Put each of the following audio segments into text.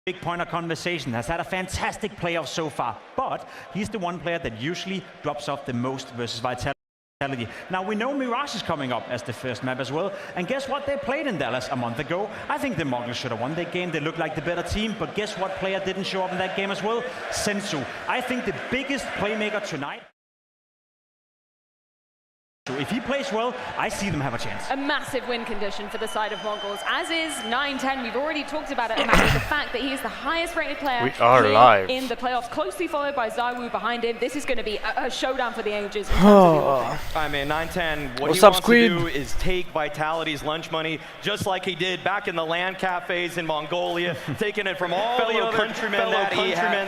big point of conversation, has had a fantastic playoff so far, but he's the one player that usually drops off the most versus Vitality. Now we know Mirage is coming up as the first map as well, and guess what? They played in Dallas a month ago. I think the Mongols should have won that game. They look like the better team, but guess what player didn't show up in that game as well? Sensu. I think the biggest playmaker tonight. If he plays well, I see them have a chance. A massive win condition for the side of Mongols, as is 9-10. We've already talked about it, Amanda, the fact that he is the highest rated player in the playoffs, closely followed by Zaiwu behind him. This is going to be a showdown for the ages. I mean, 9-10, what he wants to do is take Vitality's lunch money, just like he did back in the LAN cafes in Mongolia, taking it from all the other countrymen that he had.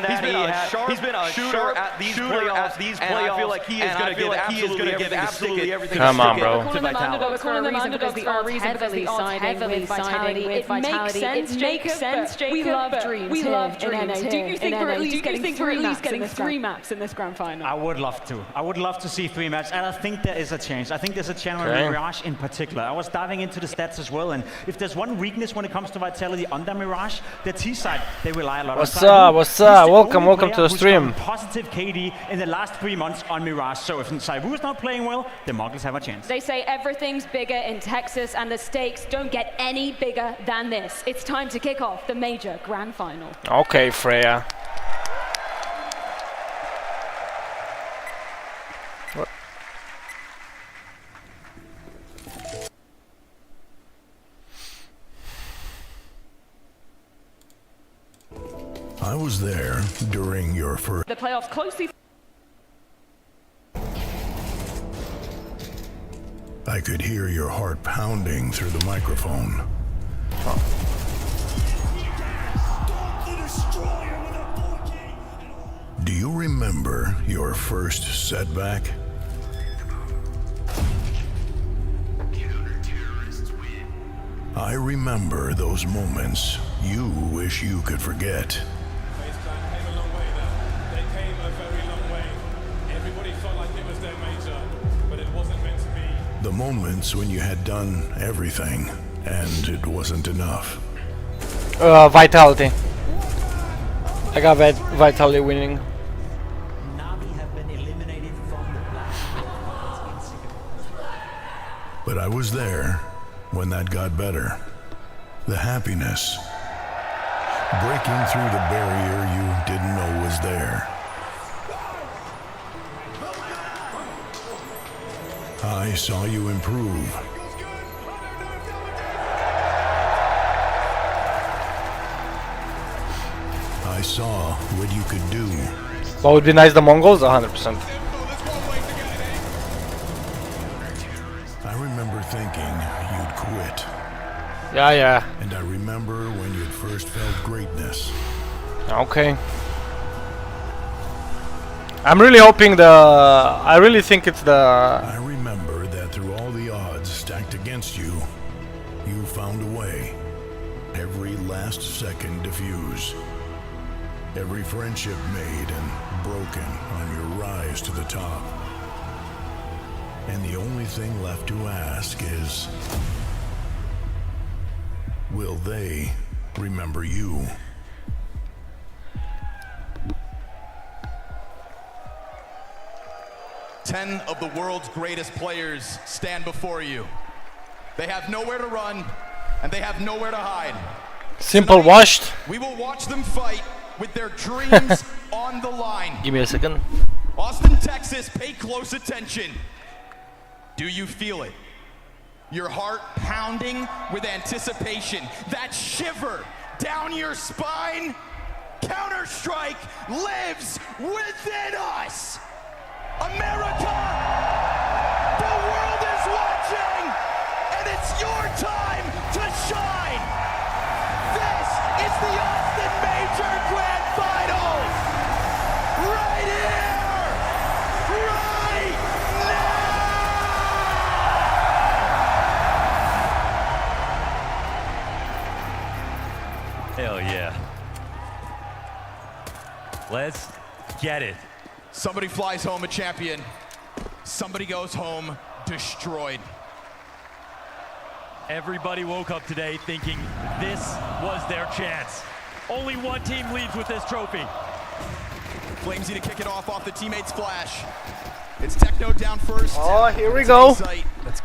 He's been a shooter at these playoffs, and I feel like he is going to give absolutely everything. Come on, bro. We're calling them underdogs for a reason, because the odds heavily with Vitality. It makes sense, Jacob. We love dreams. We love dreams. Do you think we're at least getting three maps in this grand final? I would love to. I would love to see 3 maps, and I think there is a chance. I think there's a chance on Mirage in particular. I was diving into the stats as well, and if there's one weakness when it comes to Vitality under Mirage, the T side, they rely a lot on Zaiwu. What's up? Welcome to the stream. Positive KD in the last 3 months on Mirage, so if Zaiwu is not playing well, the Mongols have a chance. They say everything's bigger in Texas, and the stakes don't get any bigger than this. It's time to kick off the major grand final. Okay, Freya. What? I was there during your first. The playoffs closely. I could hear your heart pounding through the microphone. Do you remember your first setback? I remember those moments you wish you could forget. The moments when you had done everything and it wasn't enough. Vitality. I got Vitality winning. Navi have been eliminated from the blast. But I was there when that got better. The happiness. Breaking through the barrier you didn't know was there. I saw you improve. I saw what you could do. What would be nice, the Mongols? 100%. I remember thinking you'd quit. Yeah. And I remember when you'd first felt greatness. Okay. I'm really hoping I really think it's the... I remember that through all the odds stacked against you, you found a way. Every last second diffused. Every friendship made and broken on your rise to the top. And the only thing left to ask is, will they remember you? Ten of the world's greatest players stand before you. They have nowhere to run, and they have nowhere to hide. Simple Tonight, washed. We will watch them fight with their dreams on the line. Give me a second. Austin, Texas, pay close attention. Do you feel it? Your heart pounding with anticipation. That shiver down your spine. Counter-Strike lives within us. America, the world is watching, and it's your time to shine. This is the Austin Major Grand Finals, right here, right now. Hell yeah. Let's get it. Somebody flies home a champion. Somebody goes home destroyed. Everybody woke up today thinking this was their chance. Only one team leads with this trophy. MongolZ to kick it off the teammate's flash. It's Techno down first. Oh, here we go.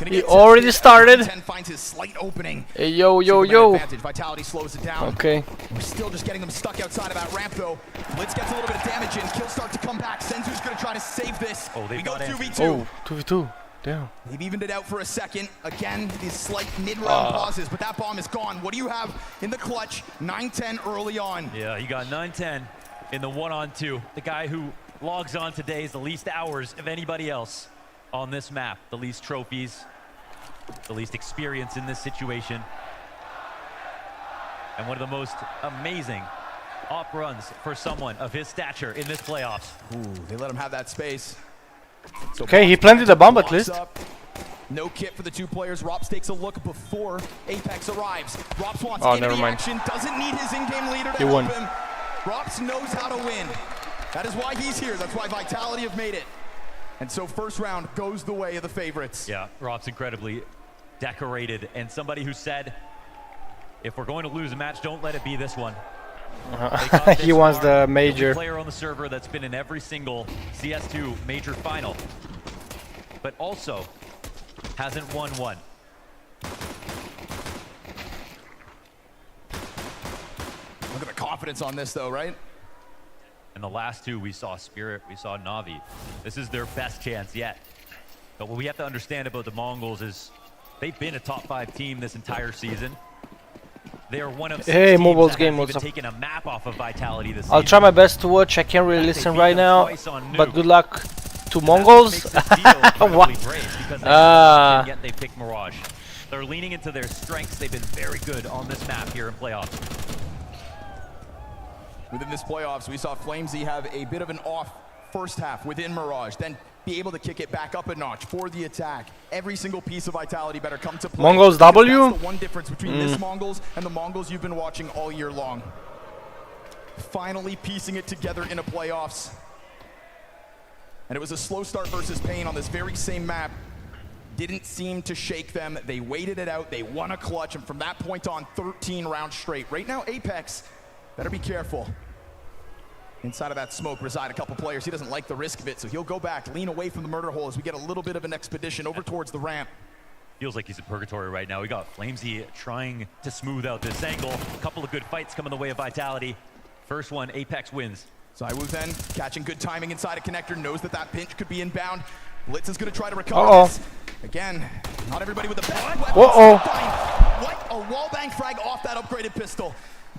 He already started. 10 finds his slight opening. Hey, yo, yo, yo. Vitality slows it down. Okay. We're still just getting them stuck outside of that ramp, though. Blitz gets a little bit of damage in. Kill start to come back. Senzu's going to try to save this. Oh, we go 2v2. Oh, 2v2. Damn. They've evened it out for a second. Again, these slight mid-round pauses, but that bomb is gone. What do you have in the clutch? 9-10 early on. Yeah, you got 9-10 in the 1-on-2. The guy who logs on today is the least hours of anybody else on this map. The least trophies, the least experience in this situation. And one of the most amazing op runs for someone of his stature in this playoffs. Ooh, they let him have that space. So Okay, he planted the bomb at least. No kit for the two players. Rops takes a look before Apex arrives. Rops wants never mind. action, doesn't need his in-game leader to He help won. him. Rops knows how to win. That is why he's here. That's why Vitality have made it. And so first round goes the way of the favorites. Yeah, Rob's incredibly decorated, and somebody who said, if we're going to lose a match, don't let it be this one. He wants the major. Player on the server that's been in every single CS2 major final, but also hasn't won one. Look at the confidence on this, though, right? And the last two, we saw Spirit, we saw Na'Vi. This is their best chance yet. But what we have to understand about the Mongols is they've been a top 5 team this entire season. They are one of 6 teams MongolZ that game, has what's even up? taken a map off of Vitality this I'll season. try my best to watch. I can't really listen right now, but good luck to MongolZ. What? Yet they picked Mirage. They're leaning into their strengths. They've been very good on this map here in playoffs. Within this playoffs, we saw MongolZ have a bit of an off first half within Mirage, then be able to kick it back up a notch for the attack. Every single piece of Vitality better come to play. MongolZ W? That's the one difference between this Mongols and the Mongols you've been watching all year long. Finally piecing it together in a playoffs. And it was a slow start versus Pain on this very same map. Didn't seem to shake them. They waited it out. They won a clutch, and from that point on, 13 rounds straight. Right now, Apex better be careful. Inside of that smoke reside a couple players. He doesn't like the risk of it, so he'll go back, lean away from the murder hole as we get a little bit of an expedition over towards the ramp. Feels like he's in purgatory right now. We got MongolZ trying to smooth out this angle. A couple of good fights coming the way of Vitality. First one, Apex wins. Zywoo then catching good timing inside a connector, knows that that pinch could be inbound. Blitz is going to try to recover this. Again, not everybody with the best weapons. What a wallbang frag off that upgraded pistol.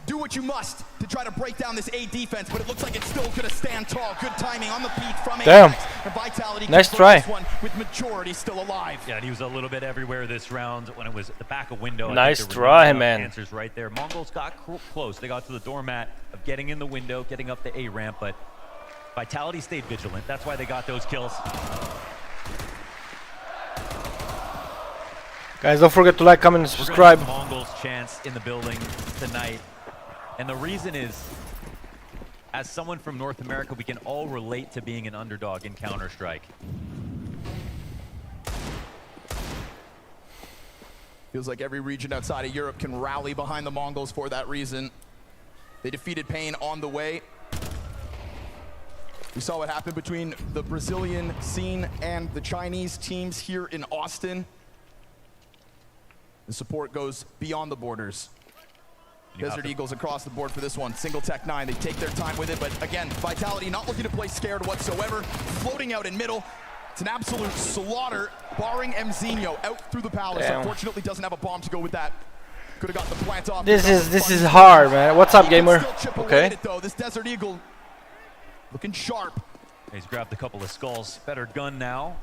Do what you must to try to break down this A defense, but it looks like it's still going to stand tall. Good timing on the peak from Damn. Apex. And Vitality Nice try. this one with majority still alive. Yeah, and he was a little bit everywhere this round when it was at the back of window. Nice try, man. Answers right there. Mongols got close. They got to the doormat of getting in the window, getting up the A ramp, but Vitality stayed vigilant. That's why they got those kills. Guys, don't forget to like, comment, and subscribe. Mongols' chance in the building tonight. And the reason is, as someone from North America, we can all relate to being an underdog in Counter-Strike. Feels like every region outside of Europe can rally behind the Mongols for that reason. They defeated Pain on the way. We saw what happened between the Brazilian scene and the Chinese teams here in Austin. The support goes beyond the borders. Desert Eagles across the board for this one. Single Tech 9, they take their time with it, but again, Vitality not looking to play scared whatsoever. Floating out in middle. It's an absolute slaughter, barring Mzinho out through the palace. Damn. Unfortunately, doesn't have a bomb to go with that. Could have got the plant off. This is hard, man. What's up, gamer? Okay. This Desert Eagle looking sharp. He's grabbed a couple of skulls. Better gun now.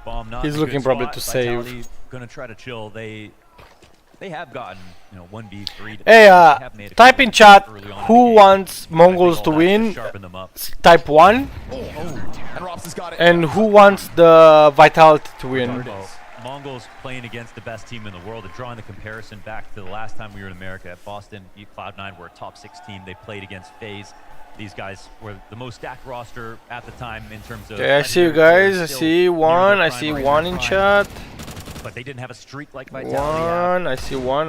Bomb not. He's in a looking good probably spot. to save. Vitality gonna try to chill. They have gotten, 1v3. Hey, type in chat who wants MongolZ to win. Type 1. And who wants the Vitality to win. Mongols playing against the best team in the world, and drawing the comparison back to the last time we were in America at Boston. Cloud9 were a top 6 team. They played against FaZe. These guys were the most stacked roster at the time in terms of... Okay, I see you guys. I see one. I see one in chat. But they didn't have a streak like Vitality. I see one.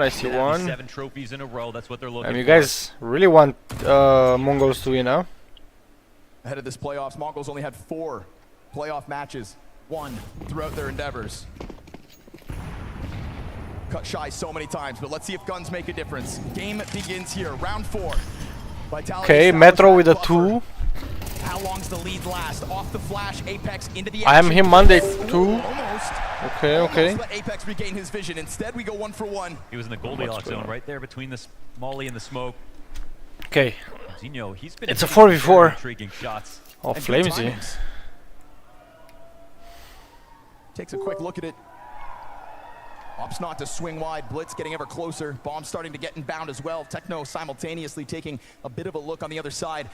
7 trophies in a row. That's what they're looking for. You guys really want Mongols to win, huh? Ahead of this playoffs, Mongols only had 4 playoff matches, won throughout their endeavors. Cut shy so many times, but let's see if guns make a difference. Game begins here, round 4. Vitality Okay, Metro with a 2. How long's the lead last? Off the flash, Apex into the I am him Monday 2. Almost. Okay, okay. Almost let Apex regain his vision. Instead, we go 1 for 1. He was in the Goldilocks zone right there between the Molly and the smoke. Okay. Zinho, he's been It's a 4v4. intriguing shots. Oh, And good Flamesy. timings. Takes a quick look at it. Opts not to swing wide. Blitz getting ever closer. Bomb starting to get inbound as well. Techno simultaneously taking a bit of a look on the other side.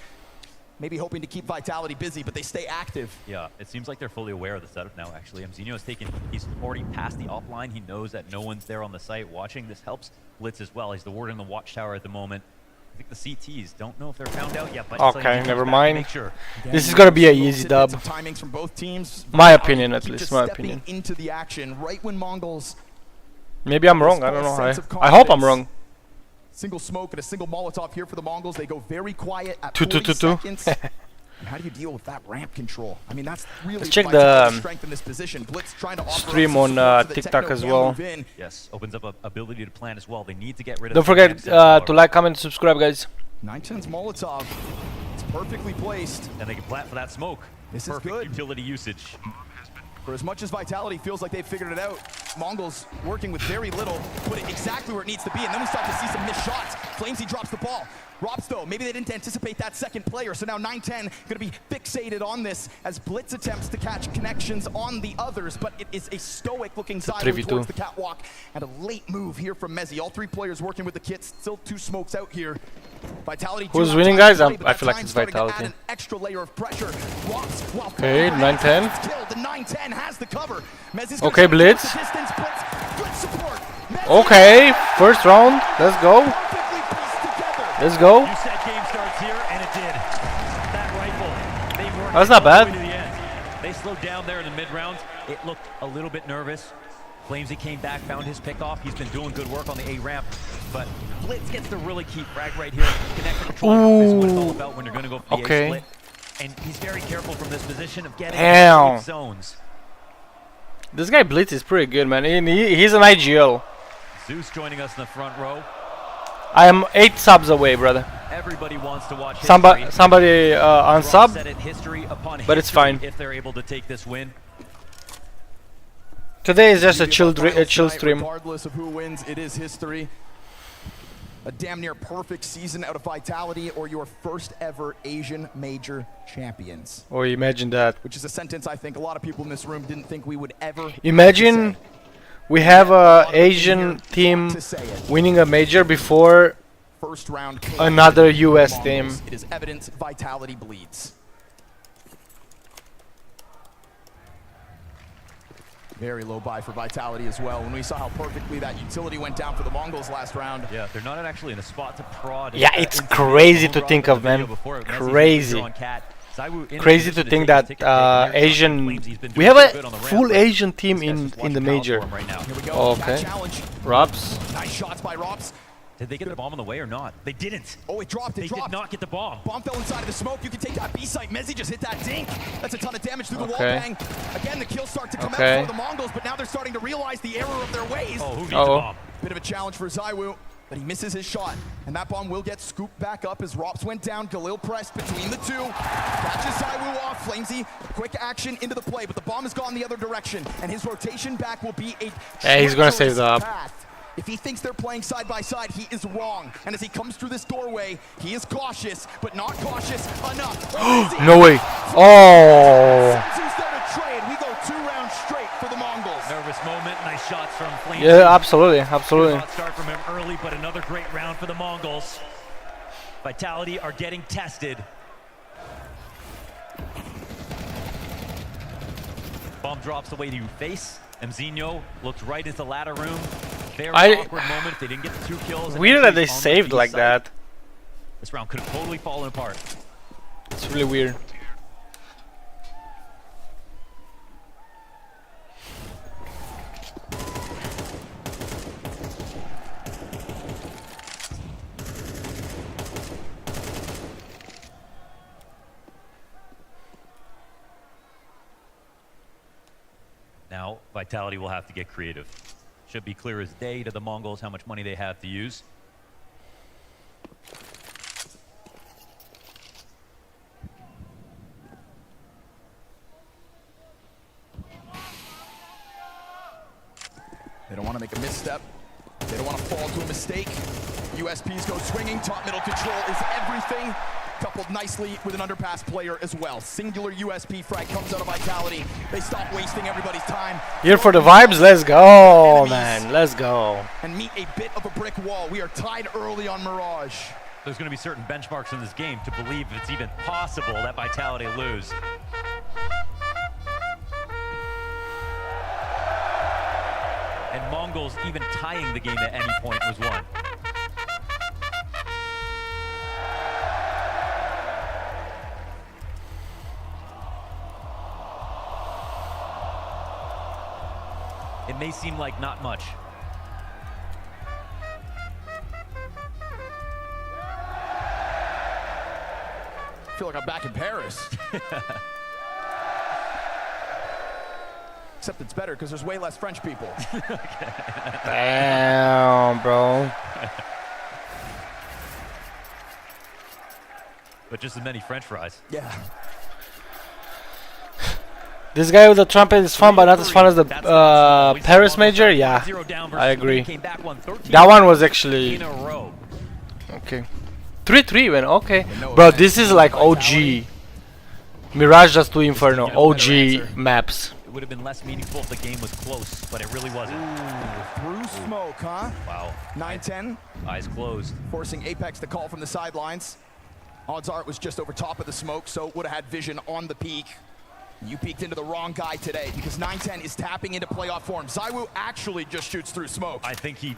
Maybe hoping to keep Vitality busy, but they stay active. Yeah, it seems like they're fully aware of the setup now, actually. Zinho is he's already past the offline. He knows that no one's there on the site watching. This helps Blitz as well. He's the ward in the watchtower at the moment. I think the CTs don't know if they're found out yet, but okay, never mind. Sure. This is gonna be an easy dub. Timings from both teams. My opinion, at Keep least, just my stepping opinion. into the action right when Mongols Maybe I'm wrong. I don't know. I hope I'm wrong. Single smoke and a single Molotov here for the Mongols. They go very quiet at 2-2-2-2. seconds. And how do you deal with that ramp control? I mean, that's really Let's check Vitality's the strength in this position. Blitz trying to offer stream up some on support so that TikTok Techno as can well. move in. Yes, opens up a ability to plan as well. They need to get rid of Don't the forget ramp steps, to like, comment, subscribe, guys. 910's Molotov. It's perfectly placed. and they can plant for that smoke. This is Perfect good. utility usage. For as much as Vitality feels like they've figured it out, Mongols working with very little, put it exactly where it needs to be, and then we start to see some missed shots. Flamesy drops the ball. Rops, though, maybe they didn't anticipate that second player, so now 910 going to be fixated on this as Blitz attempts to catch connections on the others, but it is a stoic-looking side 3v2. towards the catwalk, and a late move here from Mezzy. All 3 players working with the kits, still 2 smokes out here. Vitality. Who's winning, guys? I feel like it's Vitality. An extra layer of pressure. Rops, while Okay, 910. killed. The 910 has the cover. Mezzy's Okay, gonna Blitz. the distance. Good support. Mezzy Okay, first round. Let's go. perfectly pieced together. Let's go. You said game starts here, and it did. That rifle, they worked That's not all the bad. way to the end. They slowed down there in the mid-round. It looked a little bit nervous. Flamesy came back, found his pick-off. He's been doing good work on the A-ramp, but Blitz gets the really key frag right here. Connector control is what it's all about when you're going to go for the Okay. A-split. And he's very careful from this position of getting Damn. safe zones. This guy Blitz is pretty good, man. He's an IGL. Zeus joining us in the front row. I am 8 subs away, brother. Everybody wants to watch Somebody history. unsub, Set it history upon but it's history fine. if they're able to take this win. Today is just a chill Finals tonight, stream. Regardless of who wins, it is history. A damn near perfect season out of Vitality, or your first ever Asian major champions. Oh, imagine that. Which is a sentence I think a lot of people in this room didn't think we would ever Imagine we have a Asian team winning a major before first round another US team. It is evidence Vitality bleeds. Very low buy for Vitality as well. When we saw how perfectly that utility went down for the Mongols last round. Yeah, they're not actually in a spot to prod. Yeah, it's crazy to think of, man. Crazy. Crazy to think that Asian. We have a full Asian team in the major. Here we go. Okay. Challenge. Robs. Nice shots by Robs. Did they get the bomb on the way or not? They didn't. Oh, it dropped. They did not get the bomb. Bomb fell inside of the smoke. You can take that B site. Mezzy just hit that dink. That's a ton of damage through the wall Okay. bang. Again, the kills start to come Okay. out for the Mongols, but now they're starting to realize the error of their ways. Oh, who needs Uh-oh. a bomb? Bit of a challenge for Zywoo, but he misses his shot. And that bomb will get scooped back up as Rops went down. Galil pressed between the two. Catches Zywoo off. Flamesy, quick action into the play, but the bomb has gone the other direction. And his rotation back will be a Yeah, he's gonna save the up. path. If he thinks they're playing side by side, he is wrong. And as he comes through this doorway, he is cautious, but not cautious enough. No way. Oh. Zetsu's there to trade. We go 2 rounds straight for the Mongols. Nervous moment. Nice shots from Flamesy. Yeah, absolutely, absolutely. Hot start from him early, but another great round for the Mongols. Vitality are getting tested. Bomb drops the way to face. Mzinho looks right into the ladder room. Very awkward moment. They didn't get the 2 kills. Weird that they saved like that. This round could have totally fallen apart. It's really weird. Vitality will have to get creative. Should be clear as day to the Mongols how much money they have to use. They don't want to make a misstep. They don't want to fall to a mistake. USPs go swinging. Top middle control is everything. Coupled nicely with an underpass player as well. Singular USP frag comes out of Vitality. They stop wasting everybody's time. Here for the vibes. Let's go, man. Let's go. And meet a bit of a brick wall. We are tied early on Mirage. There's going to be certain benchmarks in this game to believe it's even possible that Vitality lose. And Mongols even tying the game at any point was won. It may seem like not much. I feel like I'm back in Paris. Except it's better because there's way less French people. Damn, bro. But just as many French fries. Yeah. This guy with the trumpet is fun, but not as fun as the Paris Major. Yeah, I agree. That one was actually okay. 3-3 win. Okay, bro. This is like OG. Mirage just 2 Inferno. OG maps. It would have been less meaningful if the game was close, but it really wasn't. Through smoke, huh? Wow. 9-10. Eyes closed. Forcing Apex to call from the sidelines. Odds are it was just over top of the smoke, so would have had vision on the peak. You peeked into the wrong guy today because 9-10 is tapping into playoff form. ZywOo actually just shoots through smoke. I think he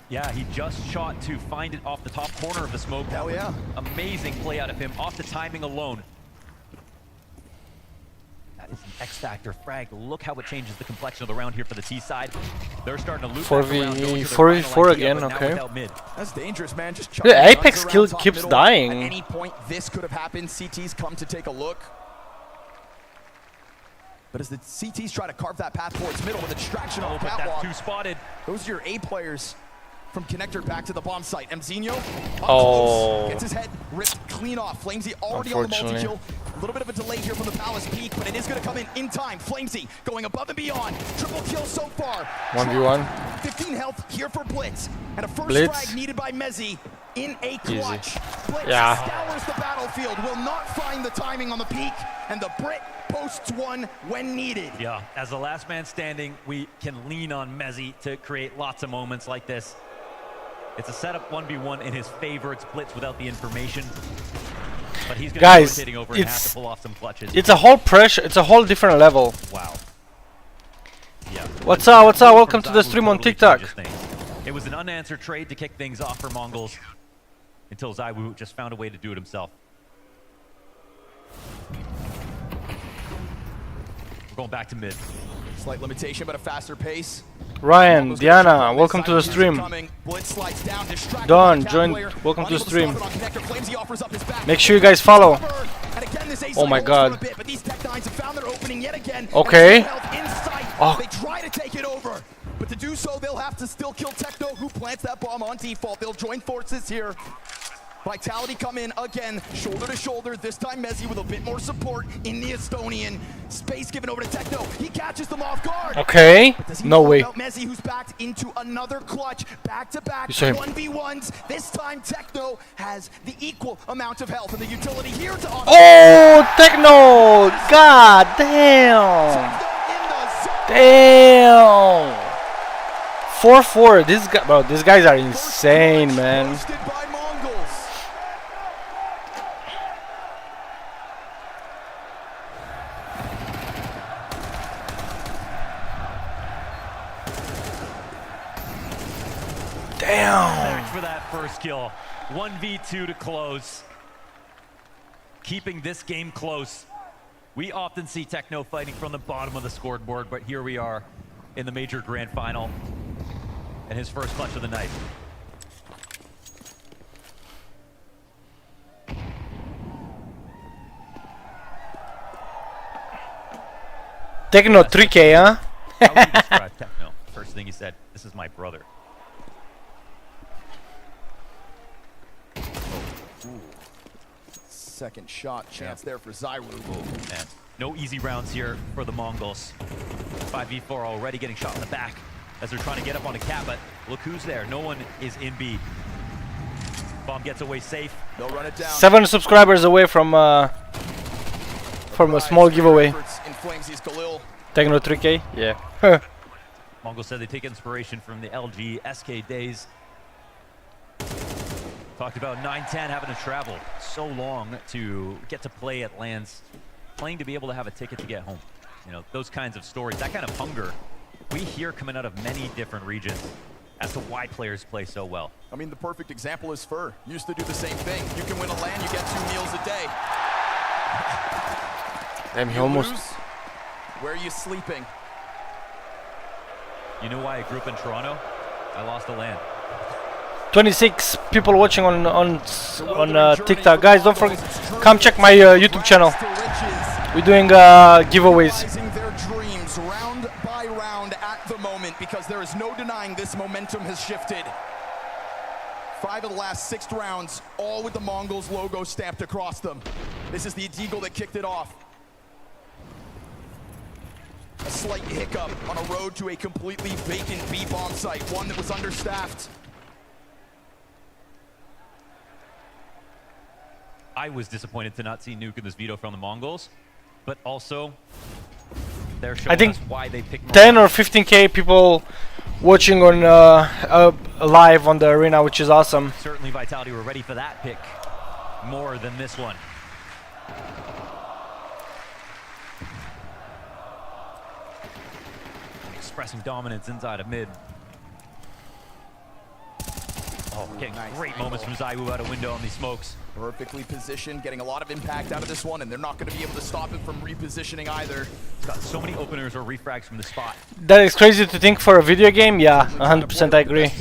just shot to find it off the top corner of the smoke. Hell yeah. Amazing play out of him off the timing alone. That is an X-Factor frag. Look how it changes the complexion of the round here for the T side. They're starting to loop 4v4 again, okay. That's dangerous, man. Just the Apex kill keeps dying. At any point, this could have happened. CT's come to take a look. But as the CTs try to carve that path towards middle with a distraction on catwalk. That's 2 spotted. Those are your A players from connector back to the bomb site. Mzinho gets his head ripped clean off. Flamesy already on the multi-kill. A little bit of a delay here from the Palace peak, but it is going to come in time. Flamesy going above and beyond. Triple kill so far. 1v1. 15 health here for Blitz. And a first Blitz. frag needed by Mezzi in a clutch. Blitz scours the battlefield, will not find the timing on the peak, and the Brit posts one when needed. Yeah, as the last man standing, we can lean on Mezzi to create lots of moments like this. It's a setup 1v1 in his favor. It's Blitz without the information. But he's going to be rotating over and have to pull off some clutches. It's a whole pressure. It's a whole different level. Wow. Yeah. What's up? What's up? Welcome to the stream on TikTok. It was an unanswered trade to kick things off for Mongols until ZywOo just found a way to do it himself. We're going back to mid. Slight limitation, but a faster pace. Ryan, Diana, welcome to the stream. Don, join. Welcome to the stream. Make sure you guys follow. Oh my God. Okay. Oh. They try to take it over, but to do so, they'll have to still kill Techno, who plants that bomb on default. They'll join forces here. Vitality come in again, shoulder to shoulder. This time Mezzi with a bit more support in the Estonian. Space given over to Techno. He catches them off guard. Okay. No way. Mezzi, who's backed into another clutch. Back-to-back 1v1s. This time Techno has the equal amount of health and the utility here to offset. Oh, Techno! God damn! Damn! 4-4. This guy, bro. These guys are insane, man. Back for that first kill. 1v2 to close. Keeping this game close. We often see Techno fighting from the bottom of the scoreboard, but here we are in the major grand final and his first clutch of the night. Techno 3K, huh? How would you describe first thing he said, "This is my brother." Second shot chance there for Zyru. And no easy rounds here for the Mongols. 5v4 already getting shot in the back as they're trying to get up on the cap, but look who's there. No one is in B. Bomb gets away safe. They'll run it down. 7 subscribers away from a small giveaway. Techno 3K, yeah. Mongols said they take inspiration from the LG SK days. Talked about 9-10 having to travel so long to get to play at LANs, playing to be able to have a ticket to get home. You know, those kinds of stories, that kind of hunger, we hear coming out of many different regions as to why players play so well. I mean, the perfect example is Fur. Used to do the same thing. You can win a LAN, you get 2 meals a day. Damn, he almost... Lose, where are you sleeping? You know why I grew up in Toronto? I lost a LAN. 26 people watching on TikTok. Guys, don't forget, come check my YouTube channel. We're doing giveaways. Their dreams round by round at the moment, because there is no denying this momentum has shifted. 5 of the last 6 rounds, all with the Mongols logo stamped across them. This is the Deagle that kicked it off. A slight hiccup on a road to a completely vacant B-bomb site, one that was understaffed. I was disappointed to not see Nuke in this veto from the Mongols, but also they're showing I think us why they picked 10 or 15k people watching on live on the arena, which is awesome. Certainly Vitality were ready for that pick more than this one. Expressing dominance inside of mid. Oh, getting great moments from Zywu out of window on these smokes. Perfectly positioned, getting a lot of impact out of this one, and they're not going to be able to stop him from repositioning either. He's got so many openers or refrags from the spot. That is crazy to think for a video game. Yeah, 100% I agree.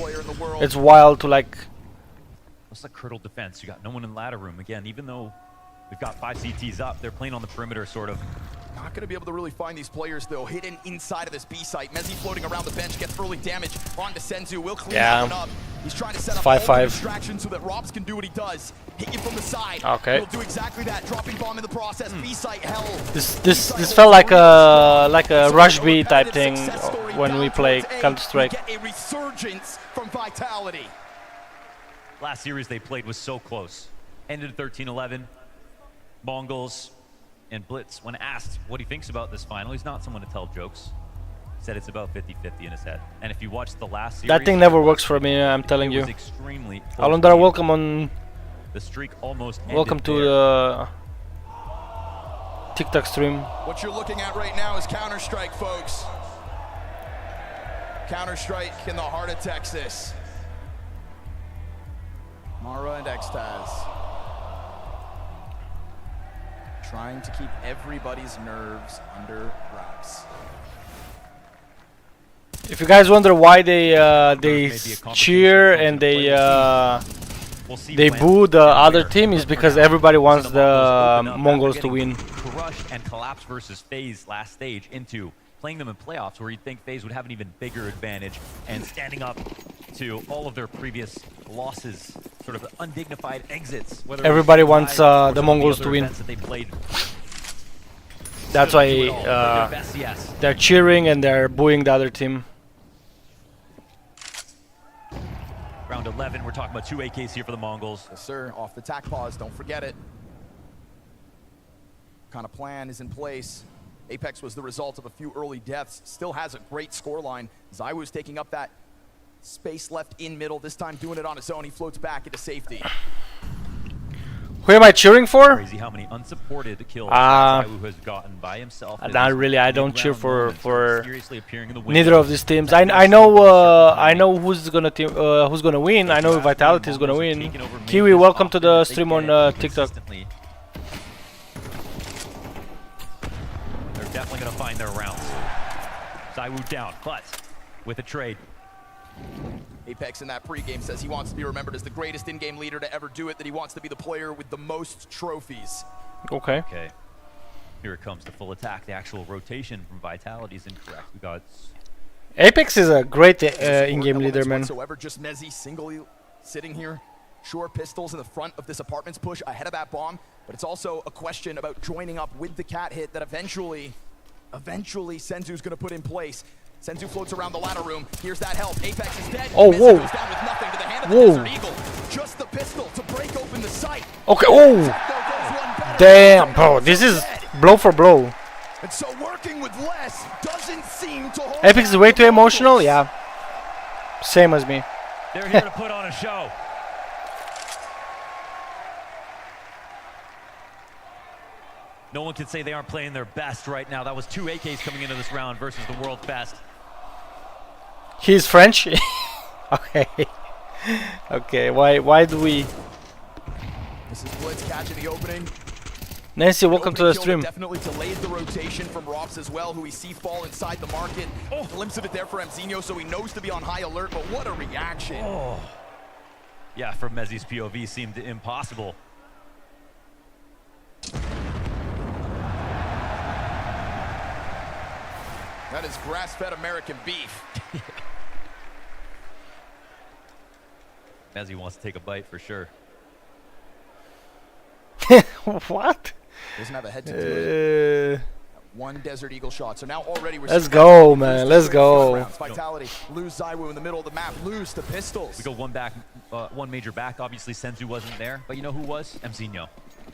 It's wild to like... What's the Curdle defense? You got no one in ladder room. Again, even though we've got 5 CTs up, they're playing on the perimeter, sort of. Not going to be able to really find these players, though. Hidden inside of this B site. Mezzi floating around the bench, gets early damage onto Senzu. Will clean that one up. He's trying to set up all the distractions so that Robs can do what he does. Hit you from the side. Okay. He'll do exactly that. Dropping bomb in the process. B site hell. This felt like a rush B type thing when we play Counter-Strike. Get a resurgence from Vitality. Last series they played was so close. Ended 13-11. Mongols and Blitz, when asked what he thinks about this final, he's not someone to tell jokes. Said it's about 50-50 in his head. And if you watch the last series, that thing never works for me, I'm telling you. Alondar, welcome on. The streak almost ended. Welcome to the TikTok stream. What you're looking at right now is Counter-Strike, folks. Counter-Strike in the heart of Texas. Mara and Extaz. Trying to keep everybody's nerves under wraps. If you guys wonder why they cheer and they boo the other team, is because everybody wants the Mongols to win. Crushed and collapsed versus FaZe last stage into playing them in playoffs, where you'd think FaZe would have an even bigger advantage, and standing up to all of their previous losses, sort of undignified exits. Everybody wants the Mongols to win. That's why they're cheering and they're booing the other team. Round 11, we're talking about 2 AKs here for the Mongols. Yes, sir. Off the tac pause, don't forget it. Kind of plan is in place. Apex was the result of a few early deaths. Still has a great scoreline. Zywu is taking up that space left in middle, this time doing it on his own. He floats back into safety. Who am I cheering for? Crazy how many unsupported kills Zywu has gotten by himself. Not really. I don't cheer for neither of these teams. I know who's gonna win. I know Vitality is gonna win. Kiwi, welcome to the stream on TikTok. They're definitely gonna find their rounds. Zywu down, but with a trade. Apex in that pregame says he wants to be remembered as the greatest in-game leader to ever do it, that he wants to be the player with the most trophies. Okay. Here it comes, the full attack. The actual rotation from Vitality is incorrect. We got Apex is a great in-game leader, man. Just MongolZ singly sitting here. Sure, pistols in the front of this apartment's push ahead of that bomb, but it's also a question about joining up with the cat hit that eventually Senzu's gonna put in place. Senzu floats around the ladder room. Here's that help. Apex is dead. Oh, whoa. Goes down with nothing to the hand of the Desert Eagle. Just the pistol to break open the sight. Okay, oh! Damn, bro, this is blow for blow. And so working with less doesn't seem to hold. Apex is way too emotional, yeah. Same as me. They're here to put on a show. No one can say they aren't playing their best right now. That was 2 AKs coming into this round versus the world's best. He's French? Okay. Okay, why do we... This is Blitz catching the opening. Nancy, welcome to the stream. Definitely delayed the rotation from Rops as well, who we see fall inside the market. Oh, glimpse of it there for MongolZ, so he knows to be on high alert, but what a reaction. Oh. Yeah, from MongolZ's POV seemed impossible. That is grass-fed American beef. MongolZ wants to take a bite for sure. What? Doesn't have a head to do it. One Desert Eagle shot. So now already we're let's go, man. Let's go. Vitality. Lose ZywOo in the middle of the map. Lose to pistols. We go one major back. Obviously, Senzu wasn't there, but you know who was? MongolZ.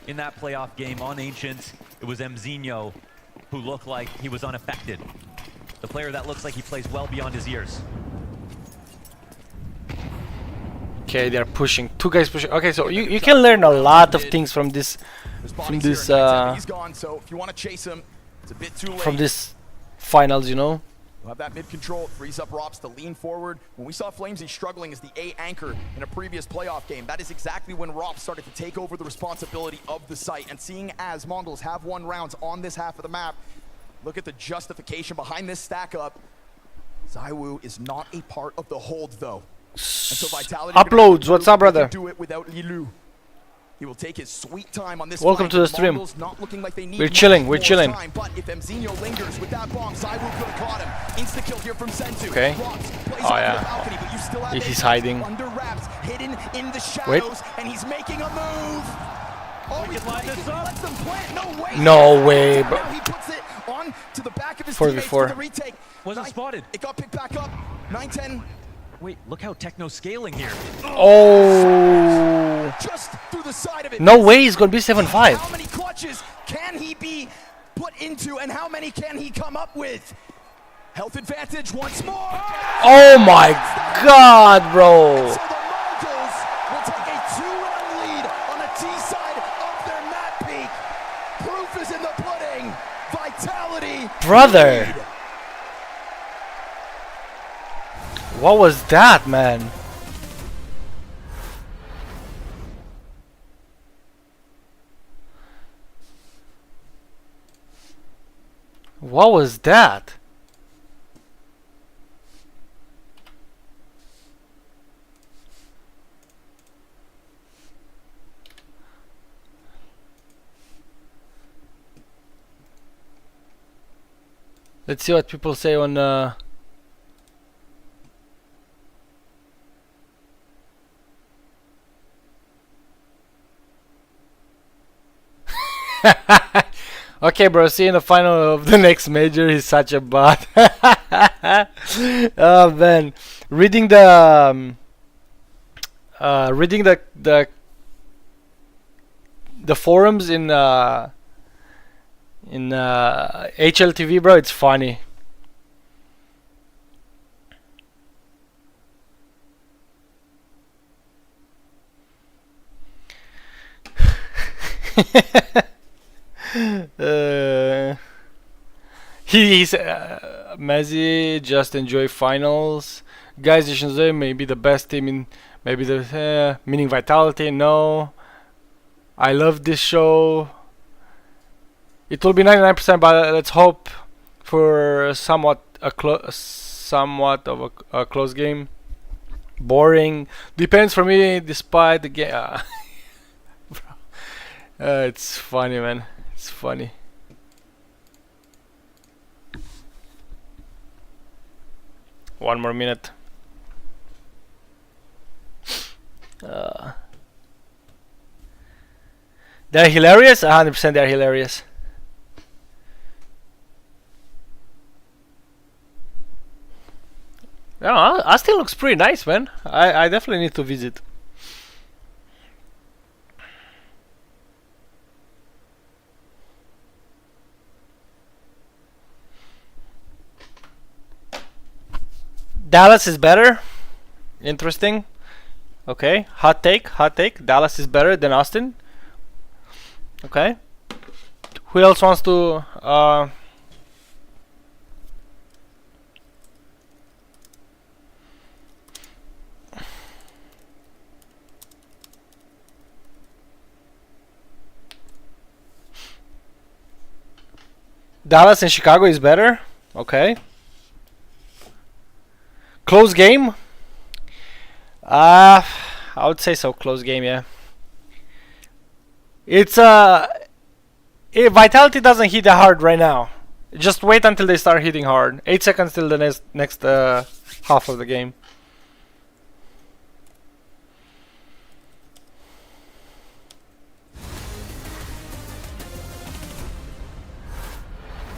In that playoff game on Ancient, it was MongolZ who looked like he was unaffected. The player that looks like he plays well beyond his years. Okay, they're pushing. 2 guys pushing. Okay, so you can learn a lot of things from this he's gone, so if you want to chase him, it's a bit too late. From this finals, you know. We'll have that mid control, frees up Rops to lean forward. When we saw MongolZ struggling as the A anchor in a previous playoff game, that is exactly when Rops started to take over the responsibility of the site. And seeing as MongolZ have won rounds on this half of the map, look at the justification behind this stack up. ZywOo is not a part of the hold though. So Uploads, what's up, brother? Do it without Lilu. He will take his sweet time on this. Welcome to the stream. Like we're chilling. We're chilling. Time, but if MongolZ lingers with that bomb, ZywOo could have caught him. Insta kill here from Senzu. Okay. Oh yeah. Balcony, he's hiding. Under wraps, hidden in the shadows, and he's making a move. Oh, he lets them plant. No way. No way, bro. Now he puts it on to the back of his 4v4. for the retake. Wasn't spotted. It got picked back up. 9-10. Wait, look how Techno's scaling here. Oh! Just through the side of it. No way he's gonna be 7-5. How many clutches can he be put into, and how many can he come up with? Health advantage once more. Oh my God, bro! So the MongolZ will take a 2-1 lead on the T side of their map peak. Proof is in the pudding. Vitality. Brother. Lead. What was that, man? What was that? Let's see what people say on Okay, bro, see you in the final of the next major. He's such a bot. Oh man, reading the forums in HLTV, bro, it's funny. He's MongolZ just enjoy finals, guys. Showdown may be the best team in maybe the meaning Vitality. No, I love this show. It will be 99%, but let's hope for somewhat of a close game. Boring depends for me, despite the game. It's funny, man. It's funny. 1 more minute. They're hilarious. 100% they're hilarious. No, Austin looks pretty nice, man. I definitely need to visit. Dallas is better. Interesting. Okay, hot take, hot take. Dallas is better than Austin. Okay. Who else wants to Dallas and Chicago is better? Okay. Close game? I would say so. Close game, yeah. It's Vitality doesn't hit that hard right now. Just wait until they start hitting hard. 8 seconds till the next half of the game.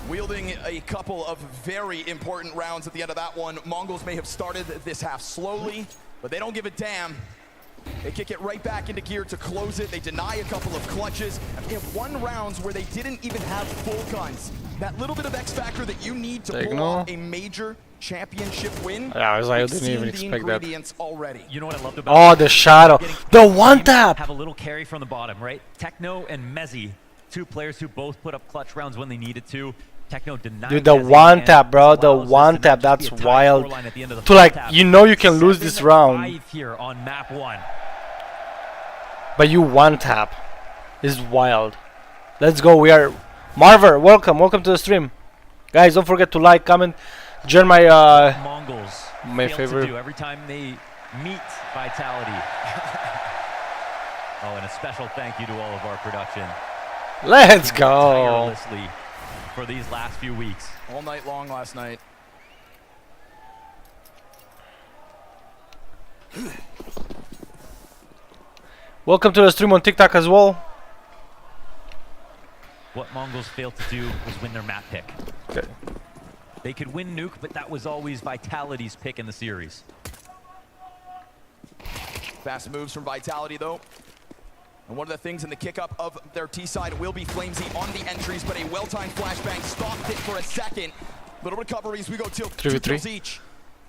Wielding a couple of very important rounds at the end of that one. Mongols may have started this half slowly, but they don't give a damn. They kick it right back into gear to close it. They deny a couple of clutches. They have won rounds where they didn't even have full guns. That little bit of X factor that you need to pull off a major championship win. Yeah, I didn't even expect that. Already. You know what I loved about the shadow. The one tap. Have a little carry from the bottom, right? Techno and Mezzi, two players who both put up clutch rounds when they needed to. Techno denied. Dude, the one tap, bro. The one tap. That's wild. To like, you know, you can lose this round. Here on map 1. But you one tap. This is wild. Let's go. We are Marver. Welcome to the stream, guys. Don't forget to like, comment, join my Mongols favorite. To do every time they meet Vitality. Oh, and a special thank you to all of our production. Let's go. Tirelessly for these last few weeks. All night long last night. Welcome to the stream on TikTok as well. What Mongols failed to do was win their map pick. Okay. They could win Nuke, but that was always Vitality's pick in the series. Fast moves from Vitality, though. And one of the things in the kick-up of their T-side will be Flamesy on the entries, but a well-timed flashbang stopped it for a second. Little recoveries, we go two kills each.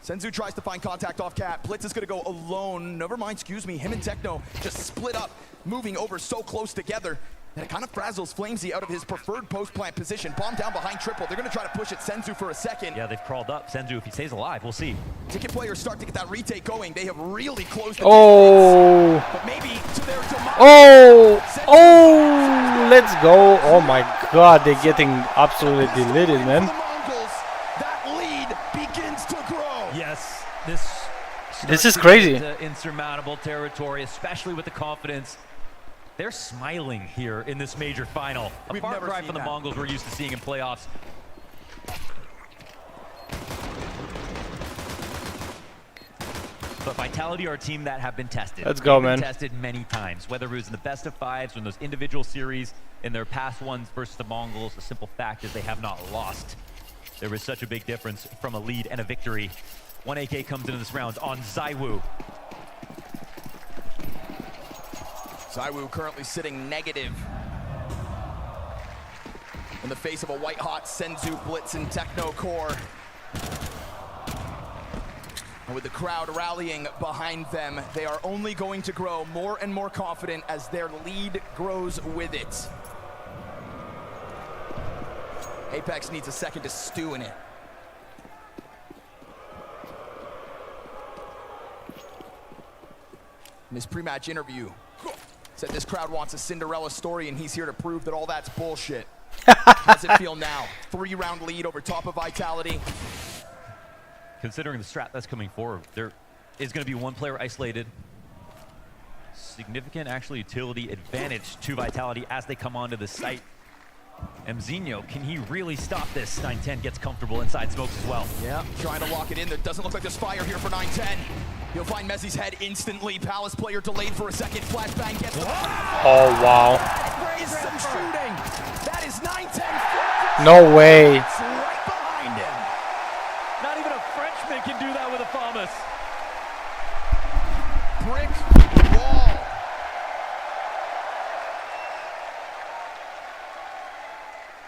Senzu tries to find contact off Cat. Blitz is gonna go alone. Never mind, excuse me. Him and Techno just split up, moving over so close together that it kind of frazzles Flamesy out of his preferred post-plant position. Bomb down behind triple. They're gonna try to push at Senzu for a second. Yeah, they've crawled up. Senzu, if he stays alive, we'll see. Ticket players start to get that retake going. They have really closed the distance. But maybe to their demise. Oh, let's go. Oh my god, they're getting absolutely deleted, man. That lead begins to grow. Yes, this is crazy. Insurmountable territory, especially with the confidence. They're smiling here in this major final. A far cry from the Mongols we're used to seeing in playoffs. But Vitality are a team that have been tested. Let's go, man. Tested many times, whether it was in the best of 5s or in those individual series in their past ones versus the Mongols. The simple fact is they have not lost. There was such a big difference from a lead and a victory. 1AK comes into this round on Zaiwu. Zaiwu currently sitting negative in the face of a white-hot Senzu Blitz and Techno core. And with the crowd rallying behind them, they are only going to grow more and more confident as their lead grows with it. Apex needs a second to stew in it. In his pre-match interview, said this crowd wants a Cinderella story and he's here to prove that all that's bullshit. How does it feel now? 3-round lead over top of Vitality. Considering the strat that's coming forward, there is going to be one player isolated. Significant, actually, utility advantage to Vitality as they come onto the site. Mzinho, can he really stop this? 910 gets comfortable inside smokes as well. Yeah, trying to lock it in. There doesn't look like there's fire here for 910. He'll find Mezzi's head instantly. Palace player delayed for a second. Flashbang gets the... Oh, wow. That is some shooting. That is 910. No way. It's right behind him. Not even a Frenchman can do that with a Famas. Brick wall.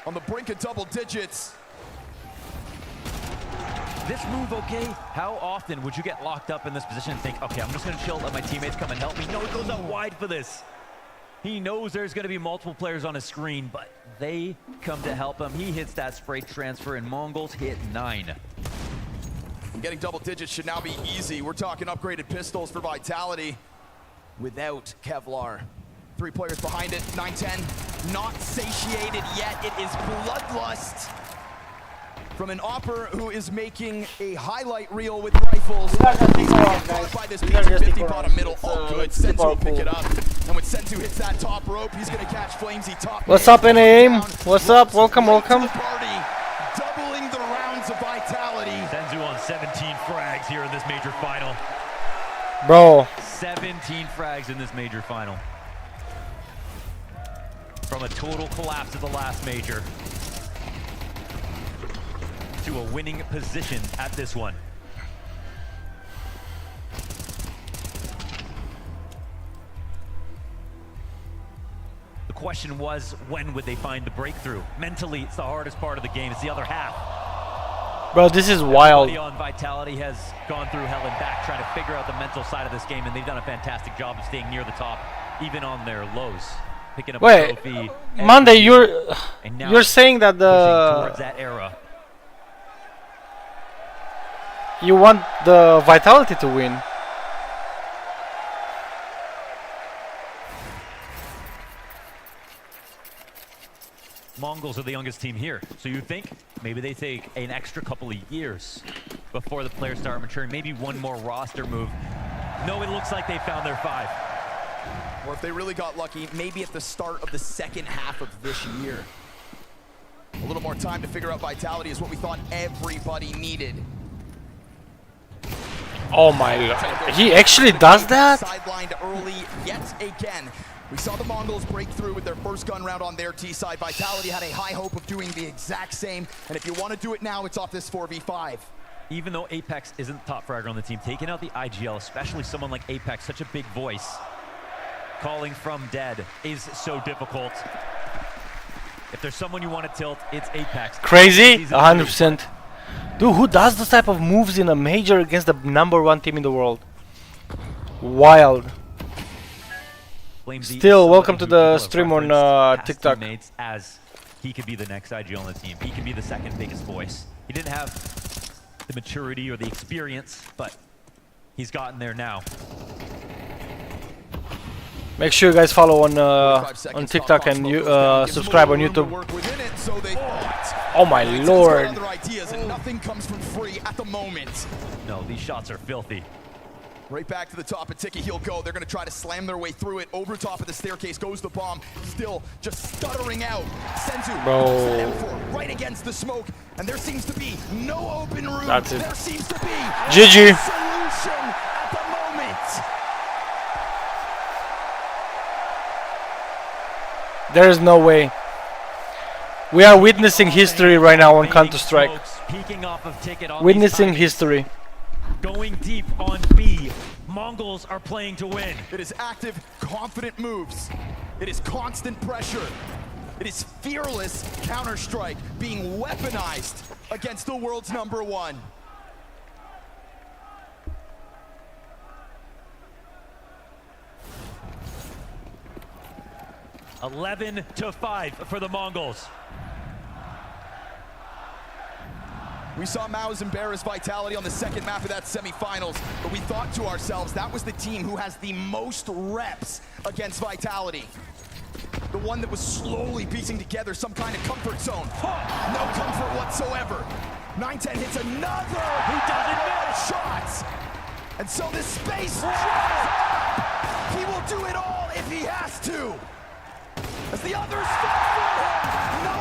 On the brink of double digits. This move, okay? How often would you get locked up in this position and think, okay, I'm just going to chill, let my teammates come and help me? No, he goes out wide for this. He knows there's going to be multiple players on his screen, but they come to help him. He hits that spray transfer, and MongolZ hit 9. Getting double digits should now be easy. We're talking upgraded pistols for Vitality without Kevlar. 3 players behind it. 910 not satiated yet. It is bloodlust from an Opper who is making a highlight reel with rifles. He's caught by this P250 bottom middle. All good. Senzu will pick it up. And when Senzu hits that top rope, he's going to catch Flamesy top. What's up, NAIM? What's up? Welcome, welcome. Party, doubling the rounds of Vitality. Senzu on 17 frags here in this major final. Bro. 17 frags in this major final. From a total collapse at the last major to a winning position at this one. The question was, when would they find the breakthrough? Mentally, it's the hardest part of the game. It's the other half. Bro, this is wild. Everybody on Vitality has gone through hell and back trying to figure out the mental side of this game, and they've done a fantastic job of staying near the top, even on their lows. Picking up a trophy. Monday, you're saying that towards that era. You want the Vitality to win. MongolZ are the youngest team here, so you think maybe they take an extra couple of years before the players start maturing, maybe one more roster move. No, it looks like they found their 5. Or if they really got lucky, maybe at the start of the second half of this year. A little more time to figure out Vitality is what we thought everybody needed. Oh my god. He actually does that? Sidelined early yet again. We saw the MongolZ break through with their first gun round on their T side. Vitality had a high hope of doing the exact same. And if you want to do it now, it's off this 4v5. Even though Apex isn't the top fragger on the team, taking out the IGL, especially someone like Apex, such a big voice, calling from dead is so difficult. If there's someone you want to tilt, it's Apex. Crazy? 100%. Dude, who does this type of moves in a major against the #1 team in the world? Wild. Still, welcome to the stream on TikTok. As he could be the next IGL on the team. He can be the second biggest voice. He didn't have the maturity or the experience, but he's gotten there now. Make sure you guys follow on TikTok and subscribe on YouTube. Oh my lord! Nothing comes from free at the moment. No, these shots are filthy. Right back to the top, and Tiki he'll go. They're going to try to slam their way through it. Over top of the staircase goes the bomb. Still just stuttering out. Senzu right against the smoke, and there seems to be no open room. That's it. There seems to be GG. solution at the moment. There is no way. We are witnessing history right now on Counter-Strike. Witnessing history. Going deep on B. MongolZ are playing to win. It is active, confident moves. It is constant pressure. It is fearless Counter-Strike being weaponized against the world's #1. (11-5) for the MongolZ. We saw Mao's embarrass Vitality on the second map of that semifinals, but we thought to ourselves that was the team who has the most reps against Vitality. The one that was slowly piecing together some kind of comfort zone. No comfort whatsoever. 910 hits another. He doesn't miss shots. And so this space dries up. He will do it all if he has to. As the others fall for him. No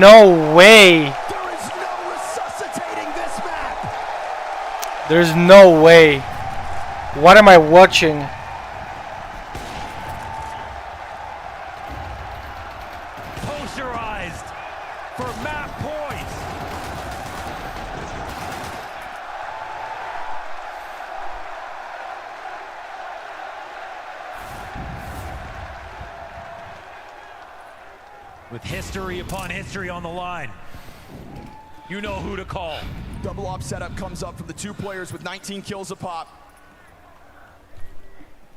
no way. There is no resuscitating this map. There's no way. What am I watching? Posterized for map points. With history upon history on the line, you know who to call. Double op setup comes up from the two players with 19 kills a pop.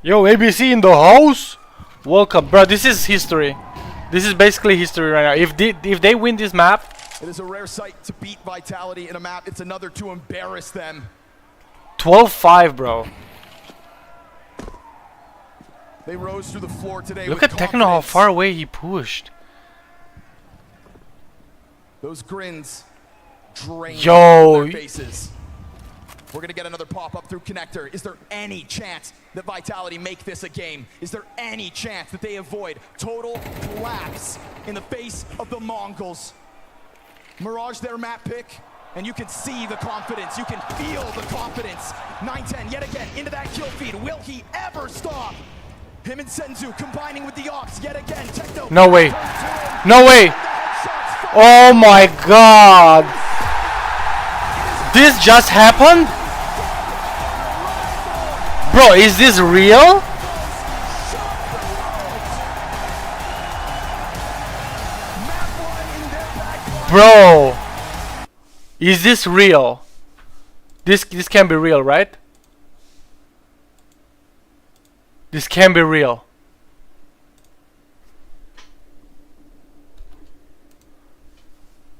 Yo, ABC in the house. Welcome, bro. This is history. This is basically history right now. If they win this map, it is a rare sight to beat Vitality in a map. It's another to embarrass them. 12-5, bro. They rose through the floor today. Look at Techno, how far away he pushed. Those grins drain their faces. We're gonna get another pop-up through connector. Is there any chance that Vitality make this a game? Is there any chance that they avoid total collapse in the face of the Mongols? Mirage their map pick, and you can see the confidence. You can feel the confidence. 9-10 yet again into that kill feed. Will he ever stop? Him and Senzu combining with the Ox yet again. Techno. No way. No way. Oh my god. This just happened? Bro, is this real? Bro, is this real? This can be real, right? This can be real.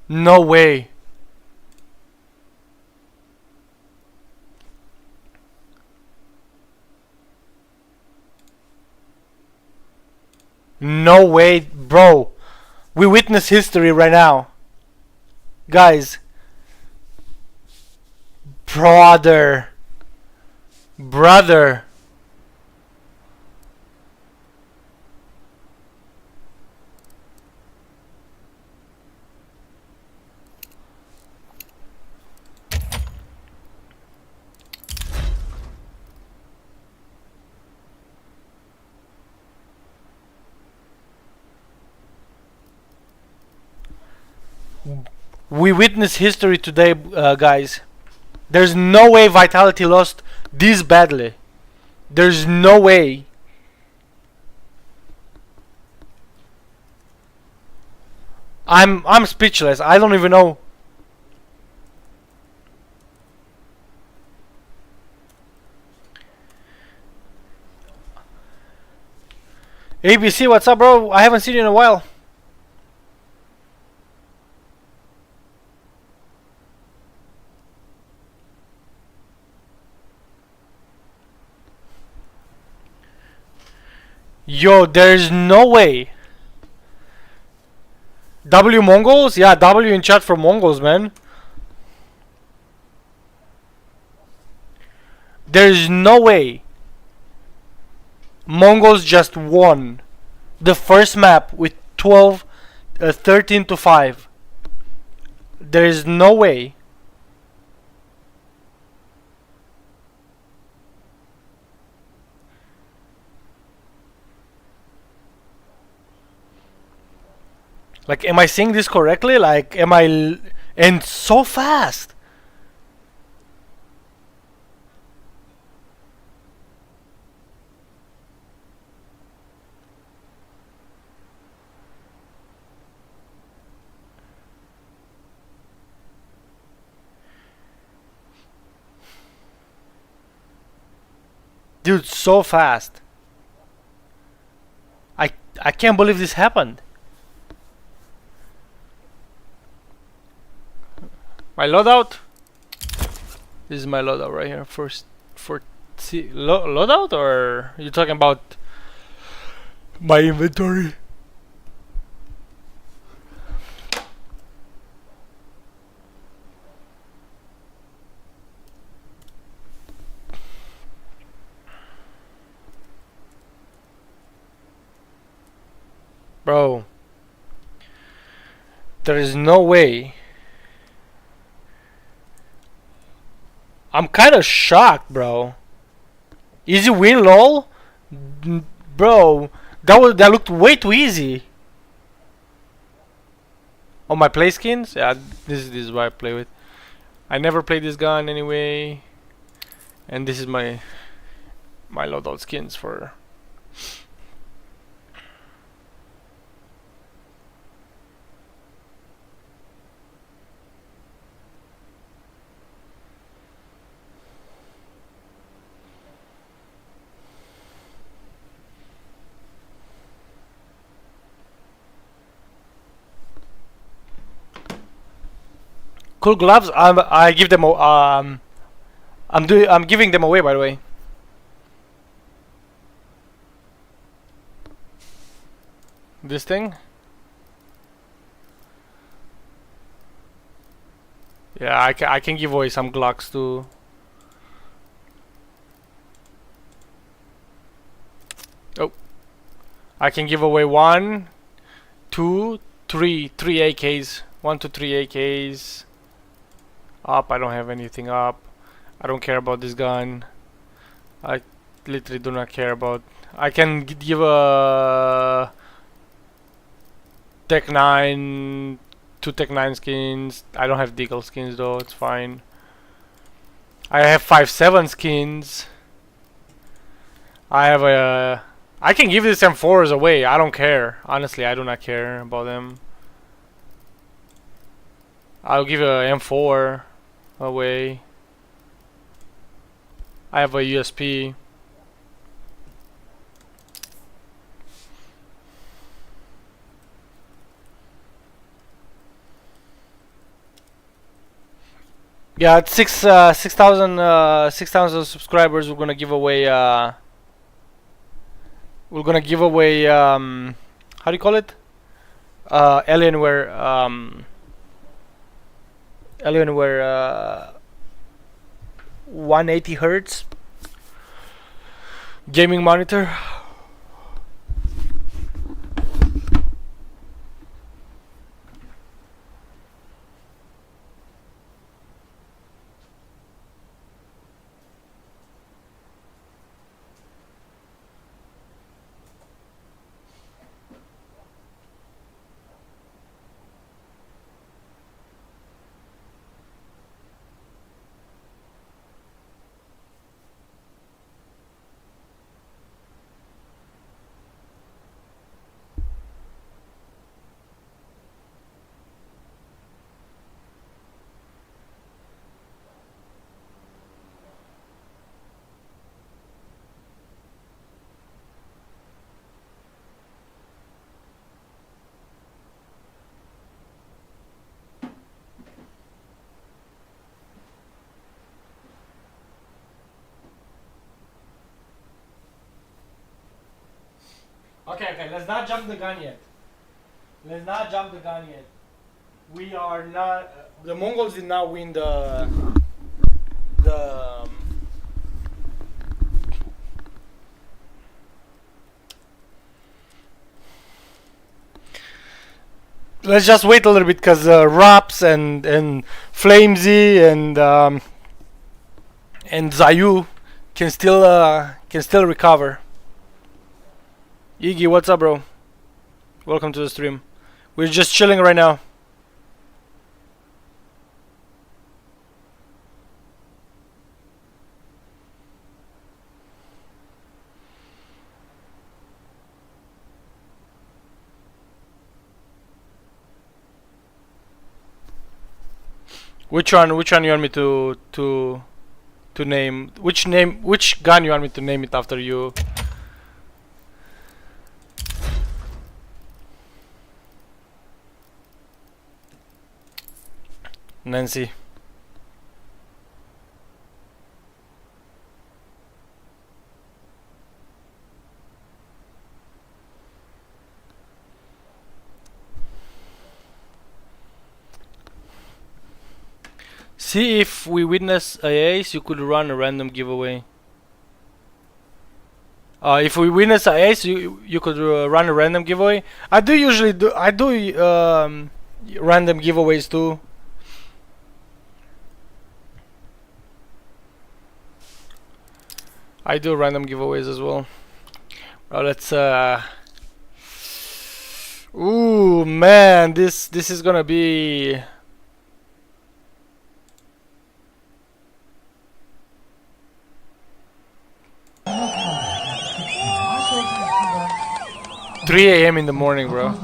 No way. No way, bro. We witness history right now. Guys. Brother. We witness history today, guys. There's no way Vitality lost this badly. There's no way. I'm speechless. I don't even know. ABC, what's up, bro? I haven't seen you in a while. Yo, there's no way. W Mongols? Yeah, W in chat for Mongols, man. There's no way. Mongols just won the first map with 13 to 5. There is no way. Like, am I seeing this correctly? Like, am I... And so fast! Dude, so fast. I can't believe this happened. My loadout. This is my loadout right here. Loadout, or are you talking about my inventory? Bro, There is no way. I'm kind of shocked, bro. Easy win, lol. Bro, that looked way too easy. Oh, my play skins? Yeah, this is what I play with. I never played this gun anyway, and this is my loadout skins for. Cool gloves. I give them. I'm giving them away, by the way. This thing. Yeah, I can give away some Glocks too. Oh, I can give away 1, 2, 3 AKs. 1 to 3 AKs. Up, I don't have anything up. I don't care about this gun. I literally do not care about. I can give a Tech 9, 2 Tech 9 skins. I don't have Deagle skins though, it's fine. I have 5.7 skins. I have a. I can give these M4s away. I don't care. Honestly, I do not care about them. I'll give a M4 away. I have a USP. Yeah, at 6,000 subscribers, we're gonna give away. We're gonna give away. How do you call it? Alienware. Alienware 180 hertz gaming monitor. Okay, let's not jump the gun yet. Let's not jump the gun yet. We are not. The Mongols did not win the. Let's just wait a little bit, because Raps and Flamesy and Zayu can still recover. Iggy, what's up, bro? Welcome to the stream. We're just chilling right now. Which one you want me to name? Which gun you want me to name it after you? Nancy. See if we witness a ace, you could run a random giveaway. If we witness a ace, you could run a random giveaway. I do random giveaways too. I do random giveaways as well. Well, let's ooh man, this is gonna be 3 a.m. in the morning, bro.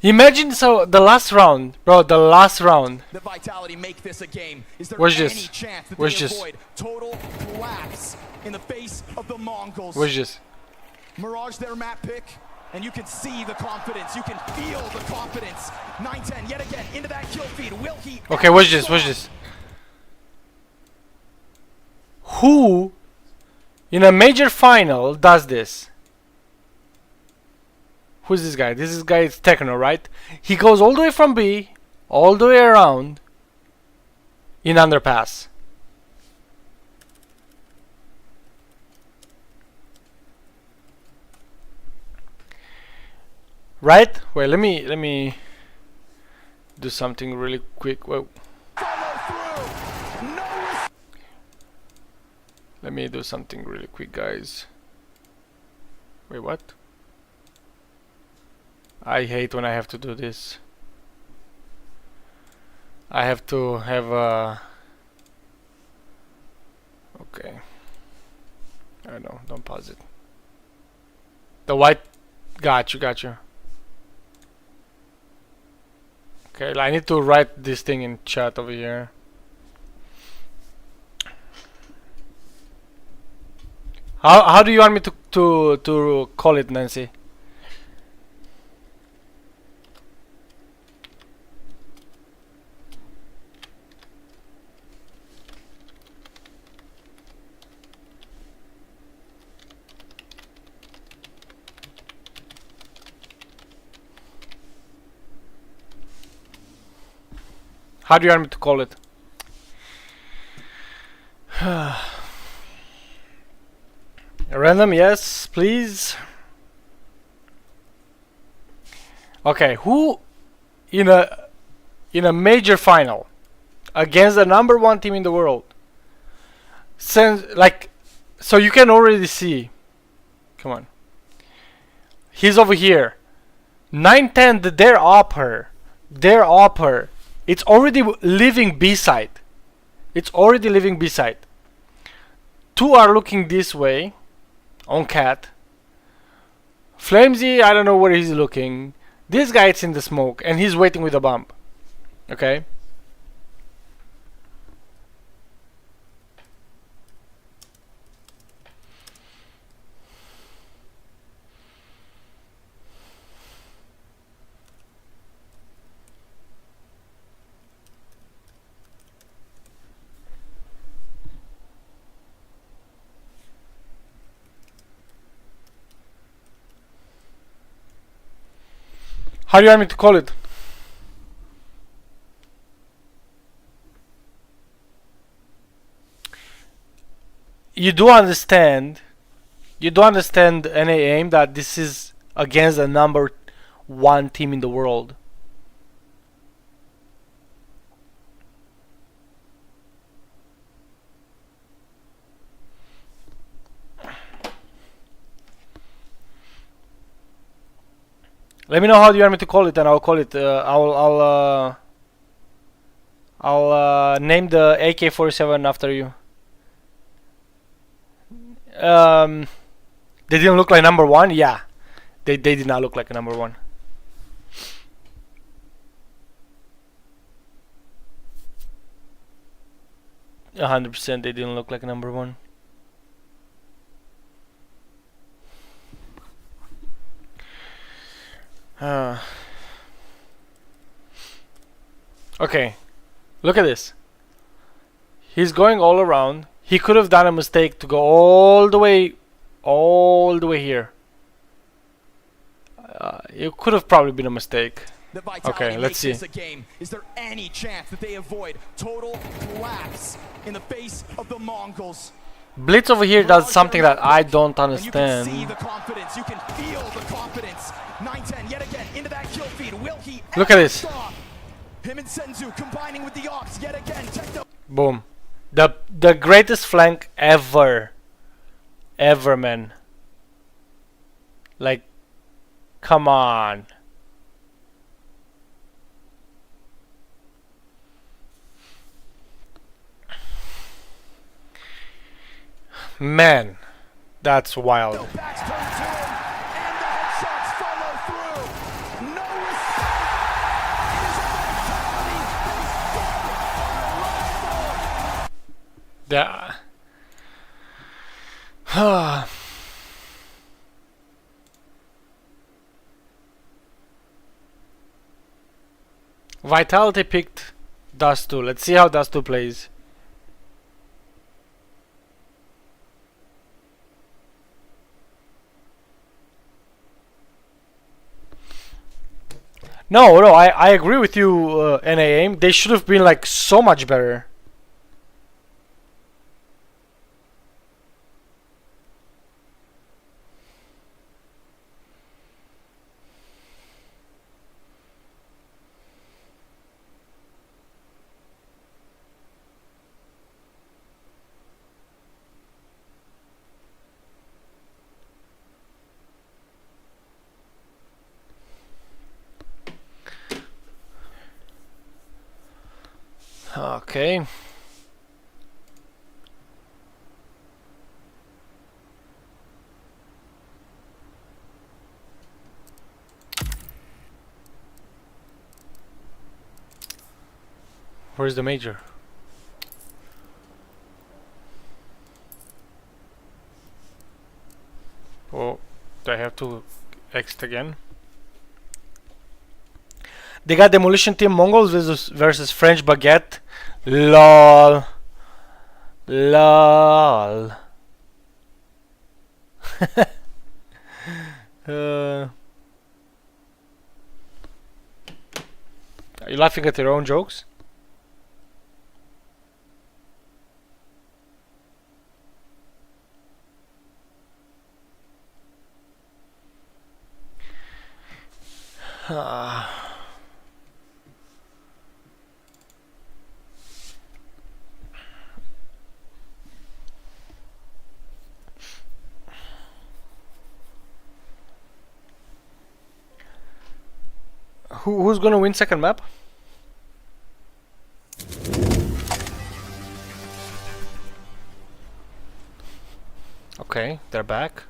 Imagine the last round, bro. The last round. The Vitality make this a game. Is there Where's any this? chance that Where's they this? avoid total collapse in the face of the Mongols? What's this? Mirage their map pick, and you can see the confidence. You can feel the confidence. 9-10 yet again into that kill feed. Will he? Okay, what's this? What's this? Who in a major final does this? Who's this guy? This guy is Techno, right? He goes all the way from B, all the way around in underpass. Right? Wait, let me do something really quick. Whoa. Let me do something really quick, guys. Wait, what? I hate when I have to do this. I have to have a... Okay. I know, don't pause it. The white... Got you. Okay, I need to write this thing in chat over here. How do you want me to call it, Nancy? How do you want me to call it? Random, yes, please. Okay, who in a major final against the #1 team in the world? So you can already see. Come on. He's over here. 9-10, they're upper. It's already leaving B side. Two are looking this way on cat. Flamesy, I don't know where he's looking. This guy is in the smoke and he's waiting with a bump. Okay. How do you want me to call it? You do understand NA aim that this is against the #1 team in the world. Let me know how you want me to call it, and I'll call it. I'll name the AK-47 after you. They didn't look like #1. Yeah, they did not look like a #1. %, they didn't look like a #1. Okay, look at this. He's going all around. He could have done a mistake to go all the way here. It could have probably been a mistake. Okay, let's see. Is there any chance that they avoid total collapse in the face of the Mongols? Blitz over here does something that I don't understand. You can see the confidence, you can feel the confidence. 910 yet again into that kill feed. Will he look at this. Stop? Him and Senzu combining with the Ox yet again. Boom. The greatest flank ever. Ever, man. Like, come on. Man, that's wild. Yeah. Vitality picked Dust2. Let's see how Dust2 plays. No, I agree with you, NAAIM. They should have been like so much better. Okay. Where's the major? Oh, do I have to exit again? They got Demolition Team Mongols versus French Baguette. LOL. LOL. Are you laughing at your own jokes? Who's gonna win second map? Okay, they're back.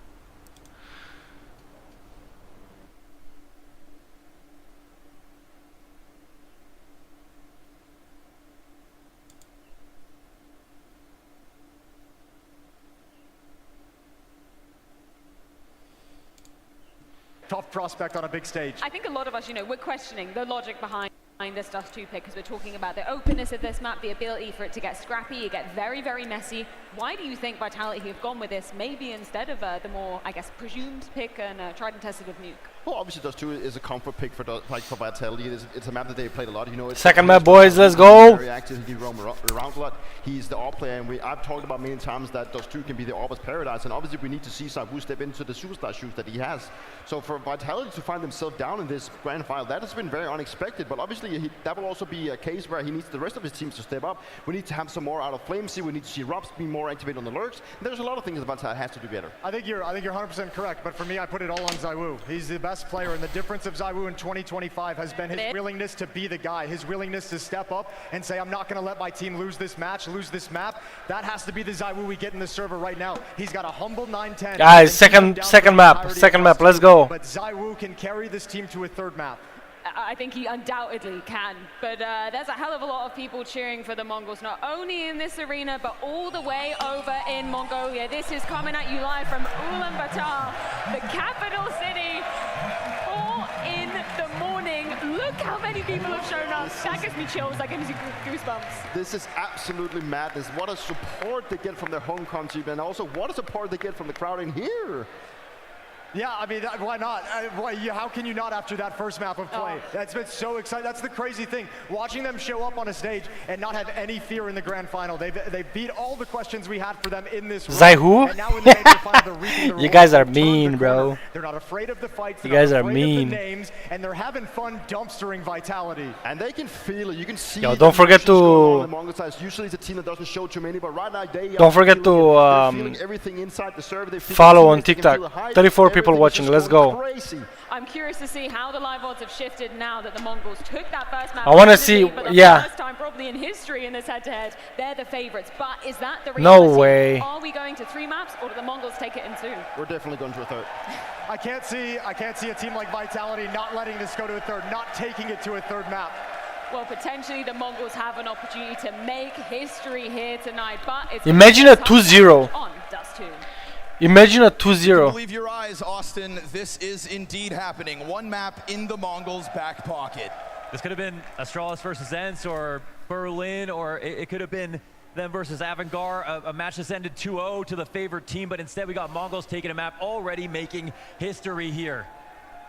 Tough prospect on a big stage. I think a lot of us, we're questioning the logic behind this Dust2 pick, because we're talking about the openness of this map, the ability for it to get scrappy, it get very, very messy. Why do you think Vitality have gone with this, maybe instead of the more, I guess, presumed pick and tried and tested with Nuke? Well, obviously Dust2 is a comfort pick for Vitality. It's a map that they played a lot. It's second map, boys. Let's go. Very active. He roam around a lot. He's the AWP player, and I've talked about many times that Dust2 can be the AWP's paradise. And obviously, we need to see ZywOo step into the superstar shoes that he has. So for Vitality to find themselves down in this grand final, that has been very unexpected. But obviously, that will also be a case where he needs the rest of his teams to step up. We need to have some more out of Flamesy. We need to see Robs be more activated on the lurks. There's a lot of things that Vitality has to do better. I think you're 100% correct. But for me, I put it all on ZywOo. He's the best player, and the difference of ZywOo in 2025 has been his willingness to be the guy, his willingness to step up and say, I'm not going to let my team lose this match, lose this map. That has to be the ZywOo we get in the server right now. He's got a humble 9-10. Guys, second map, let's go. But ZywOo can carry this team to a third map. I think he undoubtedly can, but there's a hell of a lot of people cheering for the Mongols, not only in this arena, but all the way over in Mongolia. This is coming at you live from Ulaanbaatar, the capital city, 4 in the morning. Look how many people have shown up. That gives me chills, that gives me goosebumps. This is absolutely madness. What a support they get from their home country, and also what a support they get from the crowd in here. Yeah, I mean, why not? How can you not after that first map of play? That's been so exciting. That's the crazy thing. Watching them show up on a stage and not have any fear in the grand final. They beat all the questions we had for them in this Zaihu? You guys are mean, bro. They're not afraid of the fights. You guys are mean. mean. Names, and they're having fun dumpstering Vitality. And they can feel it. You can see. Yo, don't forget to. Usually it's a team that doesn't show too many, but right now they don't forget to everything inside the server. Follow on TikTok. 34 people watching. Let's go. I'm curious to see how the live odds have shifted now that the Mongols took that first map. I want to see, yeah. First time probably in history in this head-to-head, they're the favorites. But is that the reality? No way. Are we going to 3 maps, or do the Mongols take it in 2? We're definitely going to a 3rd. I can't see a team like Vitality not letting this go to a 3rd, not taking it to a 3rd map. Well, potentially the Mongols have an opportunity to make history here tonight, but it's imagine a 2-0. on Dust2. Imagine a 2-0. Believe your eyes, Austin. This is indeed happening. 1 map in the Mongols' back pocket. This could have been Astralis versus Ents or Berlin, or it could have been them versus Avangard, a match that's ended 2-0 to the favored team, but instead we got Mongols taking a map, already making history here.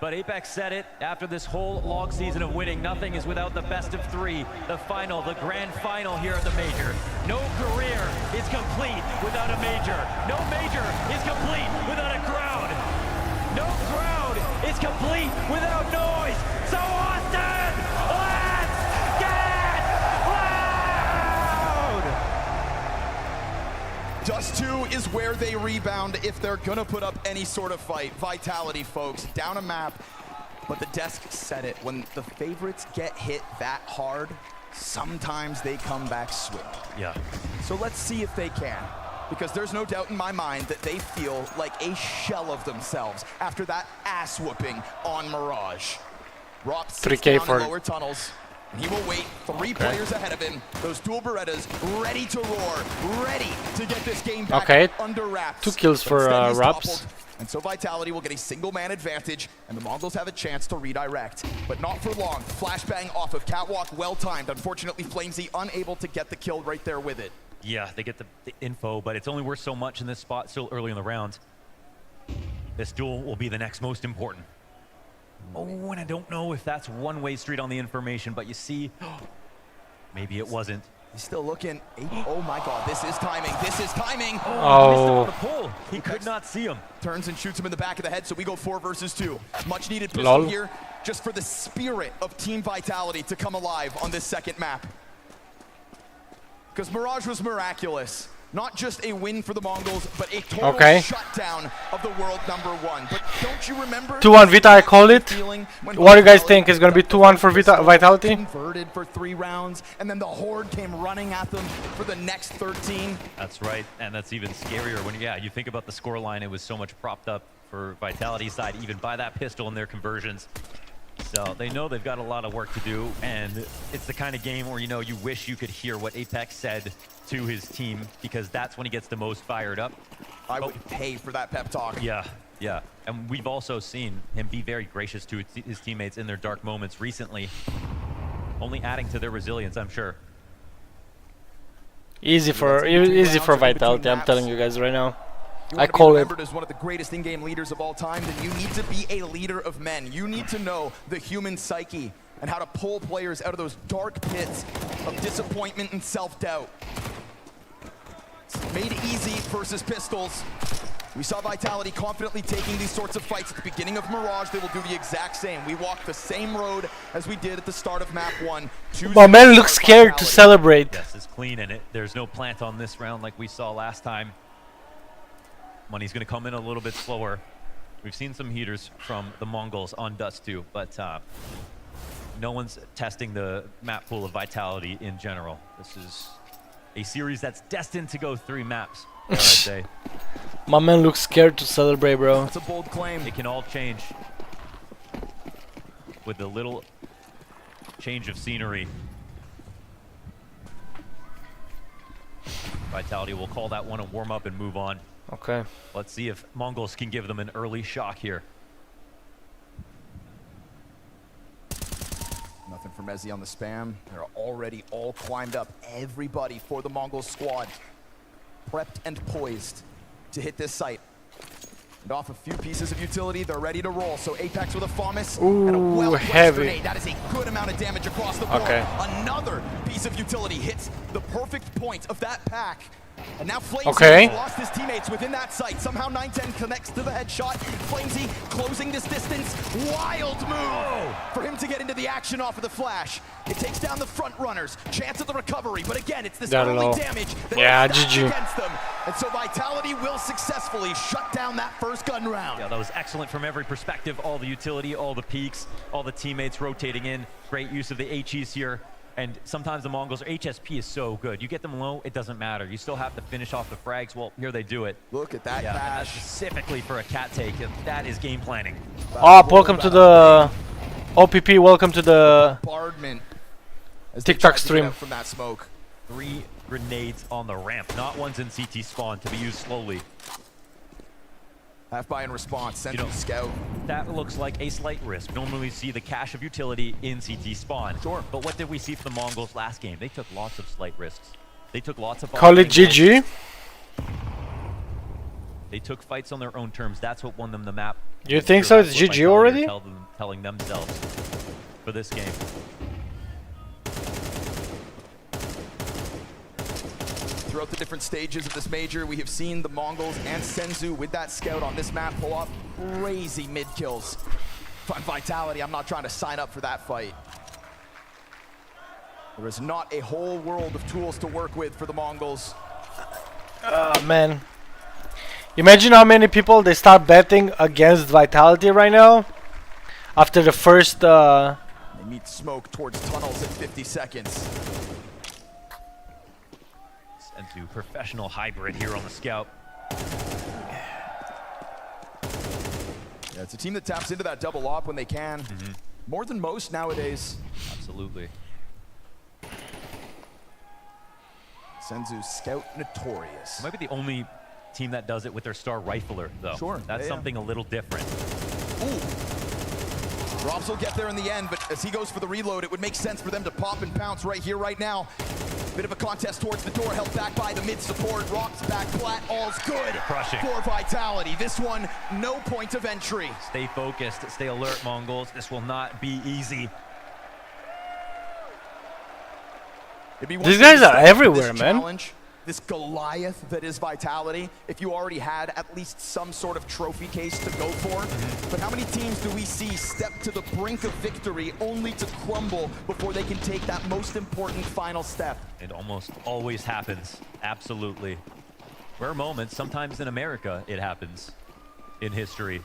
But Apex said it after this whole long season of winning. Nothing is without the best of 3, the final, the grand final here at the Major. No career is complete without a Major. No Major is complete without a crowd. No crowd is complete without noise. So Austin, let's get loud! Dust2 is where they rebound if they're gonna put up any sort of fight. Vitality, folks, down a map. But the desk said it. When the favorites get hit that hard, sometimes they come back swift. Yeah. So let's see if they can. Because there's no doubt in my mind that they feel like a shell of themselves after that ass whooping on Mirage. Rob sits 3K down for in lower tunnels. He will wait, 3 players ahead of him. Those dual Berettas ready to roar, ready to get this game back under wraps. 2 kills for Raps. And so Vitality will get a single-man advantage, and the Mongols have a chance to redirect. But not for long. Flashbang off of Catwalk, well-timed. Unfortunately, Flamesy unable to get the kill right there with it. Yeah, they get the info, but it's only worth so much in this spot still early in the round. This duel will be the next most important. Oh, and I don't know if that's one-way street on the information, but you see, maybe it wasn't. He's still looking. Oh my God, this is timing. This is timing. Oh, missed him on the pull. He could not see him. Turns and shoots him in the back of the head, so we go 4 versus 2. Much needed pistol here, just for the spirit of Team Vitality to come alive on this second map. Because Mirage was miraculous. Not just a win for the Mongols, but a total shutdown of the world #1. But don't you remember 2-1 Vita, I call it. What do you guys think? Is going to be 2-1 for Vitality? Converted for 3 rounds, and then the Horde came running at them for the next 13. That's right, and that's even scarier when, you think about the scoreline. It was so much propped up for Vitality's side, even by that pistol in their conversions. So they know they've got a lot of work to do, and it's the kind of game where, you wish you could hear what Apex said to his team, because that's when he gets the most fired up. I would pay for that pep talk. Yeah. And we've also seen him be very gracious to his teammates in their dark moments recently, only adding to their resilience, I'm sure. Easy for Vitality, I'm telling you guys right now. I call it. As one of the greatest in-game leaders of all time, then you need to be a leader of men. You need to know the human psyche and how to pull players out of those dark pits of disappointment and self-doubt. It's made easy versus pistols. We saw Vitality confidently taking these sorts of fights at the beginning of Mirage. They will do the exact same. We walked the same road as we did at the start of map 1. My man looks scared to celebrate. Yes, it's clean, and there's no plant on this round like we saw last time. Money's going to come in a little bit slower. We've seen some heaters from the Mongols on Dust2, but no one's testing the map pool of Vitality in general. This is a series that's destined to go 3 maps, I'd say. My man looks scared to celebrate, bro. That's a bold claim. It can all change with a little change of scenery. Vitality will call that one a warm-up and move on. Okay. Let's see if Mongols can give them an early shock here. Nothing from Mezzi on the spam. They're already all climbed up. Everybody for the Mongol squad. Prepped and poised to hit this site. And off a few pieces of utility, they're ready to roll. So Apex with a FAMAS and a Ooh, well-placed heavy. grenade. That is a good amount of damage across the board. Okay. Another piece of utility hits the perfect point of that pack. And now Flamesy Okay. has lost his teammates within that site. Somehow 910 connects to the headshot. Flamesy closing this distance. Wild move for him to get into the action off of the flash. It takes down the front runners. Chance of the recovery, but again, it's this early damage that stacks against them. And so Vitality will successfully shut down that first gun round. Yeah, that was excellent from every perspective. All the utility, all the peaks, all the teammates rotating in. Great use of the HEs here. And sometimes the Mongols, HSP is so good. You get them low, it doesn't matter. You still have to finish off the frags. Well, here they do it. Look at that bash. Specifically for a cat take. That is game planning. Oh, welcome to the OPP. Welcome to the TikTok stream. From that smoke. 3 grenades on the ramp. Not ones in CT spawn to be used slowly. Half buy in response, send to scout. That looks like a slight risk. Normally we see the cache of utility in CT spawn. Sure. But what did we see from the Mongols last game? They took lots of slight risks. They took lots of... Call it GG. They took fights on their own terms. That's what won them the map. You think so? It's GG already? Telling themselves for this game. Throughout the different stages of this major, we have seen the Mongols and Senzu with that scout on this map pull off crazy mid kills. Fun Vitality, I'm not trying to sign up for that fight. There is not a whole world of tools to work with for the Mongols. Man. Imagine how many people they start betting against Vitality right now. After the first... They meet smoke towards tunnels at 50 seconds. Into professional hybrid here on the scout. Yeah, it's a team that taps into that double op when they can. More than most nowadays. Absolutely. Senzu scout notorious. Might be the only team that does it with their star rifler, though. Sure. That's something a little different. Ooh. Robs will get there in the end, but as he goes for the reload, it would make sense for them to pop and pounce right here, right now. Bit of a contest towards the door, held back by the mid support. Rocks back flat, all's good for Vitality. This one, no point of entry. Stay focused, stay alert, Mongols. This will not be easy. These guys are everywhere, man. This Goliath that is Vitality, if you already had at least some sort of trophy case to go for. But how many teams do we see step to the brink of victory only to crumble before they can take that most important final step? It almost always happens, absolutely. Rare moments, sometimes in America it happens in history.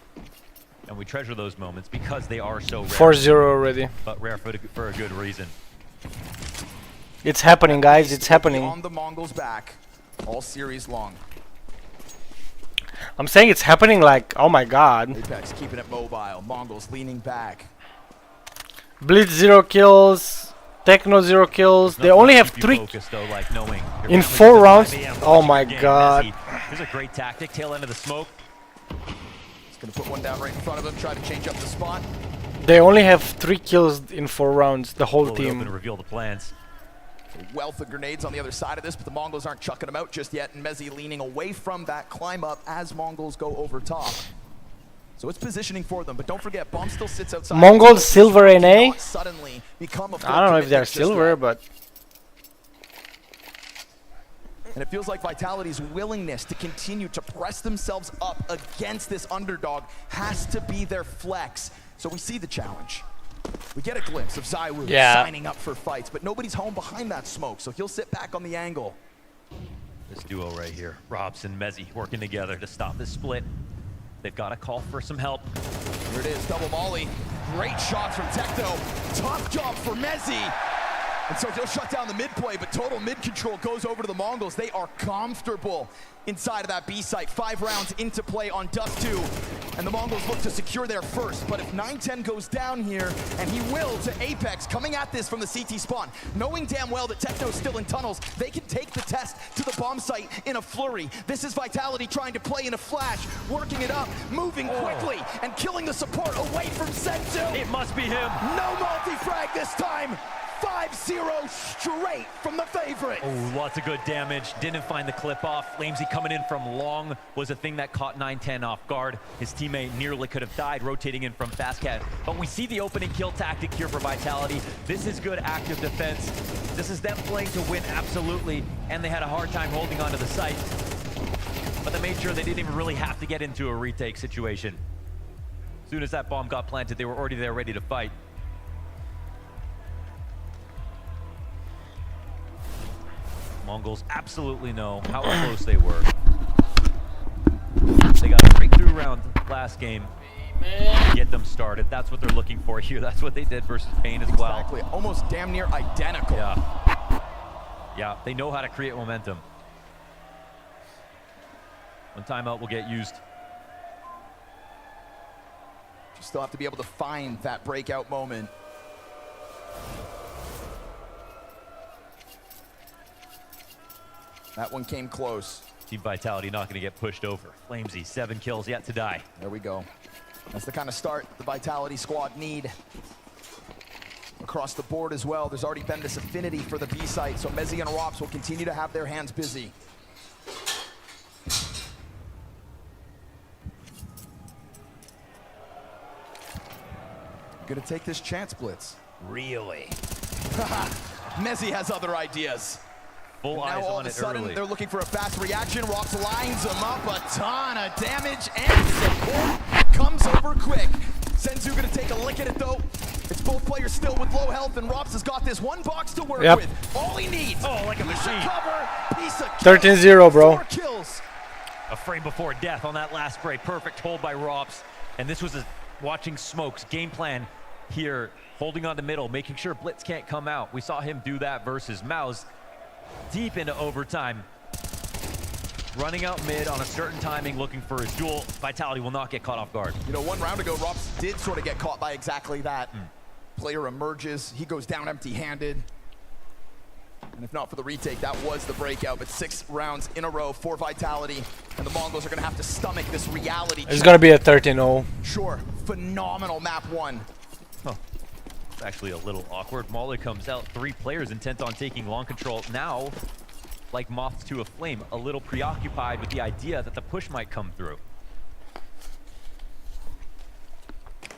And we treasure those moments because they are so rare. 4-0 already. But rare for a good reason. It's happening, guys. It's happening. On the Mongols' back, all series long. I'm saying it's happening like, oh my god. Apex keeping it mobile. Mongols leaning back. Blitz 0 kills. Techno 0 kills. They only have 3 in 4 rounds. Oh my god. This is a great tactic. Tail end of the smoke. He's gonna put one down right in front of him. Try to change up the spot. They only have 3 kills in 4 rounds. The whole team. Open to reveal the plans. A wealth of grenades on the other side of this, but the Mongols aren't chucking them out just yet, and MongolZ leaning away from that climb up as Mongols go over top. So it's positioning for them, but don't forget, Bomb still sits outside. MongolZ silver NA? Suddenly become a I don't know if they're silver, but... And it feels like Vitality's willingness to continue to press themselves up against this underdog has to be their flex. So we see the challenge. We get a glimpse of ZywOo signing up for fights, but nobody's home behind that smoke, so he'll sit back on the angle. This duo right here, Robs and MongolZ working together to stop this split. They've got to call for some help. Here it is, double molly. Great shots from Techno. Tough job for MongolZ. And so he'll shut down the mid play, but total mid control goes over to the Mongols. They are comfortable inside of that B site. 5 rounds into play on Dust 2. And the Mongols look to secure their first. But if 910 goes down here, and he will to Apex, coming at this from the CT spawn, knowing damn well that Techno's still in tunnels, they can take the test to the bomb site in a flurry. This is Vitality trying to play in a flash, working it up, moving quickly, and killing the support away from Senzu. It must be him. No multi-frag this time. 5-0 straight from the favorite. Oh, lots of good damage. Didn't find the clip off. Flamesy coming in from long was a thing that caught 910 off guard. His teammate nearly could have died rotating in from fast cat. But we see the opening kill tactic here for Vitality. This is good active defense. This is them playing to win, absolutely. And they had a hard time holding onto the site. But they made sure they didn't even really have to get into a retake situation. As soon as that bomb got planted, they were already there ready to fight. Mongols absolutely know how close they were. They got a breakthrough round last game to get them started. That's what they're looking for here. That's what they did versus Pain as well. Exactly, almost damn near identical. Yeah, they know how to create momentum. One timeout will get used. You still have to be able to find that breakout moment. That one came close. Team Vitality not going to get pushed over. Flamesy, 7 kills yet to die. There we go. That's the kind of start the Vitality squad need. Across the board as well, there's already been this affinity for the B site, so Mezzi and Rops will continue to have their hands busy. Gonna take this chance blitz. Really? Mezzi has other ideas. Full eyes now all on of a it sudden, early. they're looking for a fast reaction. Rops lines them up, a ton of damage, and support comes over quick. Senzu gonna take a lick at it though. It's both players still with low health, and Rops has got this one box to work with. All he needs. Oh, like a machine. Cover, piece of 13-0, bro. 4 kills. A frame before death on that last spray. Perfect hold by Rops. And this was watching Smokes game plan here, holding on the middle, making sure Blitz can't come out. We saw him do that versus Mouse. Deep into overtime, running out mid on a certain timing, looking for his duel. Vitality will not get caught off guard. You know, one round ago, Rops did sort of get caught by exactly that. Player emerges, he goes down empty-handed. And if not for the retake, that was the breakout. But 6 rounds in a row for Vitality, and the Mongols are going to have to stomach this reality. It's going to be a 13-0. Sure, phenomenal map 1. It's actually a little awkward. Mauler comes out, 3 players intent on taking long control. Now, like moths to a flame, a little preoccupied with the idea that the push might come through.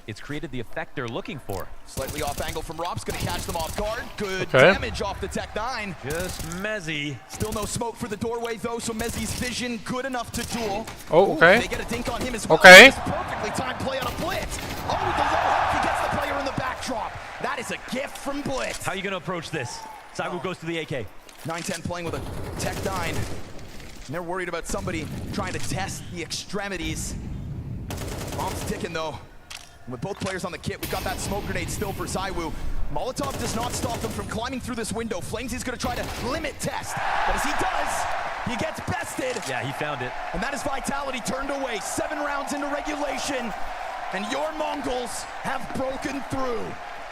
It's created the effect they're looking for. Slightly off angle from Rops, gonna catch them off guard. Good damage off the Tech 9. Just Mezzi. Still no smoke for the doorway though, so Mezzi's vision good enough to duel. Oh, okay. They get a dink on him as well. Okay. It's a perfectly timed play on a blitz. Oh, the low health, he gets the player in the backdrop. That is a gift from Blitz. How are you gonna approach this? Saibu goes to the AK. 910 playing with a Tech 9. And they're worried about somebody trying to test the extremities. Bomb's ticking though. And with both players on the kit, we've got that smoke grenade still for Zywoo. Molotov does not stop them from climbing through this window. Flamesy's gonna try to limit test, but as he does, he gets bested. Yeah, he found it. And that is Vitality turned away. 7 rounds into regulation, and your Mongols have broken through.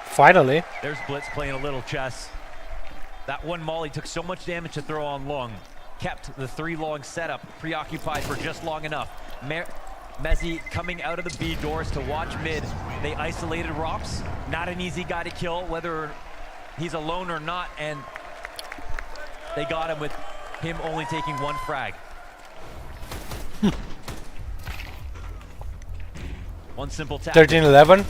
Finally. There's Blitz playing a little chess. That one molly took so much damage to throw on long. Kept the 3 long setup preoccupied for just long enough. Mezzi coming out of the B doors to watch mid. They isolated Rops. Not an easy guy to kill, whether he's alone or not, and they got him with him only taking 1 frag. One simple tap. 13-11.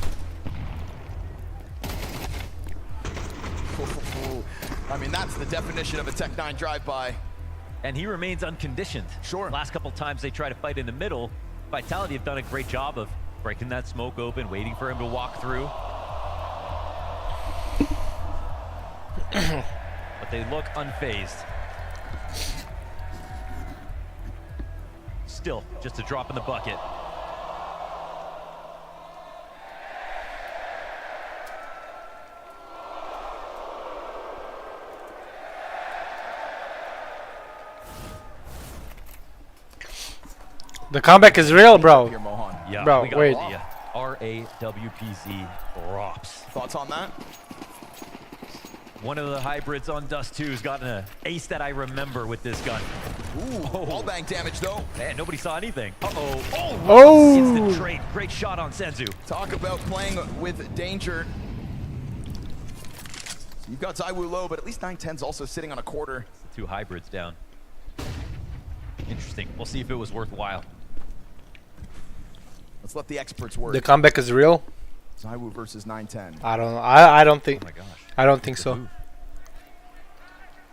I mean, that's the definition of a Tech 9 drive-by. And he remains unconditioned. Sure. Last couple times they try to fight in the middle, Vitality have done a great job of breaking that smoke open, waiting for him to walk through. But they look unfazed. Still, just a drop in the bucket. The comeback is real, bro. Here, Mohan. Yeah, Bro, we got wait. the RAWPZ Rops. Thoughts on that? One of the hybrids on Dust 2's gotten an ace that I remember with this gun. Ooh, wall bang damage though. Man, nobody saw anything. Uh-oh. Oh! Instant trade. Great shot on Senzu. Talk about playing with danger. So you've got ZywOo low, but at least 910's also sitting on a quarter. The two hybrids down. Interesting. We'll see if it was worthwhile. Let's let the experts work. The comeback is real. ZywOo versus 910. I don't know. I don't think. Oh my gosh. I don't think so.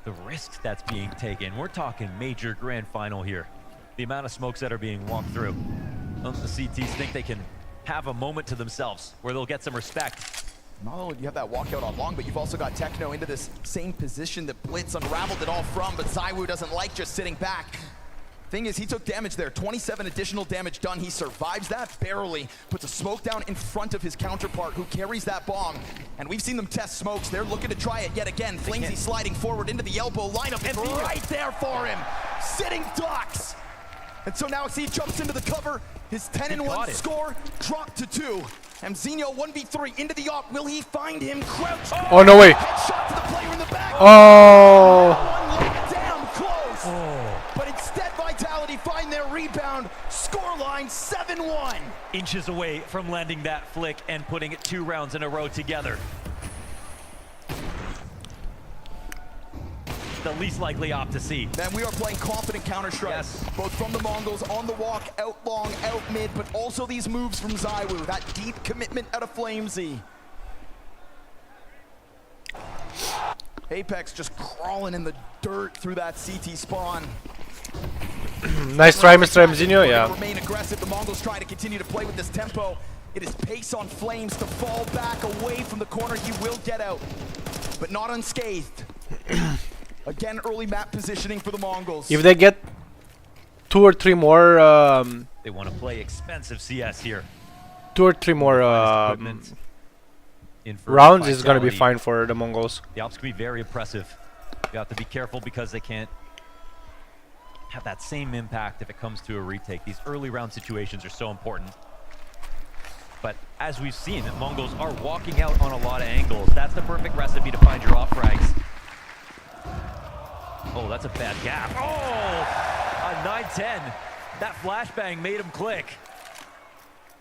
The risks that's being taken. We're talking major grand final here. The amount of smokes that are being walked through. The CTs think they can have a moment to themselves where they'll get some respect. Not only do you have that walkout on long, but you've also got Techno into this same position that Blitz unraveled it all from, but ZywOo doesn't like just sitting back. Thing is, he took damage there, 27 additional damage done. He survives that barely, puts a smoke down in front of his counterpart who carries that bomb. And we've seen them test smokes. They're looking to try it yet again. Flamesy sliding forward into the elbow lineup. It's right there for him. Sitting ducks. And so now as he jumps into the cover, his 10-1 score dropped to 2. MongolZ 1v3 into the op. Will he find him crouched? Oh, no way. Headshot to the player in the back. Oh. One leg down close. Oh. But instead Vitality find their rebound. Scoreline 7-1. Inches away from landing that flick and putting it 2 rounds in a row together. The least likely op to see. Then we are playing confident Counter-Strike. Yes. Both from the Mongols on the walk, out long, out mid, but also these moves from ZywOo. That deep commitment out of Flamesy. Apex just crawling in the dirt through that CT spawn. Nice try, Mr. MongolZ. Yeah. Remain aggressive. The Mongols trying to continue to play with this tempo. It is pace on Flames to fall back away from the corner. He will get out, but not unscathed. Again, early map positioning for the Mongols. If they get 2 or 3 more, they want to play expensive CS here. 2 or 3 more rounds is going to be fine for the Mongols. The ops can be very oppressive. You have to be careful because they can't have that same impact if it comes to a retake. These early round situations are so important. But as we've seen, the Mongols are walking out on a lot of angles. That's the perfect recipe to find your off frags. Oh, that's a bad gap. Oh, a 910. That flashbang made him click.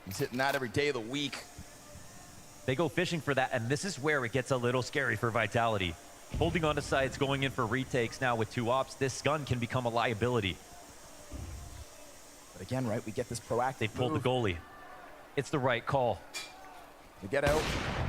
He's hitting that every day of the week. They go fishing for that, and this is where it gets a little scary for Vitality. Holding on to sites, going in for retakes now with 2 ops, this gun can become a liability. But again, right, we get this proactive They pulled the goalie. It's the right call. They get out.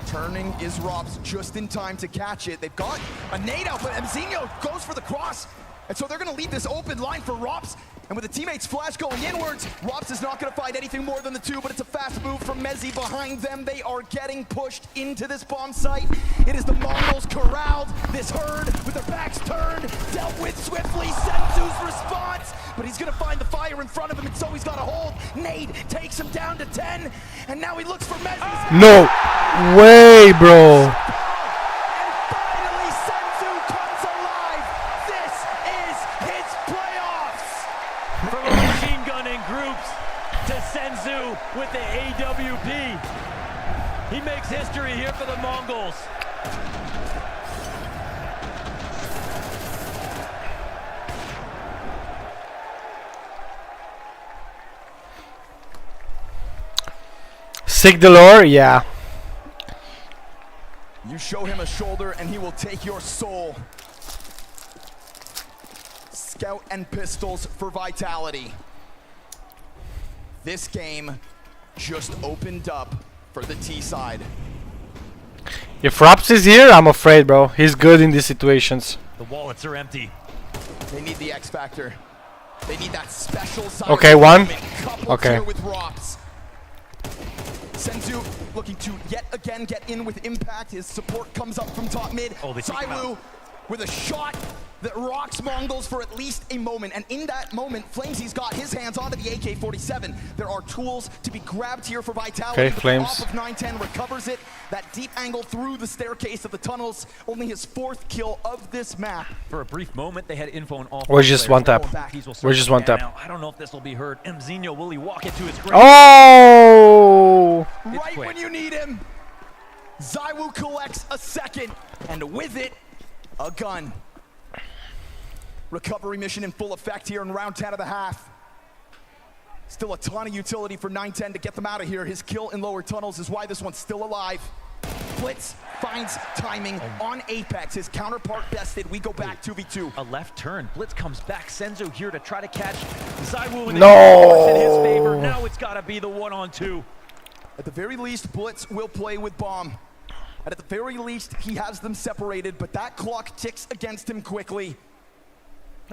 Turning is Rops just in time to catch it. They've got a nade out, but MongolZ goes for the cross. And so they're going to leave this open line for Rops. And with the teammates' flash going inwards, Rops is not going to find anything more than the 2, but it's a fast move from Mezzi behind them. They are getting pushed into this bomb site. It is the Mongols corralled, this herd with their backs turned, dealt with swiftly. Senzu's response, but he's going to find the fire in front of him, and so he's got a hold. Nade takes him down to 10, and now he looks for Mezzi. No way, bro. With the AWP. He makes history here for the Mongols. Sig Delore, yeah. You show him a shoulder and he will take your soul. Scout and pistols for Vitality. This game just opened up for the T side. If Rops is here, I'm afraid, bro. He's good in these situations. The wallets are empty. They need the X factor. They need that special side. Okay, 1. Okay. With Rops. Senzu looking to yet again get in with impact. His support comes up from top mid. Oh, ZywOo with a shot that rocks Mongols for at least a moment. And in that moment, Flamesy's got his hands onto the AK-47. There are tools to be grabbed here for Vitality. Okay, Flames. Off of 910 recovers it. That deep angle through the staircase of the tunnels. Only his 4th kill of this map. For a brief moment, they had info on all. We're just one tap. We're just one tap. Now, I don't know if this will be heard. MongolZ, will he walk into his grave? Oh! Right when you need him. ZywOo collects a second. And with it, a gun. Recovery mission in full effect here in round 10 of the half. Still a ton of utility for 910 to get them out of here. His kill in lower tunnels is why this one's still alive. Blitz finds timing on Apex. His counterpart bested. We go back 2v2. A left turn. Blitz comes back. Senzo here to try to catch ZywOo in his favor. Now it's got to be the 1-on-2. At the very least, Blitz will play with Bomb. And at the very least, he has them separated, but that clock ticks against him quickly.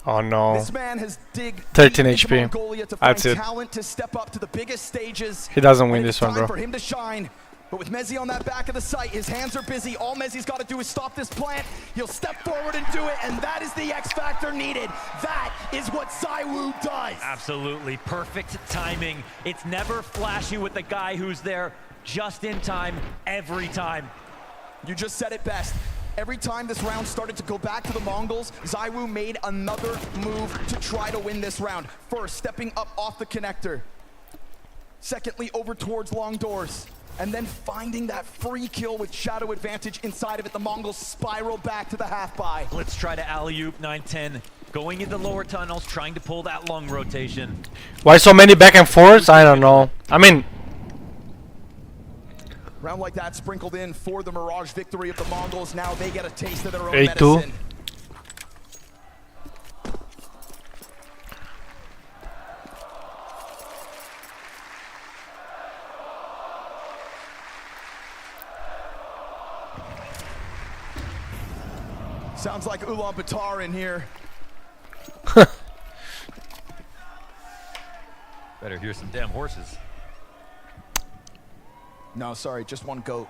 Oh no. This man has digged 13 into HP. Mongolia to find That's it. talent to step up to the biggest stages. He doesn't win And this it's one, time bro. for him to shine. But with Mezzi on that back of the site, his hands are busy. All Mezzi's got to do is stop this plant. He'll step forward and do it, and that is the X factor needed. That is what ZywOo does. Absolutely. Perfect timing. It's never flashy with the guy who's there just in time every time. You just said it best. Every time this round started to go back to the Mongols, ZywOo made another move to try to win this round. First, stepping up off the connector. Secondly, over towards long doors. And then finding that free kill with shadow advantage inside of it. The Mongols spiral back to the half-buy. Let's try to alley-oop 9-10. Going into lower tunnels, trying to pull that long rotation. Why so many back and forths? I don't know. I mean, Round like that sprinkled in for the Mirage victory of the Mongols. Now they get a taste of their own 8-2. medicine. Sounds like Ulaanbaatar in here. Better hear some damn horses. No, sorry, just one goat.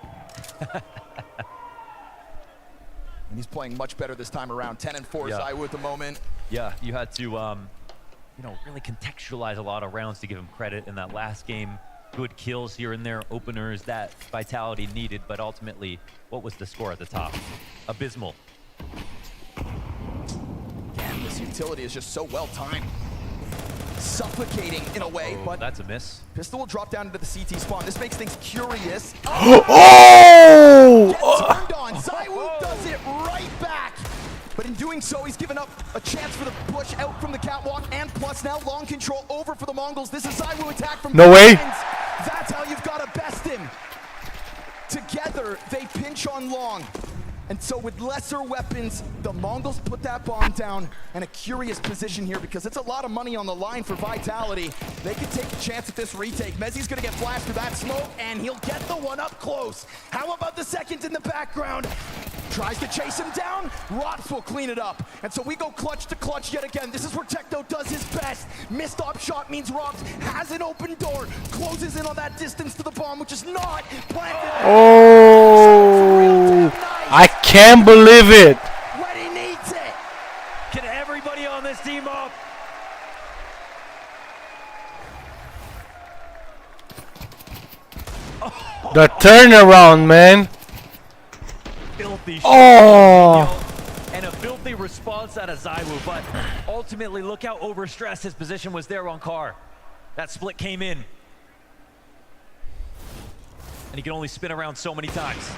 And he's playing much better this time around. 10-4 Yeah. ZywOo at the moment. Yeah, you had to, really contextualize a lot of rounds to give him credit in that last game. Good kills here and there, openers that Vitality needed, but ultimately, what was the score at the top? Abysmal. Damn, this utility is just so well timed. Suffocating in a way, but That's a miss. Pistol will drop down into the CT spawn. This makes things curious. oh! Gets turned on. ZywOo does it right back. But in doing so, he's given up a chance for the push out from the catwalk, and plus now long control over for the Mongols. This is ZywOo attack from No way. behind. That's how you've got to best him. Together, they pinch on long. And so with lesser weapons, the Mongols put that bomb down in a curious position here because it's a lot of money on the line for Vitality. They can take a chance at this retake. Mezzi's gonna get flashed through that smoke and he'll get the one up close. How about the second in the background? Tries to chase him down, Rots will clean it up. And so we go clutch to clutch yet again. This is where Techno does his best. Missed op shot means Rots has an open door, closes in on that distance to the bomb, which is not planted. Oh! I can't believe it. When he needs it. Get everybody on this team up. The turnaround, man. Filthy Oh! and a filthy response out of ZywOo, but ultimately look how overstressed his position was there on Car. That split came in. And he can only spin around so many times.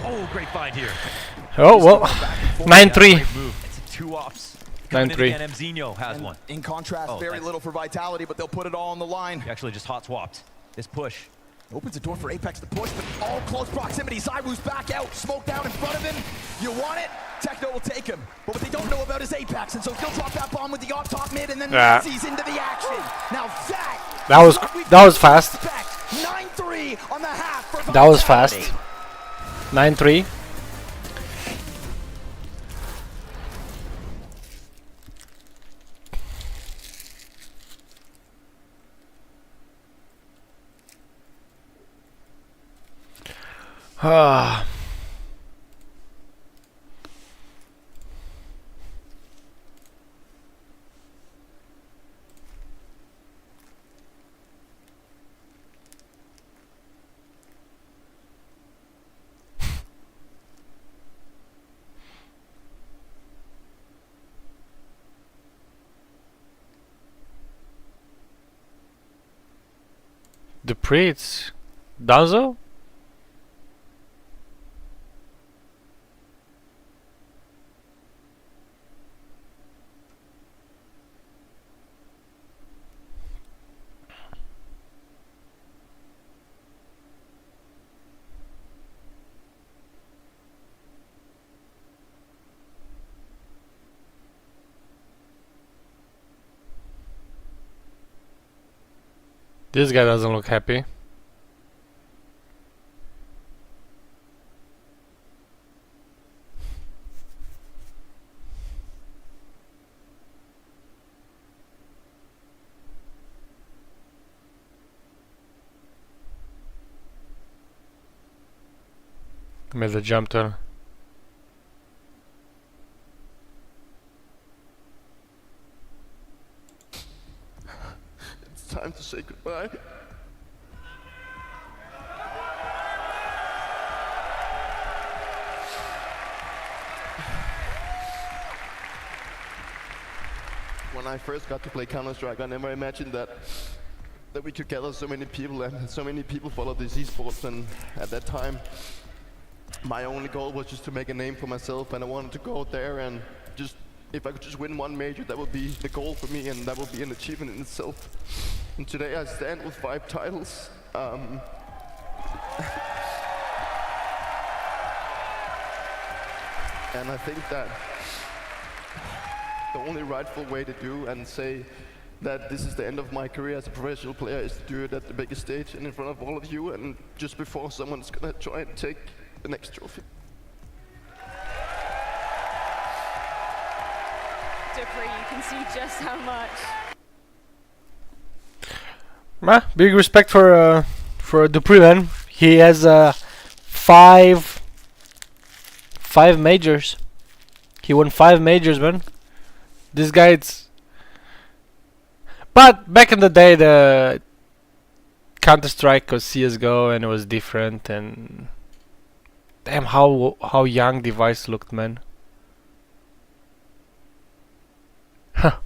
Oh, great find here. Oh, well. 9-3. Great move. It's a 2-ops. 9-3. And Mzinho has And one. in contrast, very little for Vitality, but they'll put it all on the line. He actually just hot swapped. This push. Opens the door for Apex to push, but all close proximity. ZywOo's back out, smoke down in front of him. You want it? Techno will take him. But what they don't know about is Apex, and so he'll drop that bomb with the op top mid, and then Mezzi's into the action. Now That was fast. 9-3 on the half for Vitality. That was fast. 9-3. Ah. The Prince, Danzo? This guy doesn't look happy. Made the jump turn. It's time to say goodbye. When I first got to play Counter-Strike, I never imagined that we could gather so many people, and so many people follow these esports. And at that time, my only goal was just to make a name for myself, and I wanted to go out there and just, if I could just win one major, that would be the goal for me, and that would be an achievement in itself. And today I stand with 5 titles. And I think that the only rightful way to do and say that this is the end of my career as a professional player is to do it at the biggest stage and in front of all of you, and just before someone's gonna try and take the next trophy. Dupree, you can see just how much. Big respect for Dupree, man. He has 5 majors. He won 5 majors, man. This guy, but back in the day, the Counter-Strike was CS:GO, and it was different. And damn, how young Device looked, man. Huh.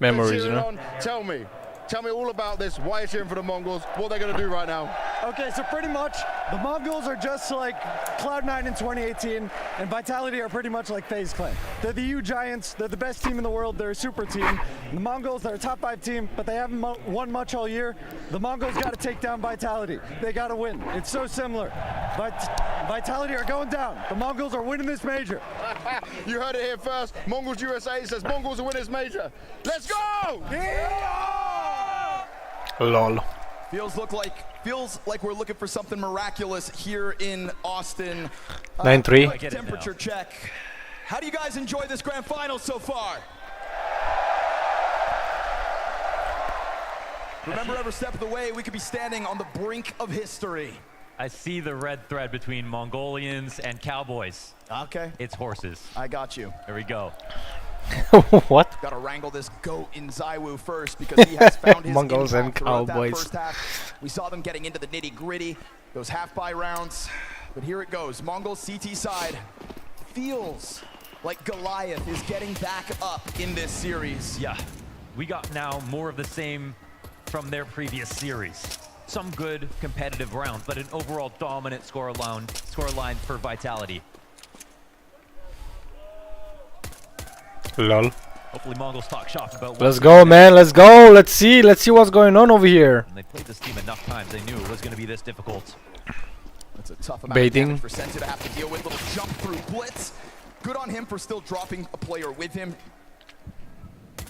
Memories, you know. Tell me all about this. Why are you cheering for the Mongols? What are they going to do right now? Okay, so pretty much the Mongols are just like Cloud9 in 2018, and Vitality are pretty much like FaZe Clan. They're the U Giants. They're the best team in the world. They're a super team. The Mongols, they're a top 5 team, but they haven't won much all year. The Mongols got to take down Vitality. They got to win. It's so similar. Vitality are going down. The Mongols are winning this major. You heard it here first. Mongols USA says Mongols will win this major. Let's go! Yeah! Lol. Feels like we're looking for something miraculous here in Austin. 9-3. Temperature check. How do you guys enjoy this grand final so far? Remember, every step of the way, we could be standing on the brink of history. I see the red thread between Mongolians and Cowboys. Okay. It's horses. I got you. There we go. What? Gotta wrangle this goat in ZywOo first because he has found his Mongols and Cowboys. Cowboys. First half. We saw them getting into the nitty-gritty, those half-buy rounds. But here it goes. Mongols CT side feels like Goliath is getting back up in this series. Yeah, we got now more of the same from their previous series. Some good competitive rounds, but an overall dominant scoreline for Vitality. Lol. Hopefully Mongols talk shop about. Let's go, man. Let's go. Let's see what's going on over here. And they played this team enough times. They knew it was going to be this difficult. That's a tough amount Baiting. of damage for Sense to have to deal with. Little jump through blitz. Good on him for still dropping a player with him.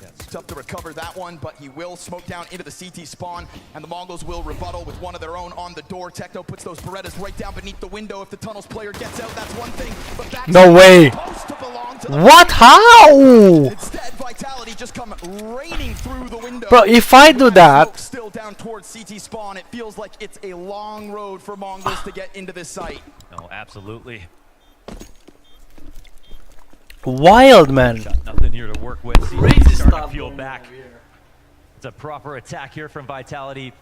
It's tough to recover that one, but he will smoke down into the CT spawn, and the Mongols will rebuttal with one of their own on the door. Techno puts those Berettas right down beneath the window. If the tunnels player gets out, that's one thing. But back no way. What? How? Instead, Vitality just come raining through the window. Bro, if I do that, still down towards CT spawn, it feels like it's a long road for Mongols to get into this site. No, absolutely. Wild, man. Got nothing here to work with. Crazy starting to peel back. It's a proper attack here from Vitality. You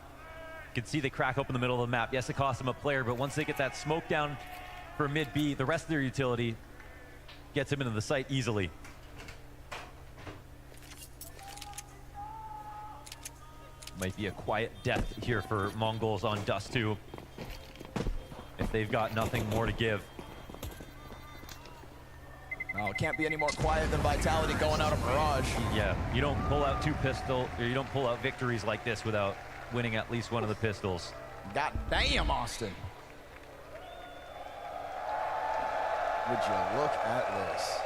can see they crack open the middle of the map. Yes, it cost them a player, but once they get that smoke down for mid B, the rest of their utility gets him into the site easily. Might be a quiet death here for Mongols on Dust 2 if they've got nothing more to give. Oh, it can't be any more quiet than Vitality going out of Mirage. Yeah, you don't pull out you don't pull out victories like this without winning at least one of the pistols. God damn, Austin. Would you look at this?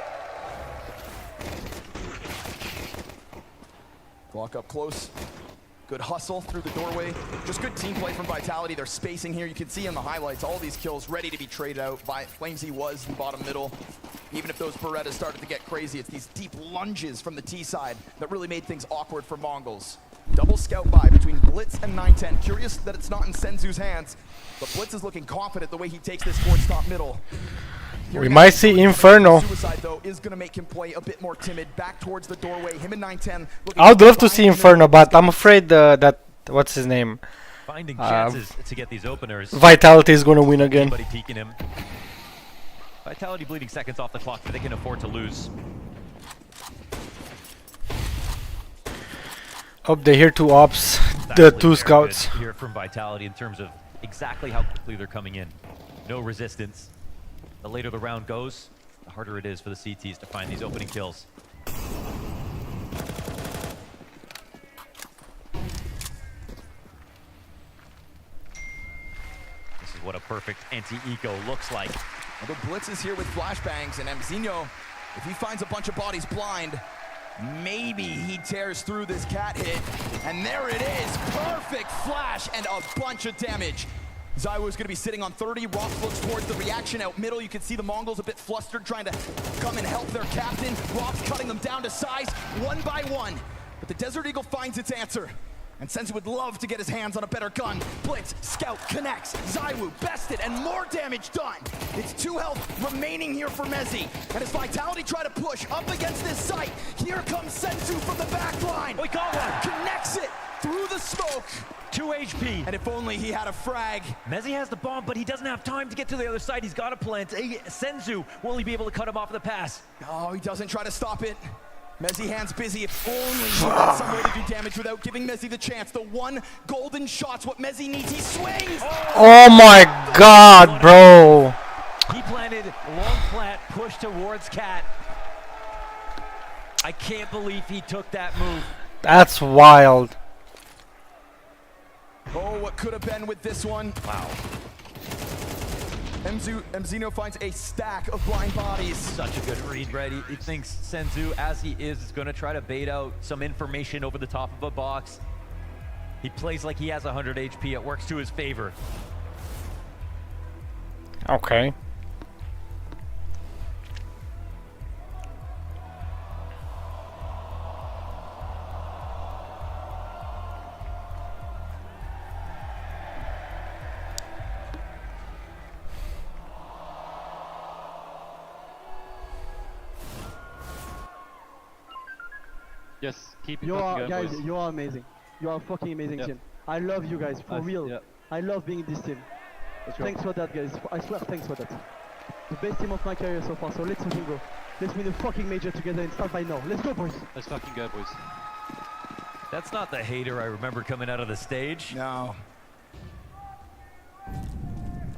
Block up close. Good hustle through the doorway. Just good team play from Vitality. They're spacing here. You can see in the highlights all these kills ready to be traded out. FlamZ was in bottom middle. Even if those Berettas started to get crazy, it's these deep lunges from the T side that really made things awkward for Mongols. Double scout buy between Blitz and 910. Curious that it's not in Senzu's hands, but Blitz is looking confident the way he takes this towards top middle. We might see Inferno. Suicide though is going to make him play a bit more timid. Back towards the doorway. Him and 910. I would love to see Inferno, but I'm afraid that what's his name? Finding chances to get these openers. Vitality is going to win again. Anybody peeking him. Vitality bleeding seconds off the clock that they can afford to lose. Oh, they hear two ops, the two scouts. Here from Vitality in terms of exactly how quickly they're coming in. No resistance. The later the round goes, the harder it is for the CTs to find these opening kills. This is what a perfect anti-eco looks like. Although Blitz is here with flashbangs, and MongolZ, if he finds a bunch of bodies blind, maybe he tears through this cat hit. And there it is, perfect flash and a bunch of damage. ZywOo is going to be sitting on 30. Rops looks towards the reaction out middle. You can see the Mongols a bit flustered, trying to come and help their captain. Rops cutting them down to size one by one. But the Desert Eagle finds its answer. And Senzu would love to get his hands on a better gun. Blitz, scout, connects. ZywOo bested and more damage done. It's 2 health remaining here for Mezzi. And as Vitality try to push up against this site, here comes Senzu from the back line. We got one. Connects it through the smoke. 2 HP. And if only he had a frag. Mezzi has the bomb, but he doesn't have time to get to the other side. He's got a plant. Senzu, will he be able to cut him off the pass? Oh, he doesn't try to stop it. Mezzi hands busy. If only he had some way to do damage without giving Mezzi the chance. The one golden shot's what Mezzi needs. He swings. Oh my god, bro. He planted long plant, push towards cat. I can't believe he took that move. That's wild. Oh, what could have been with this one. Wow. MongolZ finds a stack of blind bodies. Such a good read, right? He thinks Senzu, as he is going to try to bait out some information over the top of a box. He plays like he has 100 HP. It works to his favor. Okay. Yes, keep it you are, guys, boys. you are amazing. You are a fucking amazing team. I love you guys, for real. I love being in this team. Thanks for that, guys. I swear, thanks for that. The best team of my career so far, so let's fucking go. Let's win the fucking major together and start by now. Let's go, boys. Let's fucking go, boys. That's not the hater I remember coming out of the stage. No.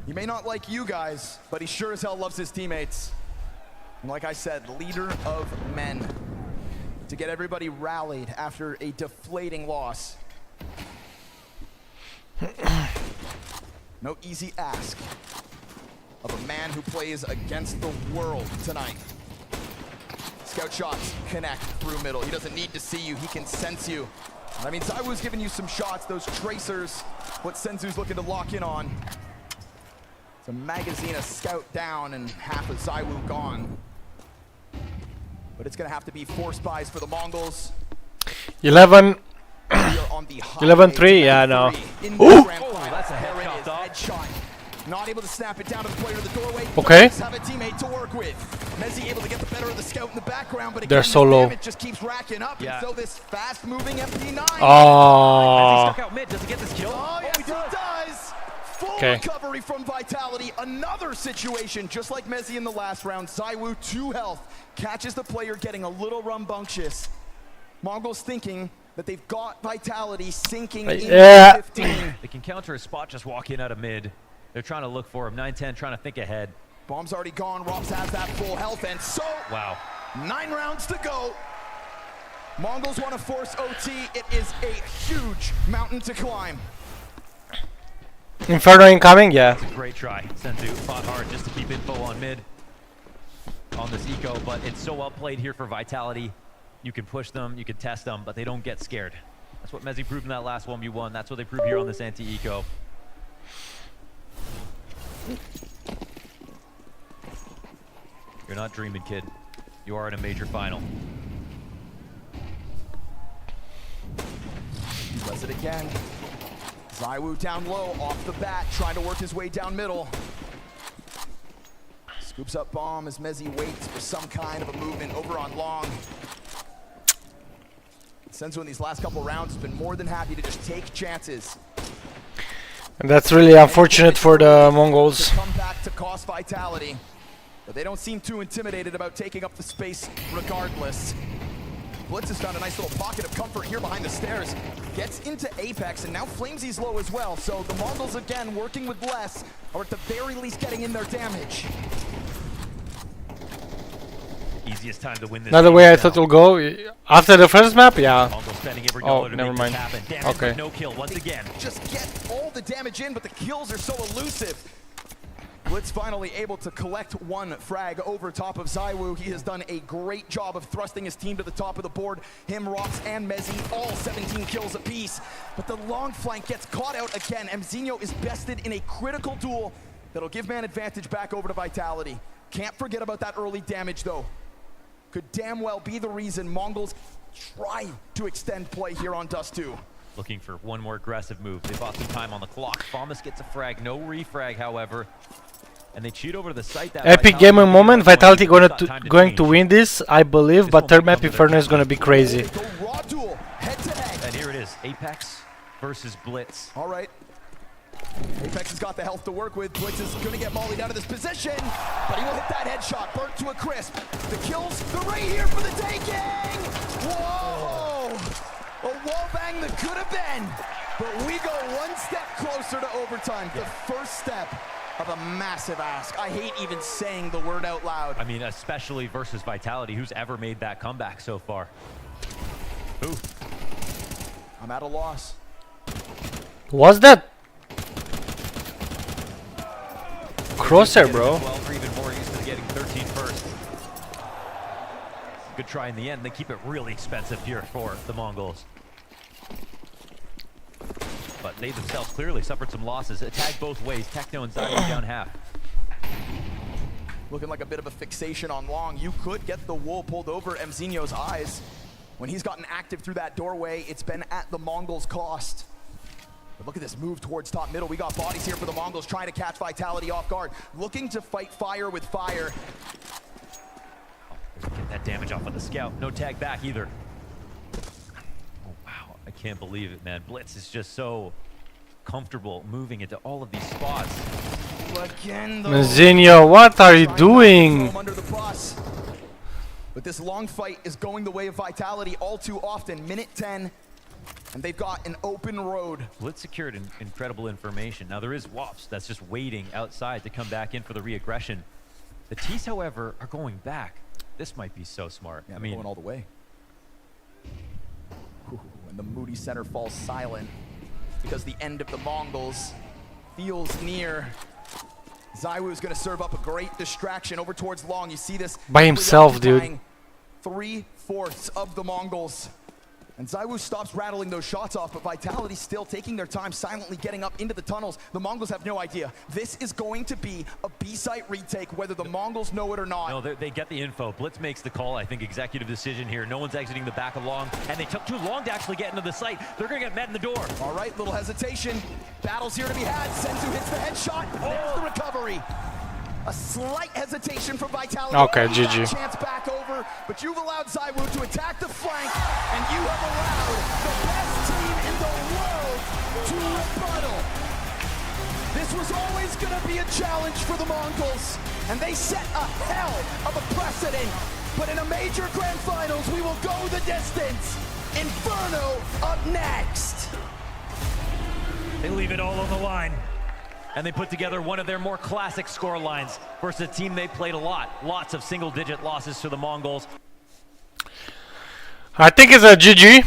He may not like you guys, but he sure as hell loves his teammates. And like I said, leader of men. To get everybody rallied after a deflating loss. No easy ask of a man who plays against the world tonight. Scout shots connect through middle. He doesn't need to see you, he can sense you. I mean, ZywOo's giving you some shots, those tracers, what Senzu's looking to lock in on. It's a magazine, a scout down, and half of ZywOo gone. But it's going to have to be 4 spies for the Mongols. 11. 11-3, yeah, no. Ooh! Oh, that's a headshot. Not able to snap it down to the player in the doorway. Okay. Have a teammate to work with. Mezzi able to get the better of the scout in the background, but again, they're so low. It just keeps racking up. And so this fast-moving MP9. Oh. Stuck out mid. Does he get this kill? Oh, yes, he does. Full recovery from Vitality. Another situation, just like Mezzi in the last round. ZywOo, 2 health. Catches the player getting a little rambunctious. Mongols thinking that they've got Vitality sinking in 15. They can counter a spot just walking out of mid. They're trying to look for him. 9-10 trying to think ahead. Bomb's already gone. Rops has that full health, and so 9 rounds to go. Mongols want to force OT. It is a huge mountain to climb. Inferno incoming, yeah. That's a great try. Senzu fought hard just to keep info on mid. on this eco, but it's so well played here for Vitality. You can push them, you can test them, but they don't get scared. That's what Mezzi proved in that last 1v1. That's what they proved here on this anti-eco. You're not dreaming, kid. You are in a major final. Does it again. ZywOo down low, off the bat, trying to work his way down middle. Scoops up bomb as Mezzi waits for some kind of a movement over on long. Senzu in these last couple rounds has been more than happy to just take chances. And that's really unfortunate for the Mongols. Come back to cost Vitality, but they don't seem too intimidated about taking up the space regardless. Blitz has found a nice little pocket of comfort here behind the stairs. Gets into Apex, and now Flamesy's low as well. So the Mongols, again, working with less, or at the very least getting in their damage. Easiest time to win this. Not the way I thought it'll go. After the first map, yeah. Oh, never mind. Okay. No kill once again. Just get all the damage in, but the kills are so elusive. Blitz finally able to collect one frag over top of ZywOo. He has done a great job of thrusting his team to the top of the board. Him, Rox, and Mezzi, all 17 kills apiece. But the long flank gets caught out again. Mzinho is bested in a critical duel that'll give man advantage back over to Vitality. Can't forget about that early damage, though. Could damn well be the reason Mongols try to extend play here on Dust 2. Looking for one more aggressive move. They bought some time on the clock. Famas gets a frag, no refrag, however. And they cheat over to the site. That Epic gaming moment. Vitality going to win this, I believe. But third map Inferno is going to be crazy. Raw duel, head to head. And here it is, Apex versus Blitz. All right. Apex has got the health to work with. Blitz is going to get mollied out of this position, but he will hit that headshot, burnt to a crisp. The kills, they're right here for the taking! Whoa! A wall bang that could have been, but we go one step closer to overtime. The first step of a massive ask. I hate even saying the word out loud. I mean, especially versus Vitality. Who's ever made that comeback so far? Who? I'm at a loss. Was that Crosshair, bro? 12 or even more used to getting 13 first. Good try in the end. They keep it really expensive here for the Mongols. But they themselves clearly suffered some losses. A tag both ways. Techno and ZywOo down half. Looking like a bit of a fixation on long. You could get the wool pulled over Mzinho's eyes. When he's gotten active through that doorway, it's been at the Mongols' cost. But look at this move towards top middle. We got bodies here for the Mongols trying to catch Vitality off guard. Looking to fight fire with fire. Get that damage off of the scout. No tag back either. I can't believe it, man. Blitz is just so comfortable moving into all of these spots. Mzinho, what are you doing? Under the bus. But this long fight is going the way of Vitality all too often. Minute 10, and they've got an open road. Blitz secured incredible information. Now there is Wops that's just waiting outside to come back in for the re-aggression. The T's, however, are going back. This might be so smart. Yeah, I mean, going all the way. And the Moody Center falls silent because the end of the Mongols feels near. ZywOo is going to serve up a great distraction over towards long. You see this by himself, dude. 3/4 of the Mongols. And ZywOo stops rattling those shots off, but Vitality's still taking their time, silently getting up into the tunnels. The Mongols have no idea. This is going to be a B-site retake, whether the Mongols know it or not. No, they get the info. Blitz makes the call, I think, executive decision here. No one's exiting the back of long, and they took too long to actually get into the site. They're going to get met in the door. All right, little hesitation. Battle's here to be had. Senzu hits the headshot. There's the recovery. A slight hesitation from Vitality. Okay, GG. Chance back over, but you've allowed ZywOo to attack the flank, and you have allowed the best team in the world to rebuttal. This was always going to be a challenge for the Mongols, and they set a hell of a precedent. But in a major grand finals, we will go the distance. Inferno up next. They leave it all on the line. And they put together one of their more classic score lines versus a team they played a lot. Lots of single-digit losses to the Mongols. I think it's a GG,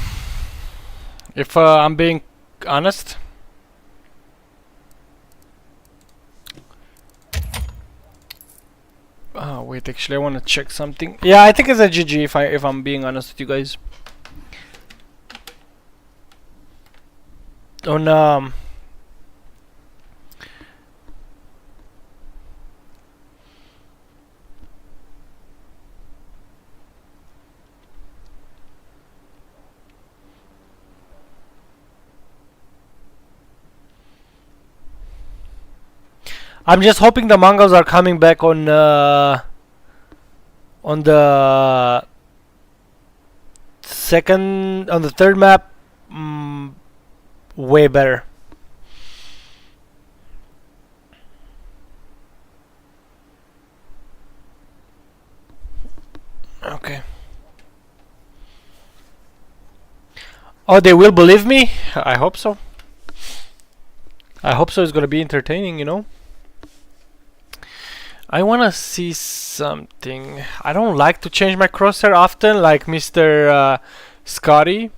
if I'm being honest. Oh, wait, actually I want to check something. Yeah, I think it's a GG if I'm being honest with you guys. On I'm just hoping the Mongols are coming back on the third map way better. Okay. Oh, they will believe me? I hope so. I hope so. It's gonna be entertaining, you know. I wanna see something. I don't like to change my crosshair often, like Mr. Scotty.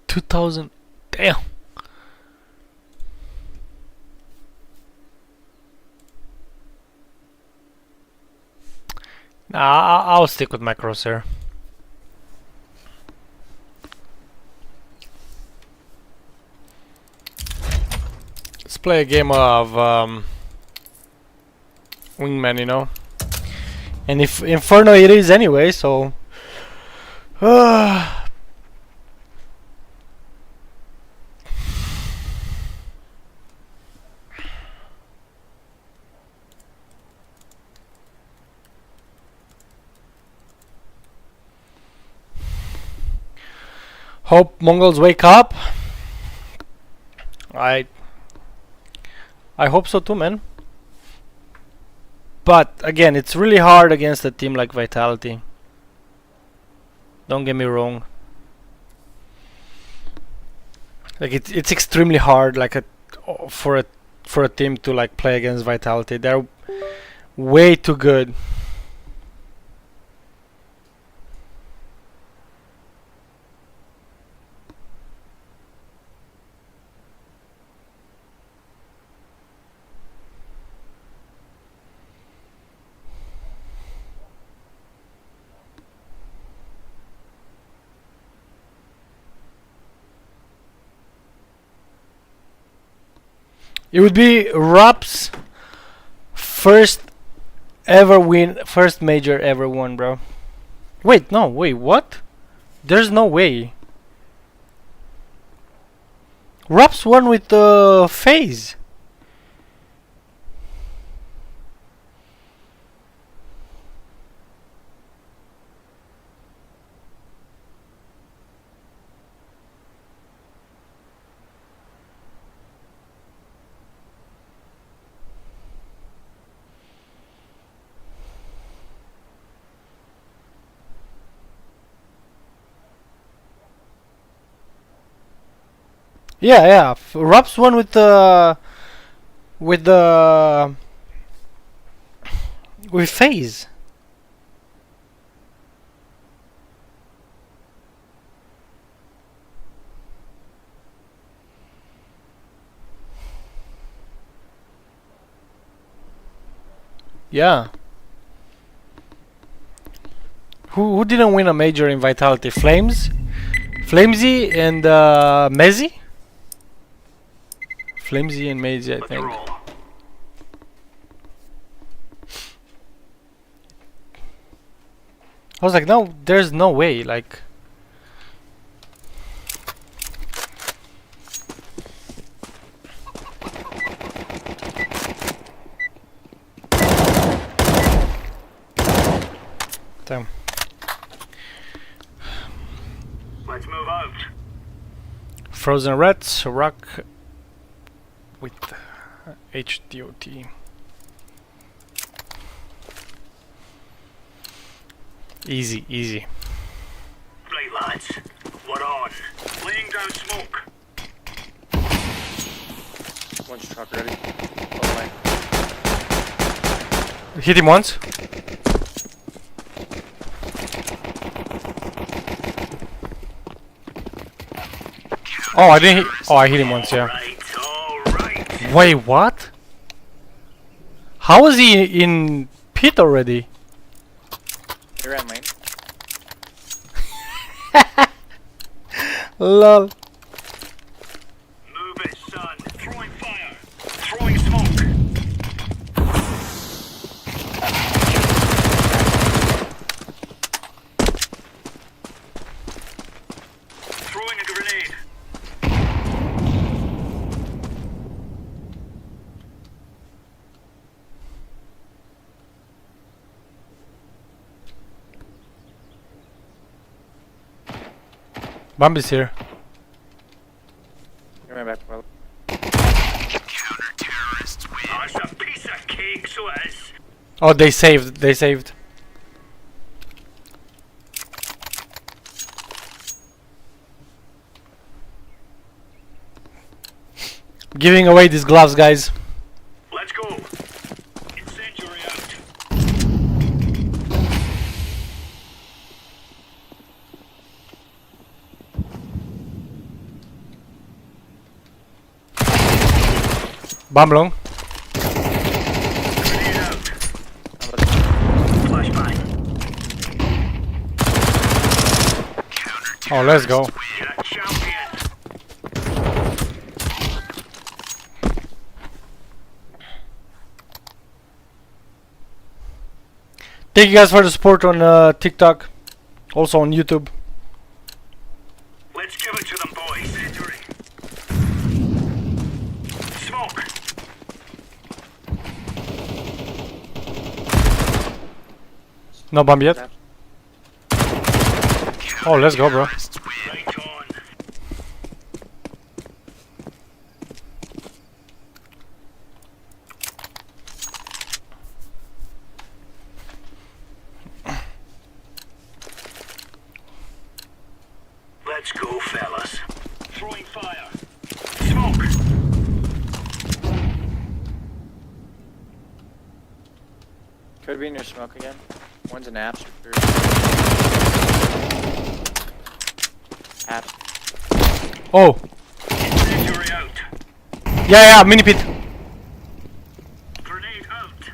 $2,000. Damn. Nah, I'll stick with my crosshair. Let's play a game of Wingman, you know. And if Inferno it is anyway, so hope Mongols wake up. I hope so too, man. But again, it's really hard against a team like Vitality. Don't get me wrong. Like it's extremely hard, like for a team to like play against Vitality. They're way too good. It would be Rob's first major ever won, bro. Wait, no, wait, what? There's no way. Rob's won with the FaZe. Yeah. Rob's won with FaZe. Yeah. Who didn't win a major in Vitality? Flamesy and Mezzy? Flamesy and Mezzy, I think. I was like, no, there's no way, like. Damn. Let's move out. Frozen Reds, Rock with HDOT. Easy, easy. Right, lads. We're on. Laying down smoke. One truck ready. Hit him once. Oh, I didn't hit. Oh, I hit him once, yeah. Wait, what? How was he in pit already? He ran lane. Lol. Move it, son. Throwing fire. Throwing smoke. Throwing a grenade. Bambi's here. You're right back, bro. Counter-terrorists win. Oh, it's a piece of cake, so it is. Oh, they saved. They saved. Giving away these gloves, guys. Let's go. Incendiary out. Bomb long. Grenade out. Flashbang. Oh, let's go. You're a champion. Thank you guys for the support on TikTok, also on YouTube. Let's give it to them, boys. Incendiary. Smoke. No bomb yet. Oh, let's go, bro. Right on. Let's go, fellas. Throwing fire. Smoke. Could be in your smoke again. One's an apps. Apps. Oh. Incendiary out. Yeah, mini pit. Grenade out.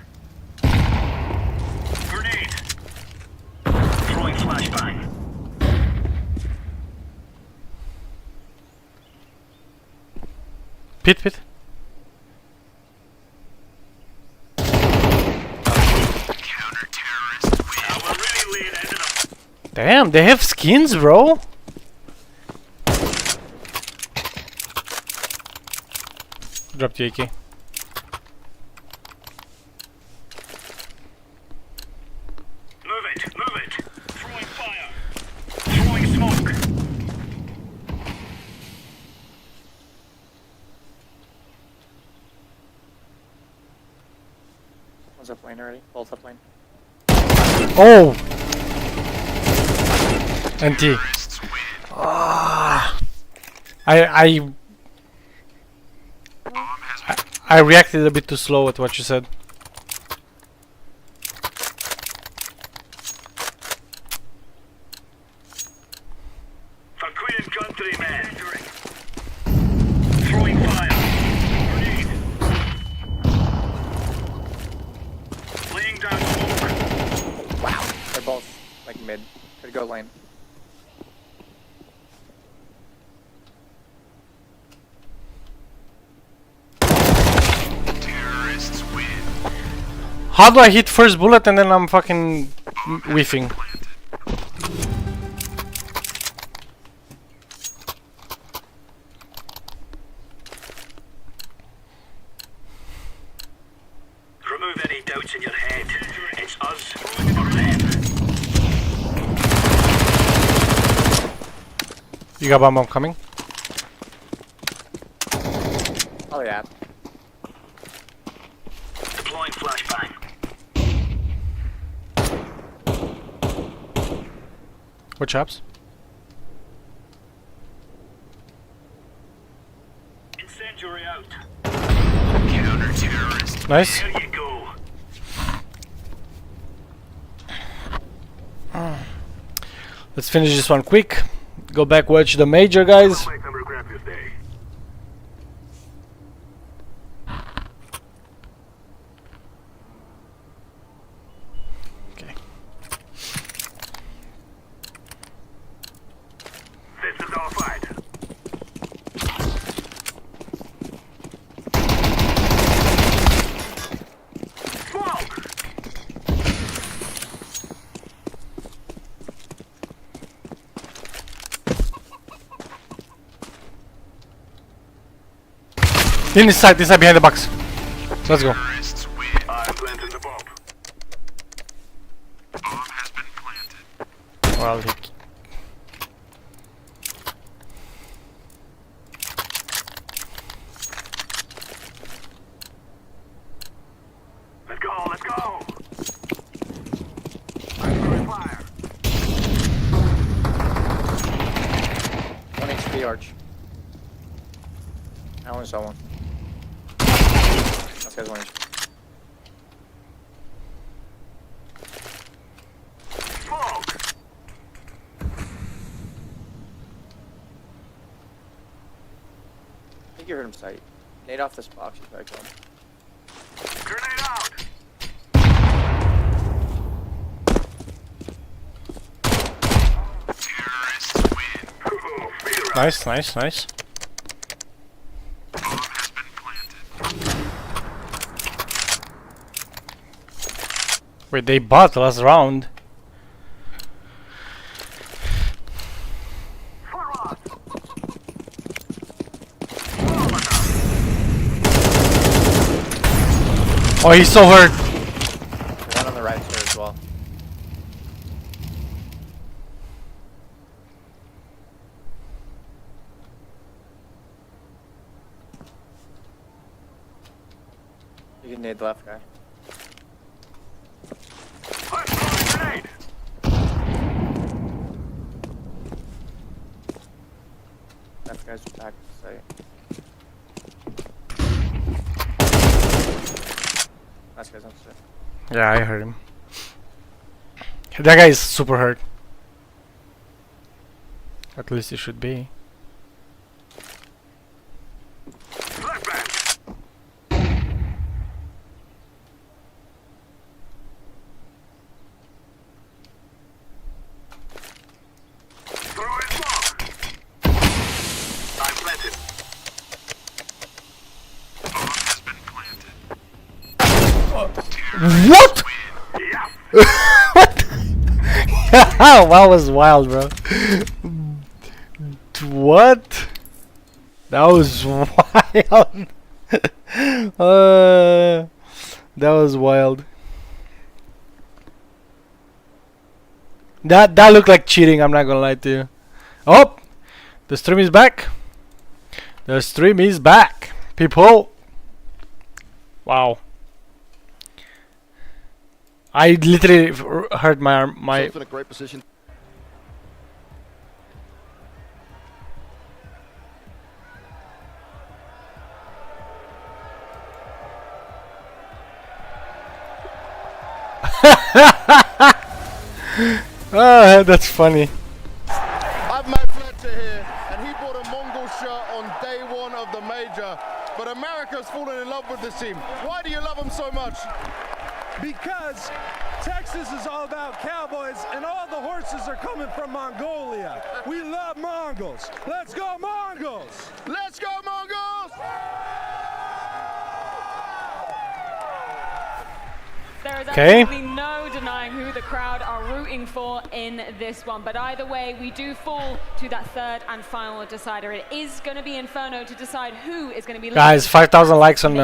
Grenade. Throwing flashbang. Pit. Counter-terrorists win. Now we're really laying into them. Damn, they have skins, bro. Drop the AK. Move it. Throwing fire. Throwing smoke. One's up lane already. Both up lane. Oh. NT. Ah. I reacted a bit too slow at what you said. For Queen and Country, men. Throwing fire. Grenade. Laying down smoke. Wow. They're both like mid. Could go lane. Terrorists win. How do I hit first bullet and then I'm fucking whiffing? Remove any doubts in your head. It's us or them. You got bomb coming? Oh yeah. Deploying flashbang. What chops? Incendiary out. Counter-terrorist. Nice. There you go. Let's finish this one quick. Go back, watch the major, guys. Okay. This is our fight. This side behind the box. Let's go. Well, Let's go, let's go. Fire. 1 HP arch. I only saw one. That guy's 1 HP. I think you heard him sight. Nade off this box, he's back home. Grenade out. nice, nice, nice. Wait, they bought the last round. Oh, he's so hurt. There's one on the right side as well. You can nade the left guy. Left guy's back to site. Last guy's on site. Yeah, I heard him. That guy is super hurt. At least he should be. What? What? That was wild, bro. What? That was wild. That was wild. That looked like cheating, I'm not gonna lie to you. Oh! The stream is back. The stream is back, people. Wow. I literally hurt my arm. Self in a great position. Oh, that's funny. I've met Fletcher here, and he bought a Mongol shirt on day one of the major. But America's fallen in love with this team. Why do you love them so much? Because Texas is all about cowboys and all the horses are coming from Mongolia. We love Mongols. Let's go Mongols! Let's go Mongols! There is absolutely no denying who the crowd are rooting for in this one. But either way, we do fall to that third and final decider. It is going to be Inferno to decide who is going to be. Guys, 5,000 likes on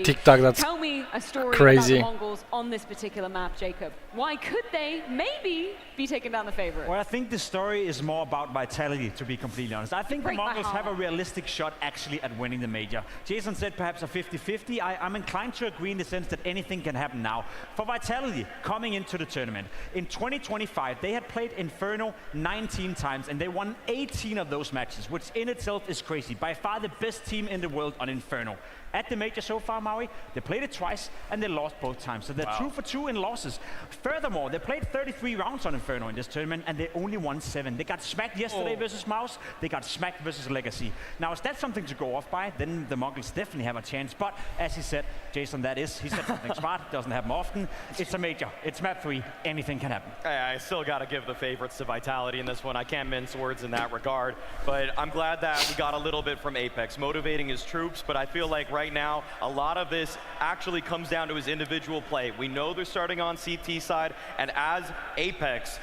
TikTok. That's Tell me a story crazy. about the Mongols Mongols on this particular map, Jacob? Why could they maybe be taking down the favorite? Well, I think the story is more about Vitality, to be completely honest. I think the Mongols have a realistic shot actually at winning the major. Jason said perhaps a 50-50. I'm inclined to agree in the sense that anything can happen now. For Vitality, coming into the tournament, in 2025, they had played Inferno 19 times, and they won 18 of those matches, which in itself is crazy. By far the best team in the world on Inferno. At the major so far, Maui, they played it twice and they lost both times. So they're 2 for 2 in losses. Furthermore, they played 33 rounds on Inferno in this tournament and they only won 7. They got smacked yesterday versus Mouse. They got smacked versus Legacy. Now, is that something to go off by? Then the Mongols definitely have a chance. But as he said, Jason, he said something smart. Doesn't happen often. It's a major. It's map 3. Anything can happen. I still got to give the favorites to Vitality in this one. I can't mince words in that regard. But I'm glad that we got a little bit from Apex, motivating his troops. But I feel like right now, a lot of this actually comes down to his individual play. We know they're starting on CT side, and as Apex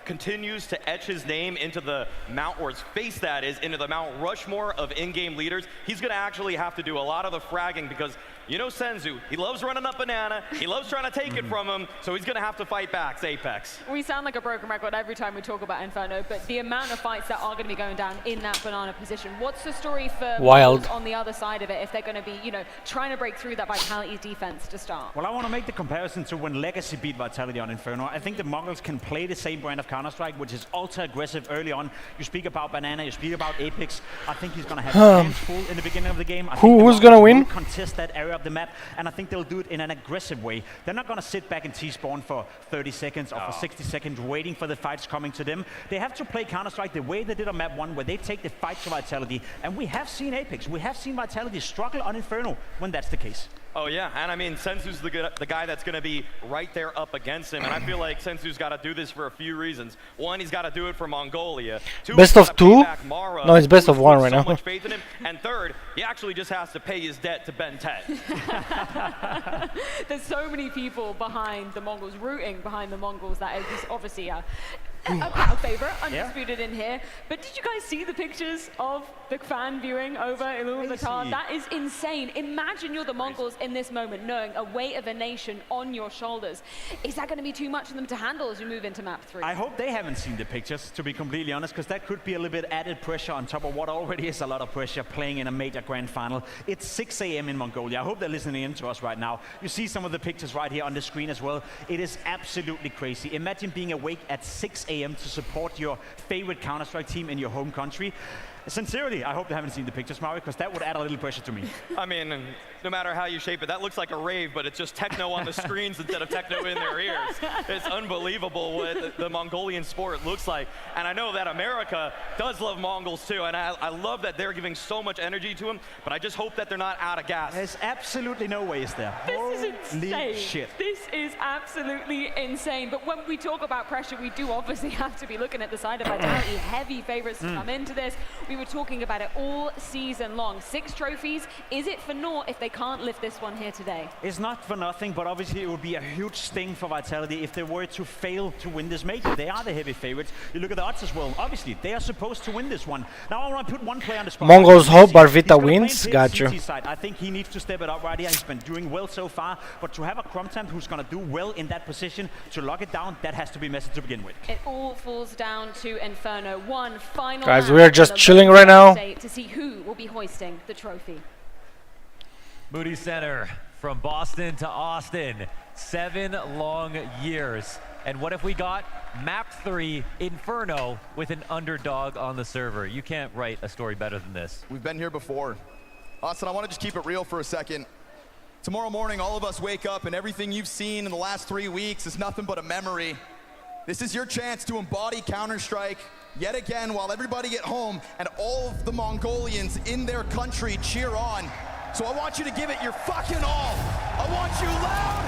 continues to etch his name into the Mount, or his face that is, into the Mount Rushmore of in-game leaders, he's going to actually have to do a lot of the fragging because, you know, Senzu, he loves running up banana, he loves trying to take it from him, so he's going to have to fight back. It's Apex. We sound like a broken record every time we talk about Inferno, but the amount of fights that are going to be going down in that banana position, what's the story for Wild on the other side of it if they're going to be, you know, trying to break through that Vitality defense to start? Well, I want to make the comparison to when Legacy beat Vitality on Inferno. I think the Mongols can play the same brand of Counter-Strike, which is ultra aggressive early on. You speak about banana, you speak about Apex. I think he's going to have his hands full in the beginning of the game. Who's going to win? Contest that area of the map, and I think they'll do it in an aggressive way. They're not going to sit back and T-spawn for 30 seconds or for 60 seconds waiting for the fights coming to them. They have to play Counter-Strike the way they did on map 1, where they take the fight to Vitality. And we have seen Apex, we have seen Vitality struggle on Inferno when that's the case. Oh yeah, and I mean, Senzu's the guy that's going to be right there up against him, and I feel like Senzu's got to do this for a few reasons. One, he's got to do it for Mongolia. Two, best of 2? No, it's best of 1 right now. So much faith in him. And third, he actually just has to pay his debt to Ben 10. There's so many people behind the Mongols, rooting behind the Mongols, that is obviously a crowd favorite, undisputed in here. But did you guys see the pictures of the fan viewing over Ulaanbaatar? That is insane. Imagine you're the Mongols in this moment, knowing a weight of a nation on your shoulders. Is that going to be too much for them to handle as you move into map 3? I hope they haven't seen the pictures, to be completely honest, because that could be a little bit added pressure on top of what already is a lot of pressure playing in a major grand final. It's 6 a.m. in Mongolia. I hope they're listening in to us right now. You see some of the pictures right here on the screen as well. It is absolutely crazy. Imagine being awake at 6 a.m. to support your favorite Counter-Strike team in your home country. Sincerely, I hope they haven't seen the pictures, Mario, because that would add a little pressure to me. I mean, no matter how you shape it, that looks like a rave, but it's just techno on the screens instead of techno in their ears. It's unbelievable what the Mongolian sport looks like. And I know that America does love Mongols too, and I love that they're giving so much energy to them, but I just hope that they're not out of gas. There's absolutely no way is there. This is insane. Shit. This is absolutely insane. But when we talk about pressure, we do obviously have to be looking at the side of Vitality. Heavy favorites to come into this. We were talking about it all season long. 6 trophies. Is it for naught if they can't lift this one here today? It's not for nothing, but obviously it would be a huge sting for Vitality if they were to fail to win this major. They are the heavy favorites. You look at the odds as well. Obviously, they are supposed to win this one. Now I want to put one player on the spot. Mongols hope Barvita wins. Got you. I think he needs to step it up right here. He's been doing well so far, but to have a Crumtamp who's going to do well in that position, to lock it down, that has to be message to begin with. It all falls down to Inferno. One final guys, we are just chilling right now to see who will be hoisting the trophy. Moody Center, from Boston to Austin, 7 long years. And what if we got map 3 Inferno with an underdog on the server? You can't write a story better than this. We've been here before. Austin, I want to just keep it real for a second. Tomorrow morning, all of us wake up and everything you've seen in the last 3 weeks is nothing but a memory. This is your chance to embody Counter-Strike yet again while everybody at home and all of the Mongolians in their country cheer on. So I want you to give it your fucking all. I want you loud.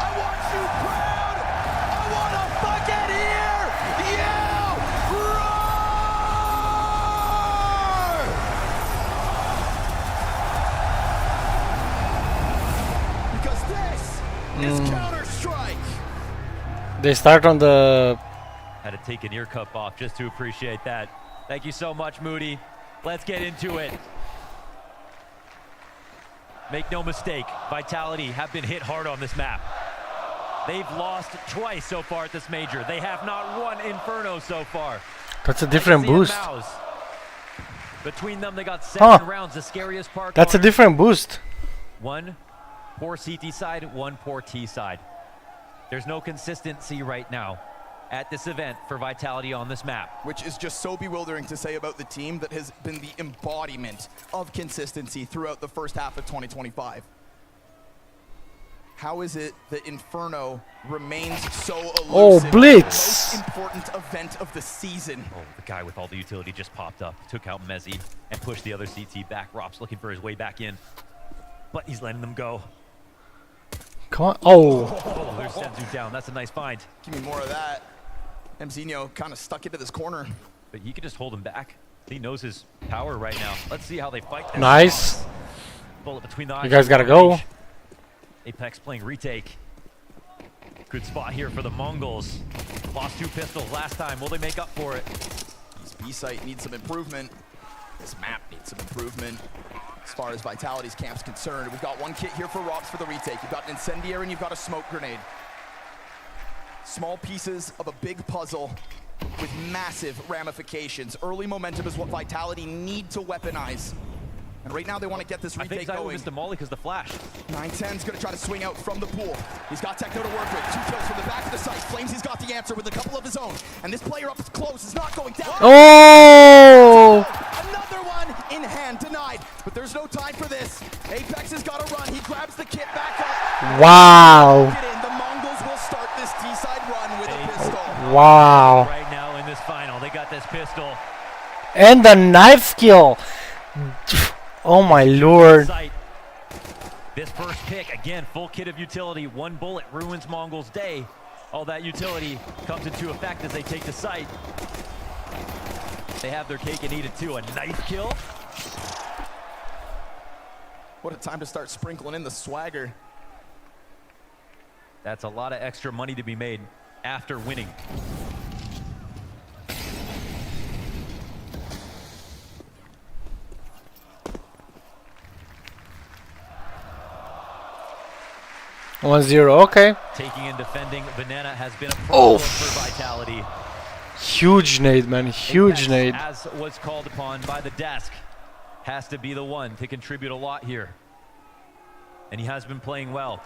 I want you proud. I want to fucking hear you roar. Because this is Counter-Strike. They start on the... Had to take an ear cup off just to appreciate that. Thank you so much, Moody. Let's get into it. Make no mistake, Vitality have been hit hard on this map. They've lost twice so far at this major. They have not won Inferno so far. That's a different boost. Between them, they got 7 rounds. The scariest part. That's a different boost. One poor CT side, one poor T side. There's no consistency right now at this event for Vitality on this map. Which is just so bewildering to say about the team that has been the embodiment of consistency throughout the first half of 2025. How is it that Inferno remains so elusive? Oh, Blitz! The most important event of the season. Oh, the guy with all the utility just popped up, took out MongolZ, and pushed the other CT back. Rop's looking for his way back in, but he's letting them go. Come on. Oh. Oh, there's Senzu down. That's a nice find. Give me more of that. Mzinho kind of stuck into this corner. But he could just hold him back. He knows his power right now. Let's see how they fight this. Nice. Bullet between the eyes. You guys gotta go. Apex playing retake. Good spot here for the Mongols. Lost 2 pistols last time. Will they make up for it? This B-site needs some improvement. This map needs some improvement. As far as Vitality's camp's concerned, we've got 1 kit here for Rops for the retake. You've got an incendiary and you've got a smoke grenade. Small pieces of a big puzzle with massive ramifications. Early momentum is what Vitality need to weaponize. And right now they want to get this retake going. I think missed the molly because the flash. 910's going to try to swing out from the pool. He's got Techno to work with. 2 kills from the back of the site. Flames, he's got the answer with a couple of his own. And this player up close is not going down. Oh! Another one in hand, denied. But there's no time for this. Apex has got to run. He grabs the kit back up. Wow. The Mongols will start this T-side run with a pistol. Wow. Right now in this final, they got this pistol. And the knife skill. Oh my lord. This first pick, again, full kit of utility. 1 bullet ruins MongolZ day. All that utility comes into effect as they take the site. They have their cake and eat it too. A nice kill. What a time to start sprinkling in the swagger. That's a lot of extra money to be made after winning. One zero, okay. Taking and defending Banana has been a problem for Vitality. Huge nade, man. Huge nade. As was called upon by the desk, has to be the one to contribute a lot here. And he has been playing well.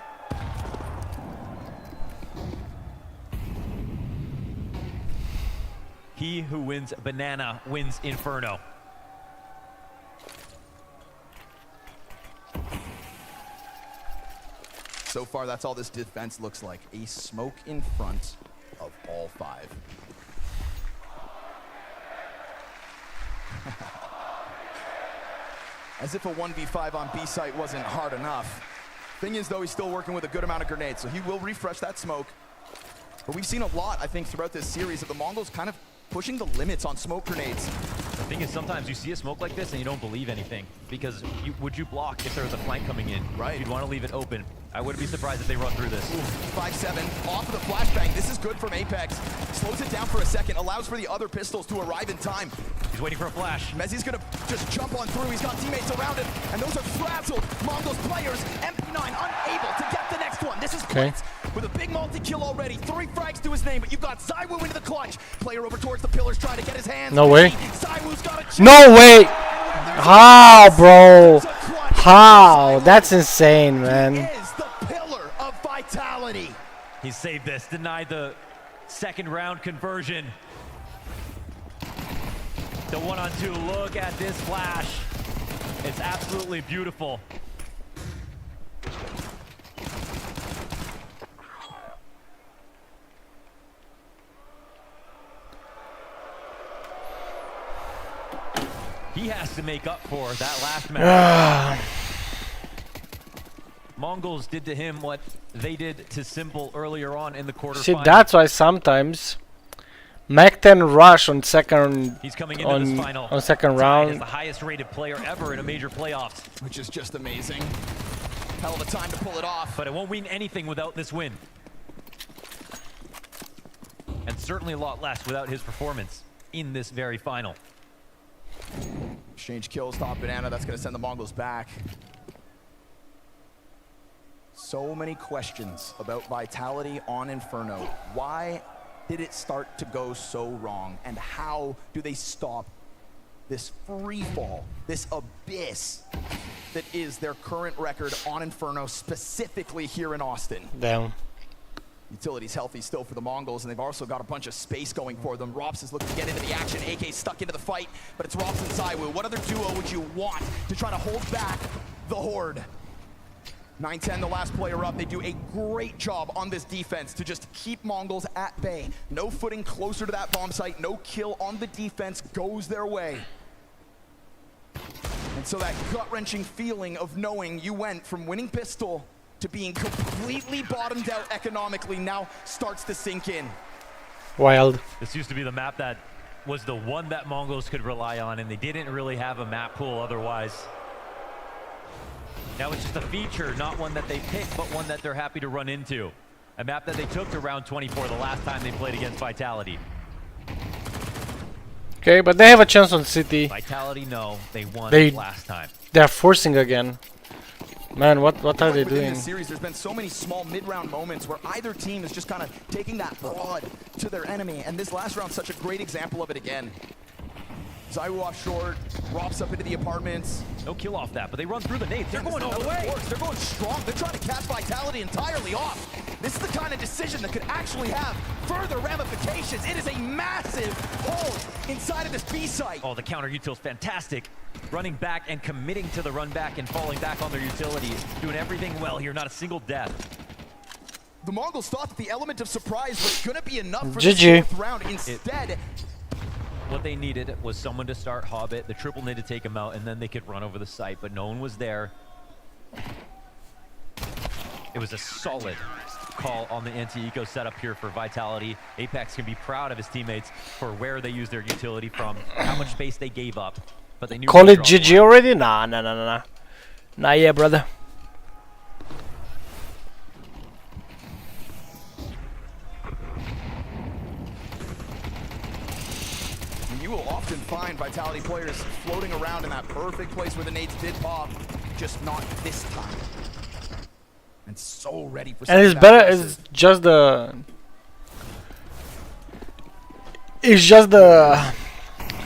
He who wins Banana wins Inferno. So far, that's all this defense looks like. A smoke in front of all 5. As if a 1v5 on B site wasn't hard enough. Thing is, though, he's still working with a good amount of grenades, so he will refresh that smoke. But we've seen a lot, I think, throughout this series of the Mongols kind of pushing the limits on smoke grenades. The thing is, sometimes you see a smoke like this and you don't believe anything, because would you block if there was a flank coming in? Right. You'd want to leave it open. I wouldn't be surprised if they run through this. 5-7 off of the flashbang. This is good from Apex. Slows it down for a second, allows for the other pistols to arrive in time. He's waiting for a flash. Mezzi's gonna just jump on through. He's got teammates around him, and those are frazzled Mongols players. MP9 unable to get the next one. This is Blitz with a big multi-kill already. 3 frags to his name, but you've got ZywOo into the clutch. Player over towards the pillars trying to get his hands. No way. ZywOo's got a no way. How, bro? How? That's insane, man. Is the pillar of Vitality. He saved this, denied the second round conversion. The 1-on-2, look at this flash. It's absolutely beautiful. He has to make up for that last match. MongolZ did to him what they did to Simple earlier on in the quarterfinals. See, that's why sometimes Mac 10 rush on second. He's coming into this final on second round. Is the highest rated player ever in a major playoffs, which is just amazing. Hell of a time to pull it off. But it won't mean anything without this win, and certainly a lot less without his performance in this very final. Exchange kills top Banana. That's going to send the Mongols back. So many questions about Vitality on Inferno. Why did it start to go so wrong? And how do they stop this free fall, this abyss that is their current record on Inferno, specifically here in Austin? Damn. Utility's healthy still for the Mongols, and they've also got a bunch of space going for them. Rops is looking to get into the action. AK's stuck into the fight, but it's Rops and ZywOo. What other duo would you want to try to hold back the Horde? 9-10, the last player up. They do a great job on this defense to just keep Mongols at bay. No footing closer to that bomb site. No kill on the defense goes their way. And so that gut-wrenching feeling of knowing you went from winning pistol to being completely bottomed out economically now starts to sink in. Wild. This used to be the map that was the one that Mongols could rely on, and they didn't really have a map pool otherwise. Now it's just a feature, not one that they pick, but one that they're happy to run into. A map that they took to round 24 the last time they played against Vitality. Okay, but they have a chance on City. Vitality, no, they won last time. They're forcing again. Man, what are they doing? In this series, there's been so many small mid-round moments where either team is just kind of taking that prod to their enemy, and this last round's such a great example of it again. ZywOo off short, Rops up into the apartments. No kill off that, but they run through the nades. They're going all the way. They're going strong. They're trying to catch Vitality entirely off. This is the kind of decision that could actually have further ramifications. It is a massive hole inside of this B site. Oh, the counter util's fantastic. Running back and committing to the run back and falling back on their utility. Doing everything well here, not a single death. The Mongols thought that the element of surprise was going to be enough for GG. the fourth round. Instead, what they needed was someone to start Hobbit. The triple need to take him out, and then they could run over the site, but no one was there. It was a solid call on the anti-eco setup here for Vitality. Apex can be proud of his teammates for where they used their utility from, how much space they gave up. But they knew Call it GG already? Nah. Nah, yeah, brother. you will often find Vitality players floating around in that perfect place where the nades did pop, just not this time. And so ready for. And it's better. It's just the. It's just the.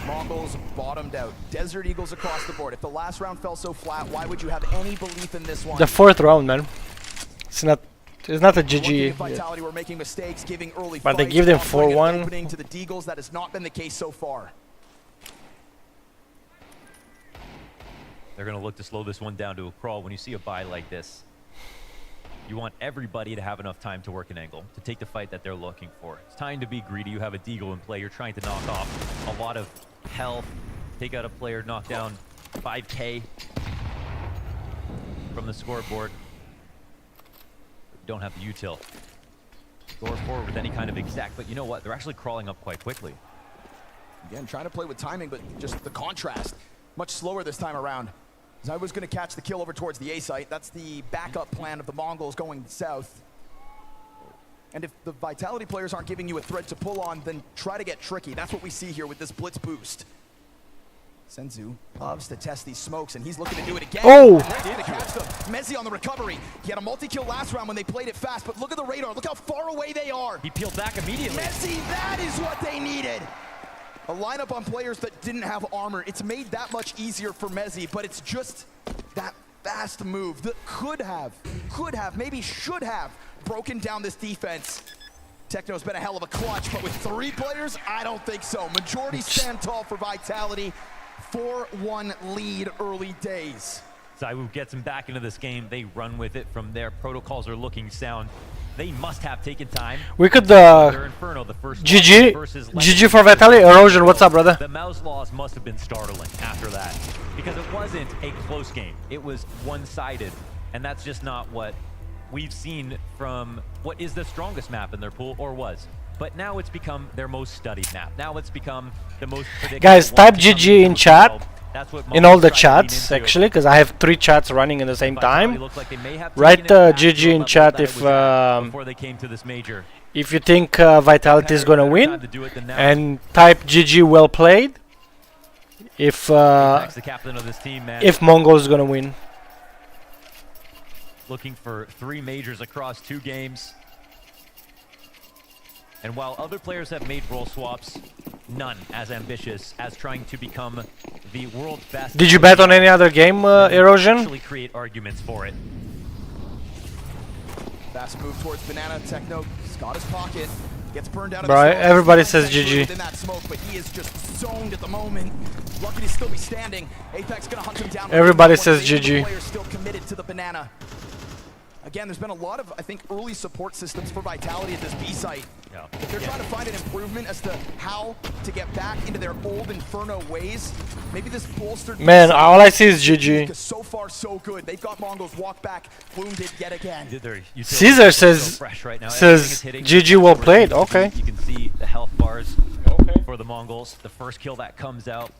Mongols bottomed out. Desert Eagles across the board. If the last round fell so flat, why would you have any belief in this one? The fourth round, man. It's not. It's not a GG. Vitality were making mistakes, giving early but they give them 4-1. To the Deagles, that has not been the case so far. They're going to look to slow this one down to a crawl. When you see a buy like this, you want everybody to have enough time to work an angle, to take the fight that they're looking for. It's time to be greedy. You have a Deagle in play. You're trying to knock off a lot of health, take out a player, knock down 5K from the scoreboard. Don't have the util. Go forward with any kind of exact, but you know what? They're actually crawling up quite quickly. Again, trying to play with timing, but just the contrast. Much slower this time around. I was going to catch the kill over towards the A site. That's the backup plan of the Mongols going south. And if the Vitality players aren't giving you a thread to pull on, then try to get tricky. That's what we see here with this blitz boost. Senzu loves to test these smokes, and he's looking to do it again. Oh! Mezzi on the recovery. He had a multi-kill last round when they played it fast, but look at the radar. Look how far away they are. He peeled back immediately. Mezzi, that is what they needed. A lineup on players that didn't have armor. It's made that much easier for Mezzi, but it's just that fast move that could have, maybe should have broken down this defense. Techno's been a hell of a clutch, but with 3 players, I don't think so. Majority stand tall for Vitality. 4-1 lead early days. ZywOo gets him back into this game. They run with it from there. Protocols are looking sound. They must have taken time. We could Inferno, the first GG for Vitality. Erosion, what's up, brother? The mouse laws must have been startling after that, because it wasn't a close game. It was one-sided, and that's just not what we've seen from what is the strongest map in their pool, or was. But now it's become their most studied map. Now it's become the most predictable. Guys, type GG in chat. In all the chats, actually, because I have 3 chats running at the same time. Write GG in chat if you think Vitality is gonna win, and type GG well played if Mongol is gonna win. looking for 3 majors across 2 games. And while other players have made role swaps, none as ambitious as trying to become the world's best. Did you bet on any other game, Erosion? Actually create arguments for it. Fast move towards Banana. Techno got his pocket. Gets burned out of Bro, everybody says GG. Within that smoke, but he is just zoned at the moment. Lucky to still be standing. Apex gonna hunt him down. Everybody says GG. Player still committed to the Banana. Again, there's been a lot of, I think, early support systems for Vitality at this B site. Yeah. If they're trying to find an improvement as to how to get back into their old Inferno ways, maybe this bolstered... Man, all I see is GG. Because so far, so good. They've got MongolZ walk back, wounded yet again. Caesar says GG well played. Okay. You can see the health bars for the MongolZ. The first kill that comes out.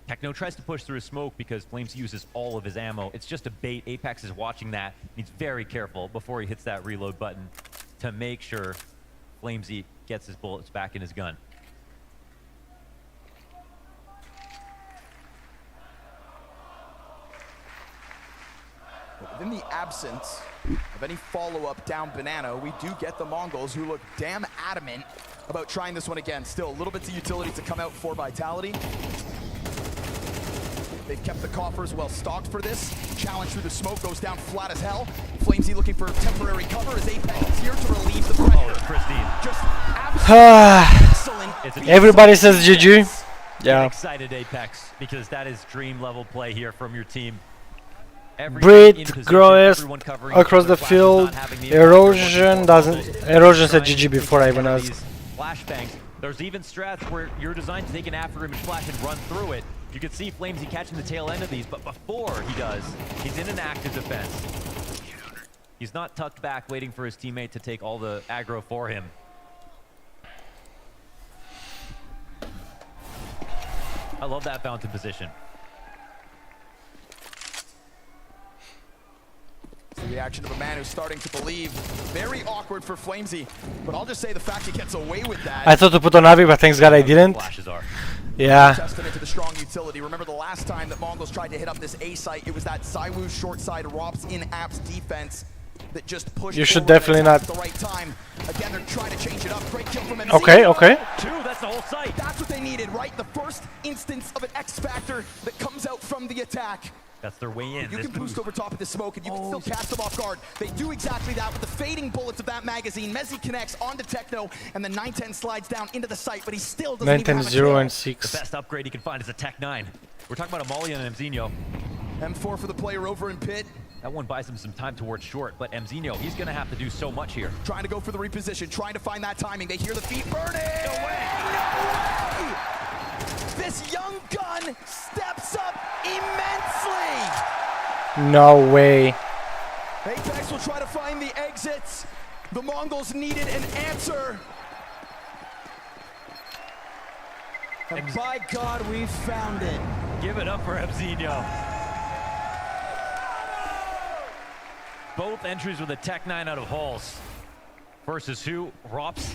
Techno tries to push through smoke because Flames uses all of his ammo. It's just a bait. Apex is watching that. He's very careful before he hits that reload button to make sure Flamesy gets his bullets back in his gun. Within the absence of any follow-up down Banana, we do get the MongolZ, who look damn adamant about trying this one again. Still a little bit of utility to come out for Vitality. They've kept the coffers well stocked for this. Challenge through the smoke goes down flat as hell. Flamesy looking for temporary cover as Apex is here to relieve the pressure. Oh, it's pristine. Just absolutely excellent. Everybody says GG. Yeah. I'm excited, Apex, because that is dream level play here from your team. Brit, Groes, across the field. Erosion said GG before I even asked. Flashbangs. There's even strats where you're designed to take an after image flash and run through it. You can see Flamesy catching the tail end of these, but before he does, he's in an active defense. He's not tucked back waiting for his teammate to take all the aggro for him. I love that fountain position. It's the reaction of a man who's starting to believe. Very awkward for Flamesy, but I'll just say the fact he gets away with that. I thought to put on Navi, but thanks God I didn't. Yeah. Testament to the strong utility. Remember the last time that MongolZ tried to hit up this A site, it was that ZywOo short side ROPS in apps defense that just pushed. You should definitely not. At the right time. Again, they're trying to change it up. Great kill from MZ. Okay, okay. That's the whole site. That's what they needed, right? The first instance of an X factor that comes out from the attack. That's their way in. You can boost over top of the smoke and you can still catch them off guard. They do exactly that with the fading bullets of that magazine. Mezzy connects onto Techno and the 910 slides down into the site, but he still doesn't even have a 0 and 6. The best upgrade he can find is a Tech 9. We're talking about Amalia and Mzinho. M4 for the player over in pit. That one buys him some time towards short, but Mzinho, he's going to have to do so much here. Trying to go for the reposition, trying to find that timing. They hear the feet burning. No way! This young gun steps up immensely. No way. Apex will try to find the exits. The MongolZ needed an answer. And by God, we found it. Give it up for Mzinho. Both entries with a Tech 9 out of halls. Versus who? ROPS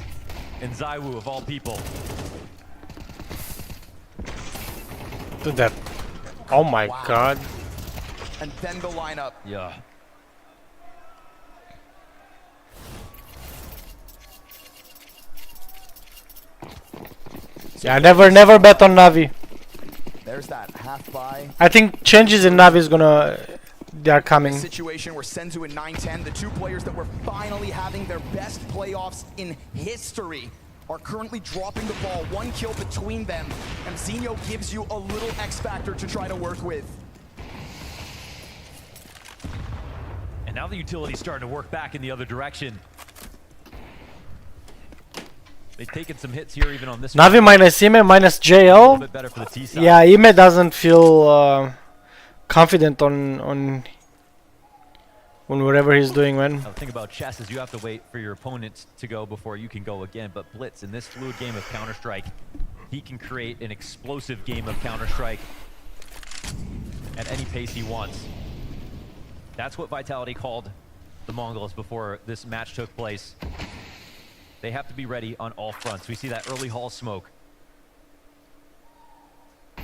and ZywOo of all people. Dude, that. Oh my God. And then the lineup. Yeah. Yeah, never bet on Navi. There's that half buy. I think changes in Navi is gonna. They are coming. Situation where Senzu and 910, the two players that were finally having their best playoffs in history, are currently dropping the ball. One kill between them, and Mzinho gives you a little X factor to try to work with. And now the utility's starting to work back in the other direction. They've taken some hits here even on this Navi one. minus Ime minus JL. A little bit better for the T side. Yeah, Ime doesn't feel confident on whatever he's doing, man. The thing about chess is you have to wait for your opponent to go before you can go again. But Blitz, in this fluid game of Counter-Strike, he can create an explosive game of Counter-Strike at any pace he wants. That's what Vitality called the MongolZ before this match took place. They have to be ready on all fronts. We see that early hall smoke.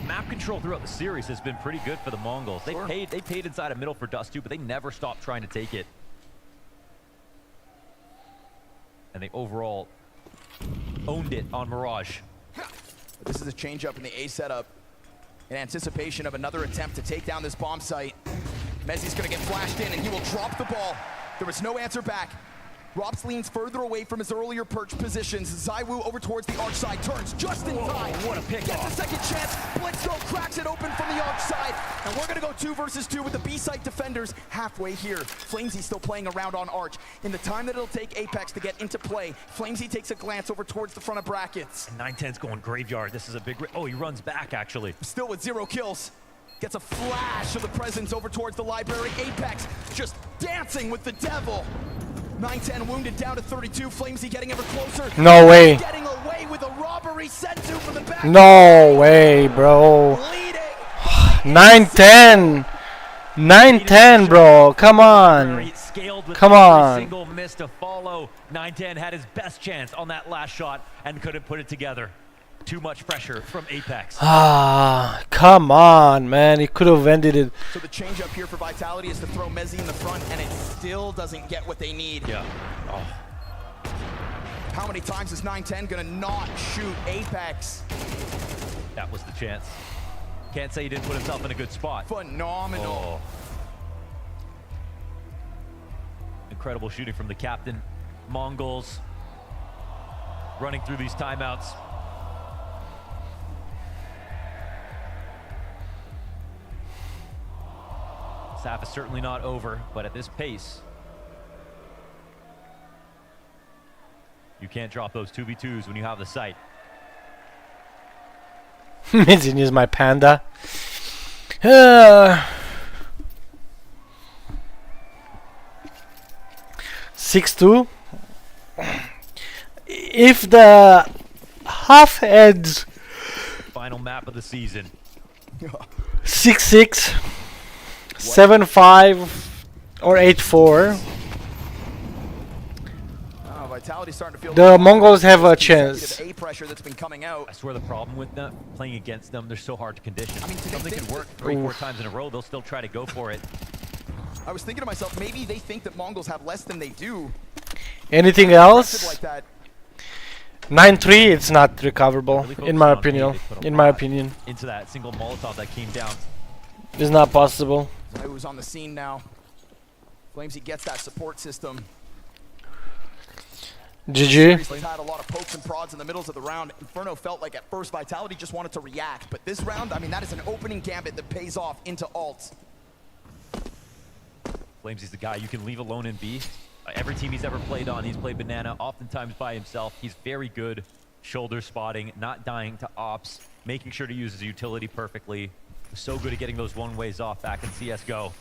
Map map control throughout the series has been pretty good for the Mongols. They paid inside of middle for Dust too, but they never stopped trying to take it. And they overall owned it on Mirage. This is a change up in the A setup in anticipation of another attempt to take down this bomb site. Mezzi's gonna get flashed in and he will drop the ball. There was no answer back. Robs leans further away from his earlier perch positions. ZywOo over towards the arch side, turns just in time. What a pick. Gets a second chance. Blitzthrow cracks it open from the arch side. And we're gonna go 2 versus 2 with the B site defenders halfway here. Flamesy still playing around on arch. In the time that it'll take Apex to get into play, Flamesy takes a glance over towards the front of brackets. And 910's going graveyard. This is a big, oh, he runs back actually. Still with 0 kills. Gets a flash of the presence over towards the library. Apex just dancing with the devil. 910 wounded down to 32. Flamesy getting ever closer. No way. Getting away with a robbery. Senzu from the back. No way, bro. 910. 910, bro. Come on. Come on. Single miss to follow. 910 had his best chance on that last shot and couldn't put it together. Too much pressure from Apex. Ah, come on, man. He could have ended it. So the change up here for Vitality is to throw Mezzi in the front, and it still doesn't get what they need. Yeah. Oh. How many times is 910 gonna not shoot Apex? That was the chance. Can't say he didn't put himself in a good spot. Phenomenal. Oh. Incredible shooting from the captain. Mongols running through these timeouts. This half is certainly not over, but at this pace, you can't drop those 2v2s when you have the sight. Mizin is my panda. 6-2. If the half heads Final map of the season. 6-6, 7-5, or 8-4. The Mongols have a chance. Pressure that's been coming out. I swear the problem with them playing against them, they're so hard to condition. I mean, something can work 3-4 times in a row, they'll still try to go for it. I was thinking to myself, maybe they think that Mongols have less than they do. Anything else? Like 9-3, it's not recoverable, really in my opinion. Into that single Molotov that came down. It's not possible. Who's on the scene now? Flamesy gets that support system. GG. Had a lot of pokes and prods in the middles of the round. Inferno felt like at first Vitality just wanted to react, but this round, I mean, that is an opening gambit that pays off into ults. Flamesy's the guy you can leave alone in B. Every team he's ever played on, he's played Banana, oftentimes by himself. He's very good shoulder spotting, not dying to ops, making sure to use his utility perfectly. So good at getting those one-ways off back in CSGO.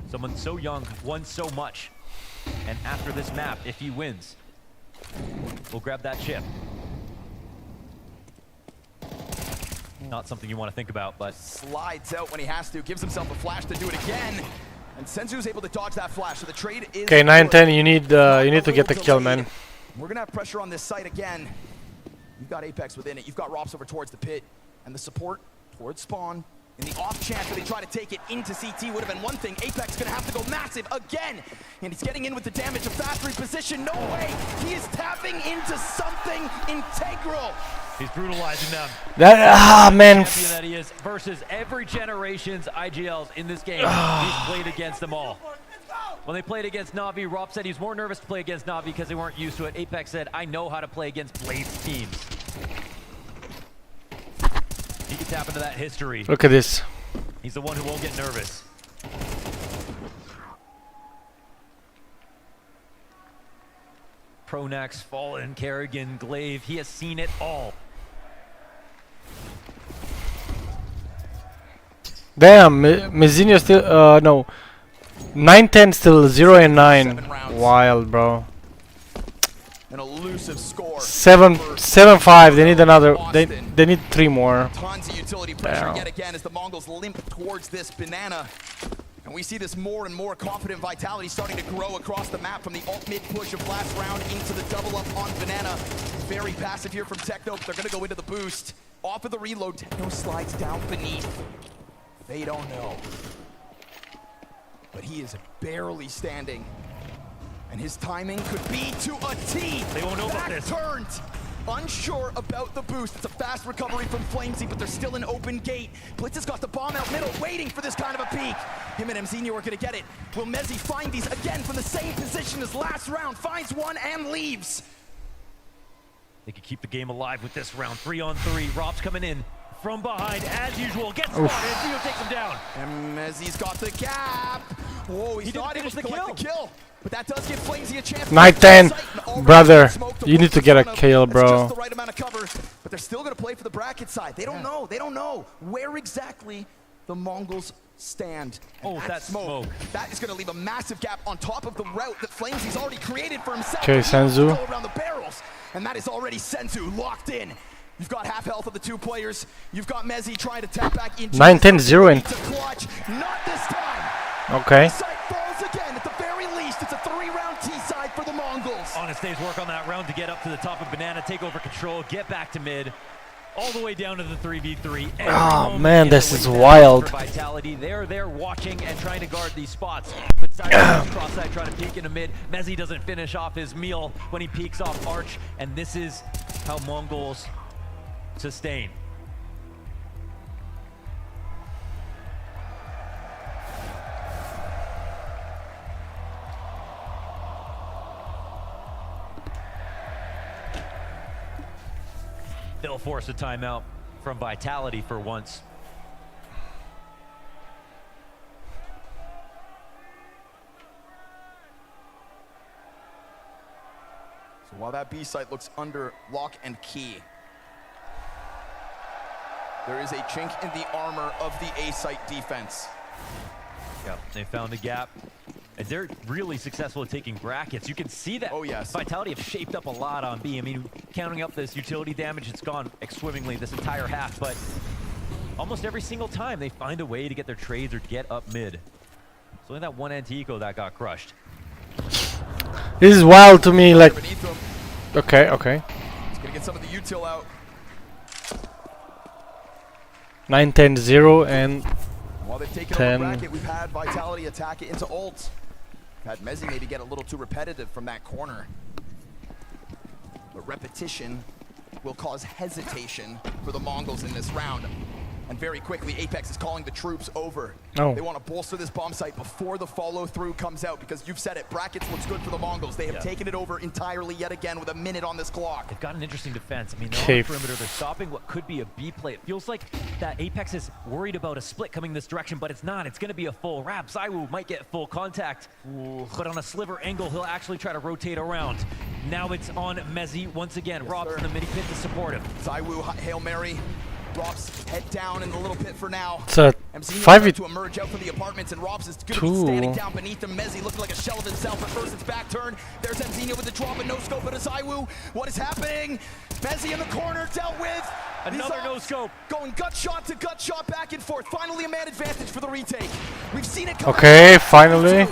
Someone so young, won so much. And after this map, if he wins, we'll grab that chip. Not something you want to think about, but... Slides out when he has to, gives himself a flash to do it again. And Senzu's able to dodge that flash, so the trade is... Okay, 9-10, you need to get the kill, man. We're gonna have pressure on this site again. You've got Apex within it, you've got Rops over towards the pit, and the support towards spawn. In the off chance that they try to take it into CT would have been one thing. Apex gonna have to go massive again. And he's getting in with the damage of fast reposition. No way, he is tapping into something integral. He's brutalizing them. Man. Champion that he is versus every generation's IGLs in this game. He's played against them all. When they played against Na'Vi, Rob said he's more nervous to play against Na'Vi because they weren't used to it. Apex said, I know how to play against Blade's teams. He can tap into that history. Look at this. He's the one who won't get nervous. Pronax, Fallen, Kerrigan, Glaive, he has seen it all. Damn, Mizinho still, no. 9-10 still 0-9. Wild, bro. An elusive score. 7-5. They need another. They need 3 more. Tons of utility pressure yet again as the Mongols limp towards this banana. And we see this more and more confident Vitality starting to grow across the map from the alt mid push of last round into the double up on banana. Very passive here from Techno, but they're going to go into the boost. Off of the reload, Techno slides down beneath. They don't know. But he is barely standing. And his timing could be to a T. They won't know about Back this. turned. Unsure about the boost. It's a fast recovery from Flamesy, but there's still an open gate. Blitz has got the bomb out middle, waiting for this kind of a peek. Him and MZ are gonna get it. Will Mezzi find these again from the same position as last round? Finds one and leaves. They could keep the game alive with this round. 3-on-3. Rob's coming in from behind as usual. Gets spotted. Theo takes him down. And Mezzi's got the gap. Whoa, he's not able to collect the kill. But that does give Flamesy a chance. 9-10, brother. You need to get a kill, bro. Just the right amount of cover, but they're still going to play for the bracket side. They don't know. They don't know where exactly the Mongols stand. And that smoke. That is going to leave a massive gap on top of the route that Flamesy's already created for himself. Okay, Senzu. Go around the barrels, and that is already Senzu locked in. You've got half health of the two players. You've got Mezzi trying to tap back into 9-10-0 and clutch. Not this time. okay. Sight falls again. At the very least, it's a 3-round T-side for the Mongols. Honest Days work on that round to get up to the top of Banana, take over control, get back to mid, all the way down to the 3v3. Oh man, this is wild. Vitality, they're there watching and trying to guard these spots. But cross-side trying to peek into mid. Mezzi doesn't finish off his meal when he peeks off Arch, and this is how Mongols sustain. They'll force a timeout from Vitality for once. So while that B site looks under lock and key, there is a chink in the armor of the A site defense. Yeah, they found a gap. And they're really successful at taking brackets. You can see that. Oh, yes. Vitality have shaped up a lot on B. I mean, counting up this utility damage, it's gone swimmingly this entire half, but almost every single time they find a way to get their trades or get up mid. It's only that one anti-eco that got crushed. This is wild to me, like... Okay, okay. He's gonna get some of the util out. 9-10-0 and While they've taken over bracket, we've had Vitality attack it into ult. Had Mezzi maybe get a little too repetitive from that corner. But repetition will cause hesitation for the Mongols in this round. And very quickly, Apex is calling the troops over. Oh. They want to bolster this bomb site before the follow-through comes out, because you've said it, brackets looks good for the Mongols. They have taken it over entirely yet again with a minute on this clock. They've got an interesting defense. I mean, they're on the perimeter. They're stopping what could be a B play. It feels like that Apex is worried about a split coming this direction, but it's not. It's going to be a full wrap. ZywOo might get full contact, but on a sliver angle, he'll actually try to rotate around. Now it's on Mezzi once again. Rob's in the midi pit to support him. ZywOo, Hail Mary. Rob's head down in the little pit for now. It's a MZ to emerge out from the apartments, and Rob's is going to be standing down beneath him. Mezzi looking like a shell of himself, but first it's back turn. There's MZ with the drop and no scope at a ZywOo. What is happening? Mezzi in the corner, dealt with. Another no scope. Going gut shot to gut shot, back and forth. Finally a man advantage for the retake. We've seen it come. Okay, finally.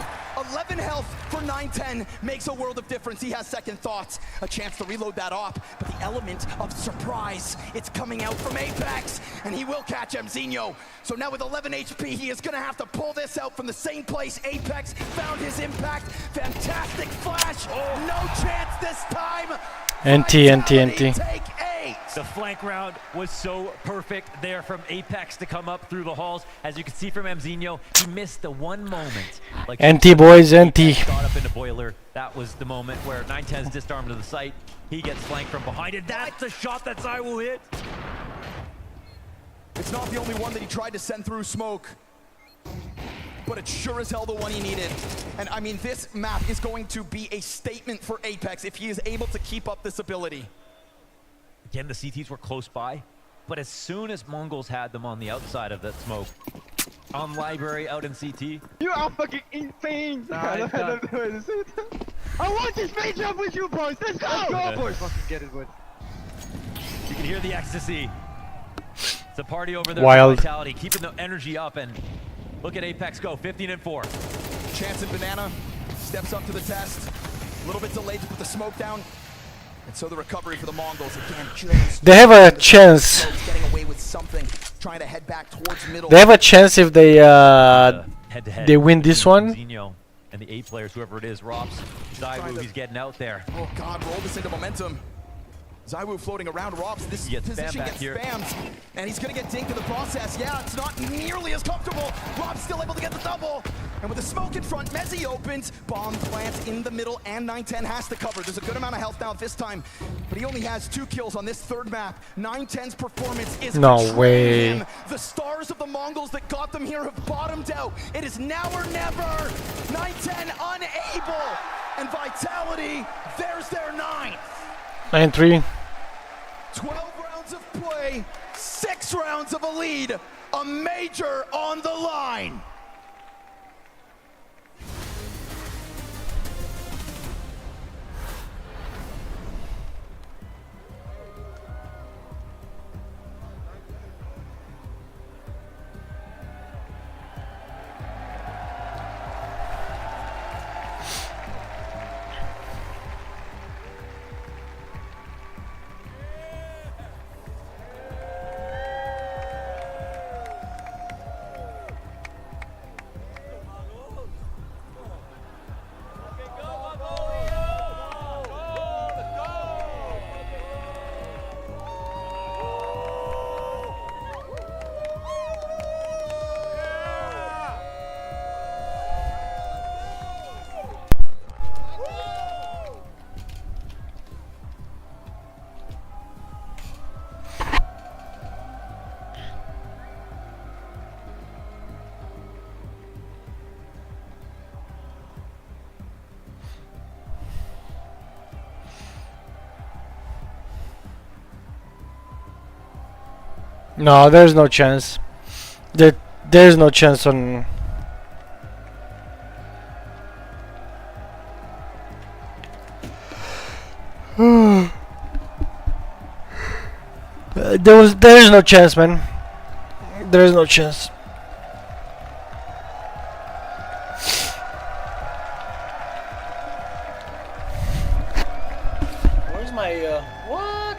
11 health for 9-10 makes a world of difference. He has second thoughts, a chance to reload that op, but the element of surprise, it's coming out from Apex, and he will catch Mzinho. So now with 11 HP, he is gonna have to pull this out from the same place. Apex found his impact. Fantastic flash. No chance this time. NT. The flank round was so perfect there from Apex to come up through the halls. As you can see from Mzinho, he missed the one moment. Like NT boys, NT. Got up into Boiler. That was the moment where 9-10's disarmed to the site. He gets flanked from behind it. That's the shot that ZywOo hit. It's not the only one that he tried to send through smoke, but it's sure as hell the one he needed. And I mean, this map is going to be a statement for Apex if he is able to keep up this ability. Again, the CTs were close by, but as soon as Mongols had them on the outside of that smoke, on Library, out in CT. You are fucking insane! I want this face up with you boys! Let's go! Let's go, boys! Fucking get it, boys. You can hear the ecstasy. It's a party over there. Wild. Vitality, keeping the energy up, and look at Apex go, 15-4. Chance and Banana steps up to the test. A little bit delayed to put the smoke down. And so the recovery for the Mongols again. They have a chance. Getting trying to head back towards middle. They have a chance if they they win this one. And the 8 players, whoever it is, Robs, ZywOo, he's getting out there. Oh God, roll this into momentum. ZywOo floating around Robs. This position gets spammed, and he's gonna get dinked in the process. Yeah, it's not nearly as comfortable. Rob's still able to get the double. And with the smoke in front, Mezzi opens. Bomb plant in the middle, and 910 has to cover. There's a good amount of health down this time, but he only has 2 kills on this third map. 910's performance is no way. him. The stars of the Mongols that got them here have bottomed out. It is now or never. 910 unable, and Vitality, there's their 9th. 9-3. 12 rounds of play, 6 rounds of a lead, a major on the line. No, there's no chance. There's no chance on. There's no chance, man. There's no chance. Where's my what?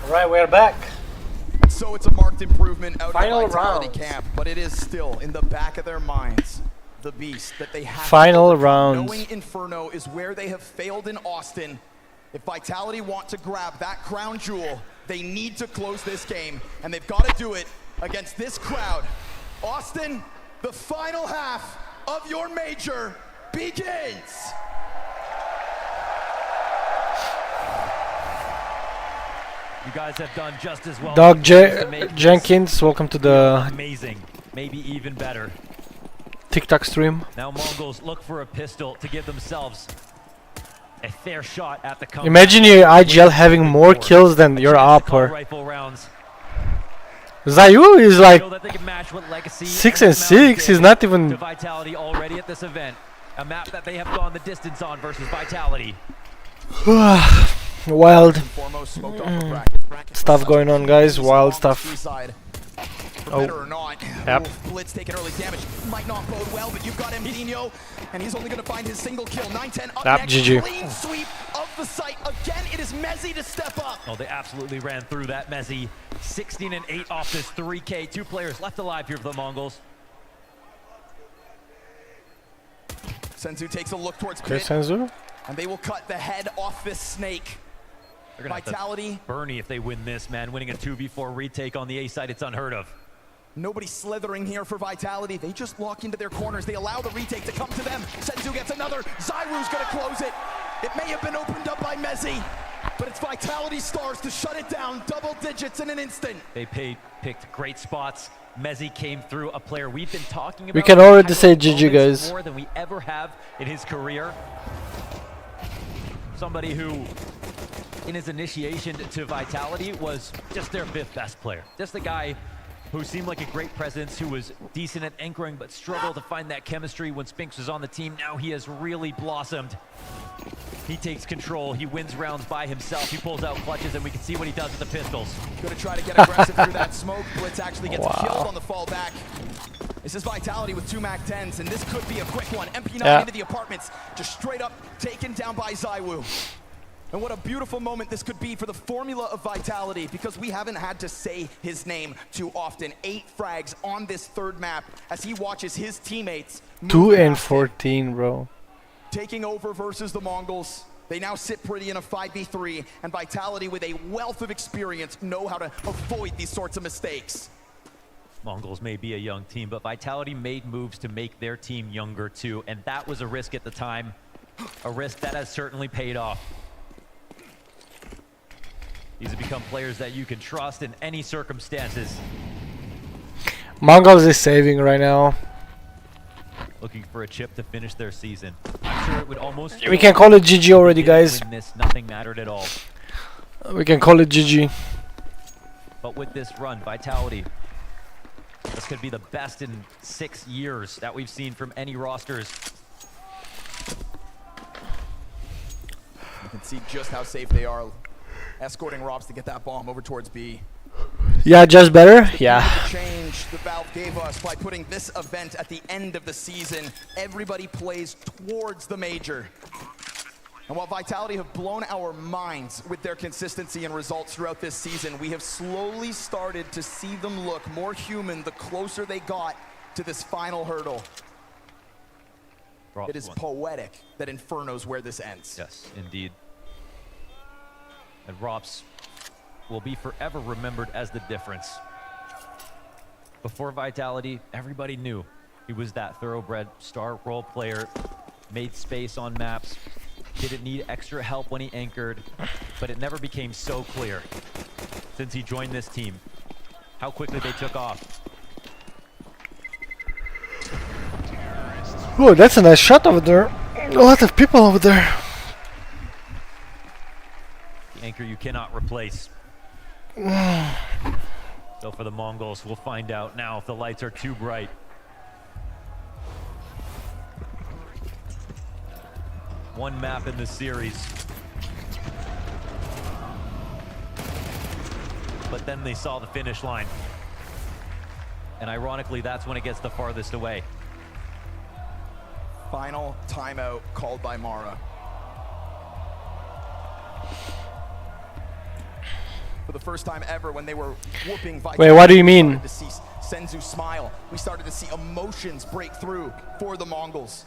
Alright, we're back. So it's a marked improvement out Final in the Vitality round. camp, but it is still in the back of their minds. The beast that they have. Final round. Knowing Inferno is where they have failed in Austin. If Vitality want to grab that crown jewel, they need to close this game, and they've got to do it against this crowd. Austin, the final half of your major begins. You guys have done just as well. Doug Jenkins, welcome to the amazing, maybe even better. TikTok stream. Now Mongols look for a pistol to give themselves a fair shot at the comeback. Imagine your IGL having more kills than your upper. ZywOo is like 6 and 6. He's not even. Vitality already at this event. A map that they have gone the distance on versus Vitality. Wild stuff going on, guys. Wild stuff. For better or not. Yep. Blitz taking early damage. Might not bode well, but you've got Mbinho, and he's only going to find his single kill. 9-10 up next. GG. Clean sweep of the site. Again, it is MongolZ to step up. Oh, they absolutely ran through that. MongolZ 16 and 8 off this 3K. 2 players left alive here for the Mongols. Senzu takes a look towards Okay, Pit, Senzu. and they will cut the head off this snake. They're gonna Vitality. have to Bernie if they win this, man. Winning a 2v4 retake on the A side, it's unheard of. Nobody slithering here for Vitality. They just lock into their corners. They allow the retake to come to them. Senzu gets another. ZywOo's gonna close it. It may have been opened up by MongolZ, but it's Vitality stars to shut it down. Double digits in an instant. They picked great spots. MongolZ came through, a player we've been talking about. We can already say GG, guys. More than we ever have in his career. Somebody who, in his initiation to Vitality, was just their 5th best player. Just a guy who seemed like a great presence, who was decent at anchoring, but struggled to find that chemistry when Spinks was on the team. Now he has really blossomed. He takes control, he wins rounds by himself, he pulls out clutches, and we can see what he does with the pistols. Gonna try to get aggressive through that smoke. Blitz actually gets killed on the fall back. This is Vitality with 2 MAC-10s, and this could be a quick one. MP9 into the apartments, just straight up taken down by ZywOo. And what a beautiful moment this could be for the formula of Vitality, because we haven't had to say his name too often. 8 frags on this 3rd map as he watches his teammates 2 and 14, bro. Taking over versus the Mongols. They now sit pretty in a 5v3, and Vitality, with a wealth of experience, know how to avoid these sorts of mistakes. Mongols may be a young team, but Vitality made moves to make their team younger too, and that was a risk at the time, a risk that has certainly paid off. These have become players that you can trust in any circumstances. MongolZ is saving right now. Looking for a chip to finish their season. I'm sure it would almost. We can call it GG already, guys. Win this, nothing mattered at all. We can call it GG. But with this run, Vitality, this could be the best in 6 years that we've seen from any rosters. You can see just how safe they are, escorting Robs to get that bomb over towards B. Yeah, just better. Yeah. Change the Valve gave us by putting this event at the end of the season. Everybody plays towards the major. And while Vitality have blown our minds with their consistency and results throughout this season, we have slowly started to see them look more human the closer they got to this final hurdle. It is poetic that Inferno's where this ends. Yes, indeed. And Rops will be forever remembered as the difference. Before Vitality, everybody knew he was that thoroughbred star role player, made space on maps, didn't need extra help when he anchored, but it never became so clear since he joined this team how quickly they took off. Oh, that's a nice shot over there. A lot of people over there. The anchor you cannot replace. So for the Mongols, we'll find out now if the lights are too bright. One map in the series. But then they saw the finish line. And ironically, that's when it gets the farthest away. Final timeout called by Mara. For the first time ever, when they were whooping Vitality. Wait, what do you mean? To see Senzu smile. We started to see emotions break through for the Mongols.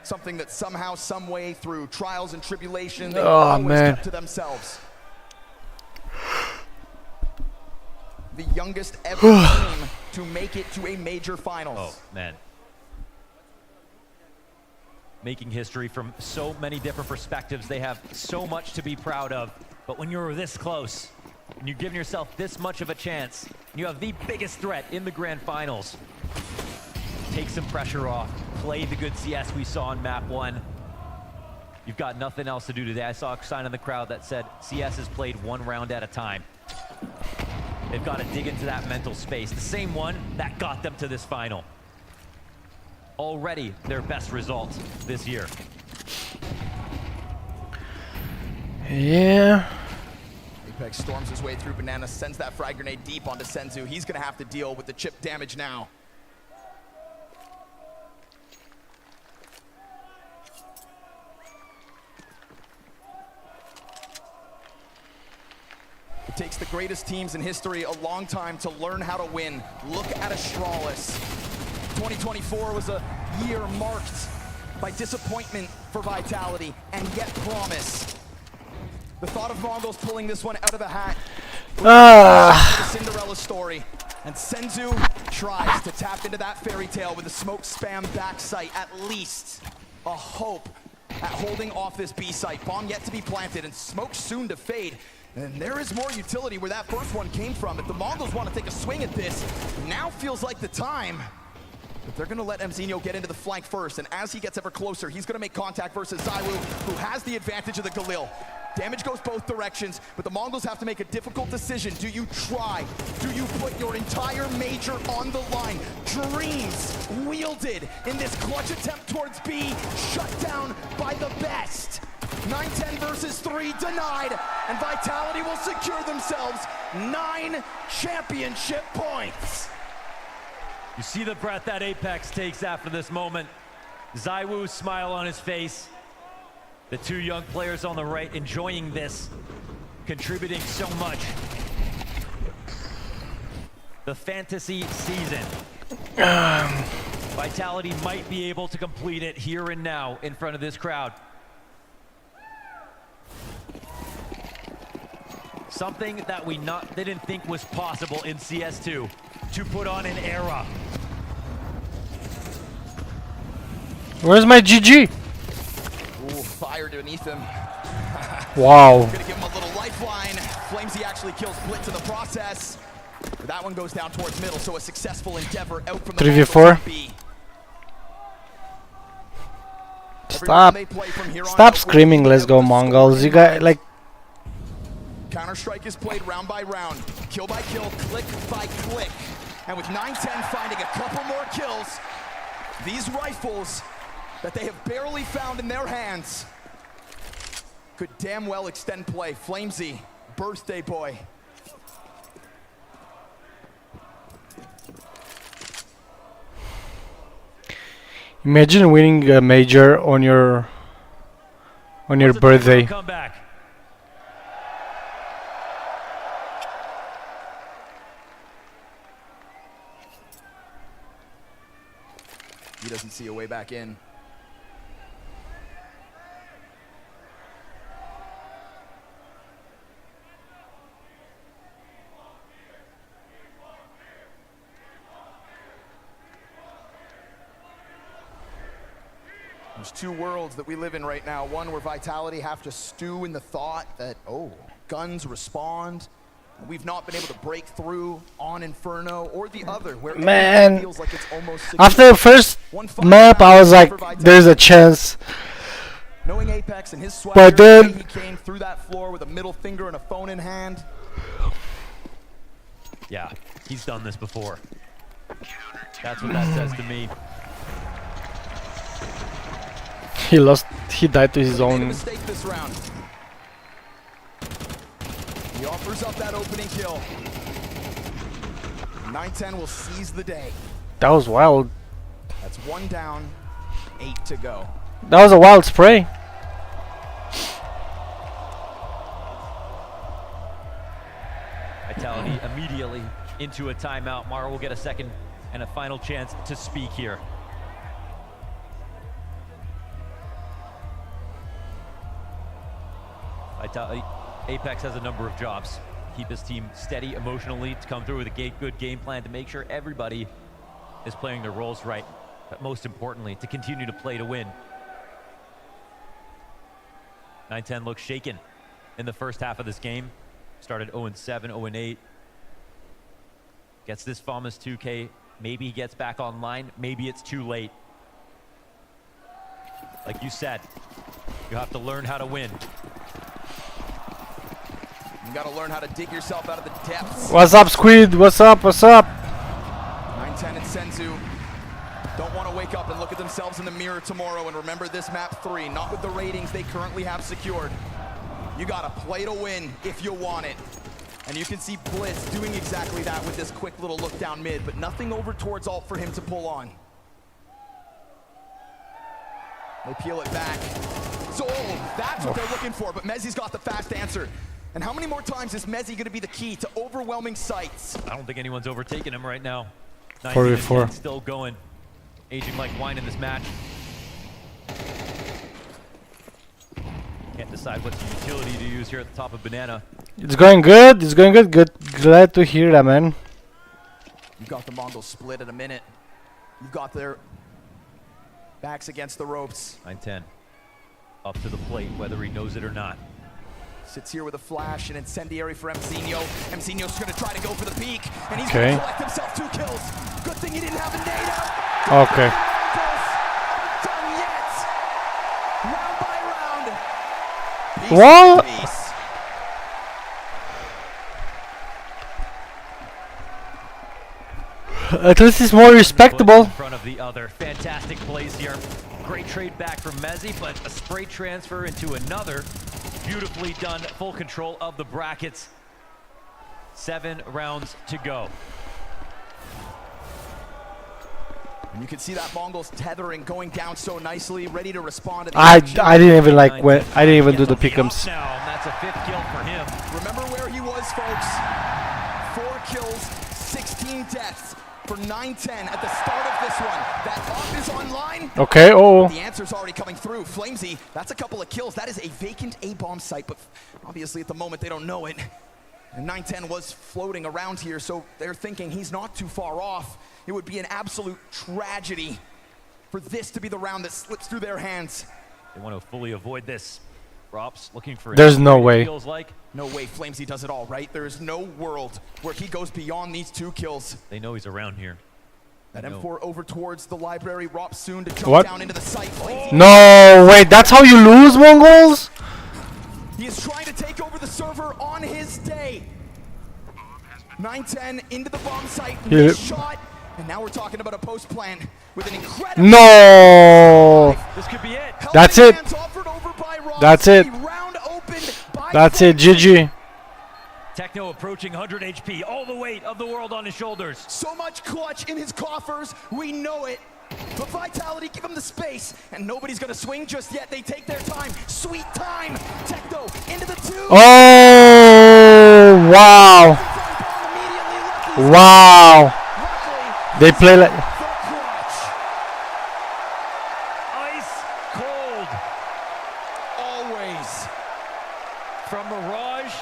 Something that somehow, some way, through trials and tribulation, they always kept to themselves. The youngest ever team to make it to a major finals. Oh, man. Making history from so many different perspectives. They have so much to be proud of. But when you're this close, and you're giving yourself this much of a chance, and you have the biggest threat in the grand finals, take some pressure off, play the good CS we saw in map 1. You've got nothing else to do today. I saw a sign in the crowd that said CS is played 1 round at a time. They've got to dig into that mental space. The same one that got them to this final. Already their best result this year. Yeah. Apex storms his way through Banana, sends that frag grenade deep onto Senzu. He's gonna have to deal with the chip damage now. It takes the greatest teams in history a long time to learn how to win. Look at Astralis. 2024 was a year marked by disappointment for Vitality and yet promise. The thought of MongolZ pulling this one out of the hat was the Cinderella story. And Senzu tries to tap into that fairy tale with a smoke spam back sight, at least a hope at holding off this B site. Bomb yet to be planted and smoke soon to fade. And there is more utility where that first one came from. If the MongolZ want to take a swing at this, now feels like the time. But they're going to let Mzinho get into the flank first, and as he gets ever closer, he's going to make contact versus ZywOo, who has the advantage of the Galil. Damage goes both directions, but the MongolZ have to make a difficult decision. Do you try? Do you put your entire major on the line? Dreams wielded in this clutch attempt towards B, shut down by the best. 9-10 versus 3 denied, and Vitality will secure themselves 9 championship points. You see the breath that Apex takes after this moment. ZywOo's smile on his face. The two young players on the right enjoying this, contributing so much. The fantasy season. Vitality might be able to complete it here and now in front of this crowd. Something that we didn't think was possible in CS2, to put on an era. Where's my GG? Ooh, fire beneath him. Wow. Gonna give him a little lifeline. FlamZ actually kills Blitz in the process. But that one goes down towards middle, so a successful endeavor out from the 3v4. Stop screaming, let's go MongolZ. You guys, like... Counter-Strike is played round by round, kill by kill, click by click. And with 9-10 finding a couple more kills, these rifles that they have barely found in their hands could damn well extend play. FlamZ, birthday boy. Imagine winning a major on your birthday. Comeback. He doesn't see a way back in. There's two worlds that we live in right now. One where Vitality have to stew in the thought that, oh, guns respond. We've not been able to break through on Inferno, or the other where man, feels like it's almost after the first map I was like, there's a chance. Knowing Apex and his swagger, but then he came through that floor with a middle finger and a phone in hand. Yeah, he's done this before. That's what that says to me. He died to his own. Mistake this round. He offers up that opening kill. 9-10 will seize the day. That was wild. That's 1 down, 8 to go. That was a wild spray. Vitality immediately into a timeout. Mara will get a second and a final chance to speak here. Vitality. Apex has a number of jobs. Keep his team steady emotionally, to come through with a good game plan, to make sure everybody is playing their roles right. But most importantly, to continue to play to win. 9-10 looks shaken in the first half of this game. Started 0-7, 0-8. Gets this famous 2K. Maybe he gets back online. Maybe it's too late. Like you said, you have to learn how to win. You gotta learn how to dig yourself out of the depths. What's up, Squid? What's up? What's up? 9-10 and Senzu don't want to wake up and look at themselves in the mirror tomorrow and remember this map 3, not with the ratings they currently have secured. You gotta play to win if you want it. And you can see Blitz doing exactly that with this quick little look down mid, but nothing over towards ult for him to pull on. They peel it back. So that's what they're looking for, but Mezzi's got the fast answer. And how many more times is Mezzi going to be the key to overwhelming sights? I don't think anyone's overtaking him right now. 44. Still going, aging like wine in this match. Can't decide what's the utility to use here at the top of Banana. It's going good. It's going good. Good. Glad to hear that, man. You've got the Mongols split in a minute. You've got their backs against the ropes. 9-10. Up to the plate, whether he knows it or not. Sits here with a flash and incendiary for Mzinho. Mzinho's gonna try to go for the peak, and he's gonna collect himself 2 kills. Good thing he didn't have a nade out. Okay. Done yet. Round by round. Piece What? by piece. At least it's more respectable. In front of the other. Fantastic plays here. Great trade back from Mezzi, but a straight transfer into another. Beautifully done. Full control of the brackets. 7 rounds to go. And you can see that Mongols tethering going down so nicely, ready to respond to the I didn't even like when I didn't even do the pick'ems. Now, and that's a 5th kill for him. Remember where he was, folks. 4 kills, 16 deaths for 9-10 at the start of this one. That op is online. Okay, The answer's already coming through. Flamesy, that's a couple of kills. That is a vacant A-bomb site, but obviously at the moment they don't know it. And 9-10 was floating around here, so they're thinking he's not too far off. It would be an absolute tragedy for this to be the round that slips through their hands. They want to fully avoid this. Rops looking for There's no way. Feels like. No way Flamesy does it all, right? There is no world where he goes beyond these 2 kills. They know he's around here. That M4 over towards the library. Rops soon to jump down into the site. Flamesy. No, wait, that's how you lose, Mongols? He is trying to take over the server on his day. 9-10 into the bomb site. Shot. And now we're talking about a post plan with an incredible. No. This could be it. That's it. That's it. That's it. GG. Techno approaching 100 HP, all the weight of the world on his shoulders. So much clutch in his coffers, we know it. But Vitality, give him the space, and nobody's gonna swing just yet. They take their time. Sweet time. Techno into the 2. Oh, wow. Wow. They play like. Ice cold. Always. From Mirage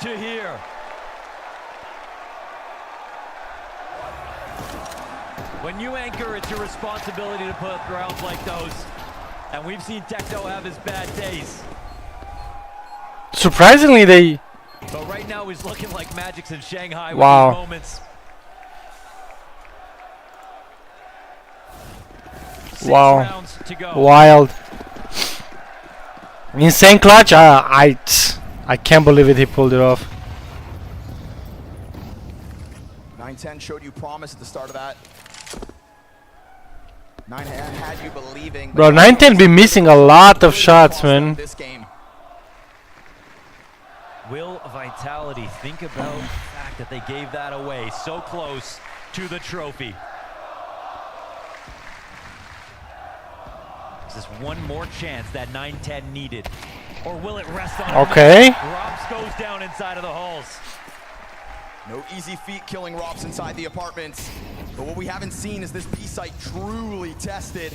to here. When you anchor, it's your responsibility to put rounds like those. And we've seen Techno have his bad days. Surprisingly, they. But right now he's looking like Magic's in Shanghai Wow. with these moments. 6 Wow. rounds to go. Wild. Insane clutch. I can't believe it. He pulled it off. 9-10 showed you promise at the start of that. 9 had you believing. Bro, 9-10 be missing a lot of shots, man. This game. Will Vitality think about the fact that they gave that away so close to the trophy? Is this one more chance that 9-10 needed? Or will it rest on Okay. Rops goes down inside of the halls. No easy feat killing Rops inside the apartments. But what we haven't seen is this B site truly tested.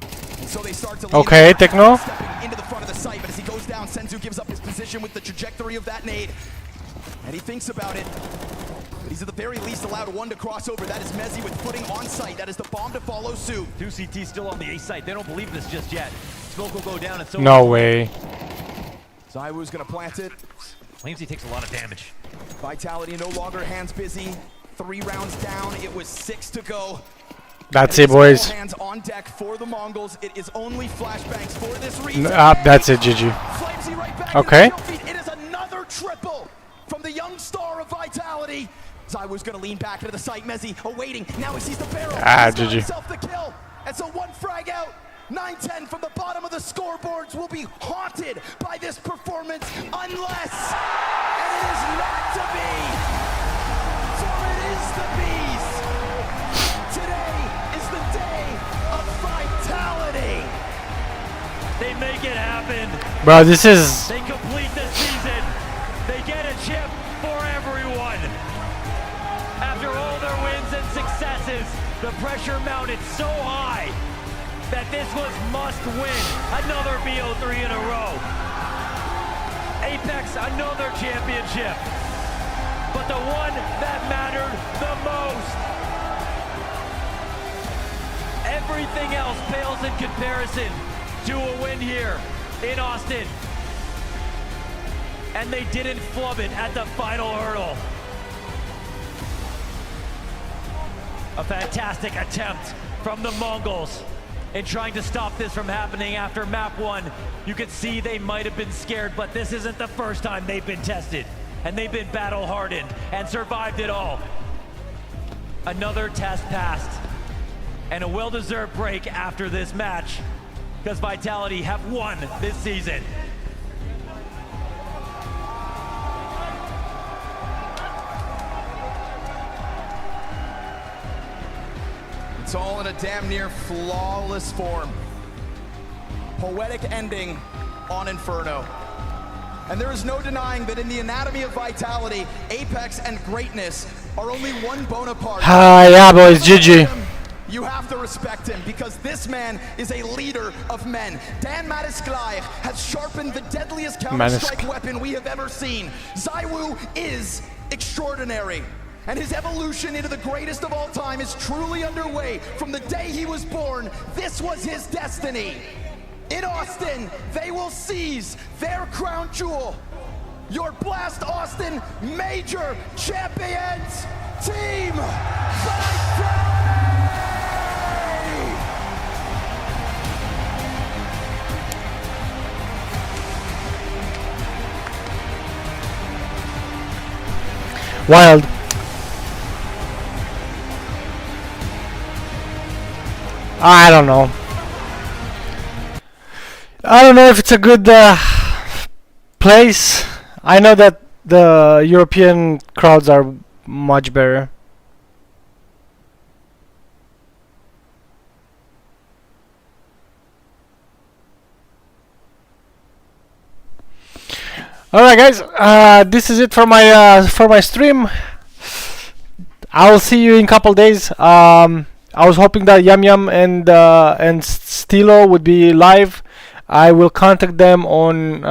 And so they start to Okay, Techno. stepping into the front of the site, but as he goes down, Senzu gives up his position with the trajectory of that nade. And he thinks about it. But he's at the very least allowed 1 to cross over. That is Mezzi with footing on site. That is the bomb to follow suit. 2 CT still on the A site. They don't believe this just yet. Smoke will go down and so No way. Zywoo's gonna plant it. Claims he takes a lot of damage. Vitality no longer hands busy. 3 rounds down. It was 6 to go. That's it, boys. All hands on deck for the Mongols. It is only flashbangs for this reason. That's it, GG. Flamesy right back Okay. It is another triple from the young star of Vitality. Zywoo's gonna lean back into the site. Mezzi awaiting. Now he sees the barrel. Ah, He's got GG. himself the kill. And so 1 frag out. 9-10 from the bottom of the scoreboards will be haunted by this performance unless, and it is not to be, for it is the bees. Today is the day of vitality. They make it happen. Bro, this is... They complete the season. They get a chip for everyone. After all their wins and successes, the pressure mounted so high that this was must win. Another BO3 in a row. Apex, another championship. But the one that mattered the most. Everything else pales in comparison to a win here in Austin. And they didn't flub it at the final hurdle. A fantastic attempt from the Mongols in trying to stop this from happening after map 1. You could see they might have been scared, but this isn't the first time they've been tested. And they've been battle hardened and survived it all. Another test passed. And a well-deserved break after this match, because Vitality have won this season. It's all in a damn near flawless form. Poetic ending on Inferno. And there is no denying that in the anatomy of Vitality, Apex and greatness are only one Bonaparte. Yeah, boys, GG. You have to respect him because this man is a leader of men. Dan Matisklai has sharpened the deadliest Counter-Strike weapon we have ever seen. ZywOo is extraordinary. And his evolution into the greatest of all time is truly underway. From the day he was born, this was his destiny. In Austin, they will seize their crown jewel. Your Blast Austin Major Champions Team Vitality! Wild. I don't know. I don't know if it's a good place. I know that the European crowds are much better. Alright guys, this is it for my stream. I will see you in a couple days. I was hoping that Yum Yum and Stilo would be live. I will contact them on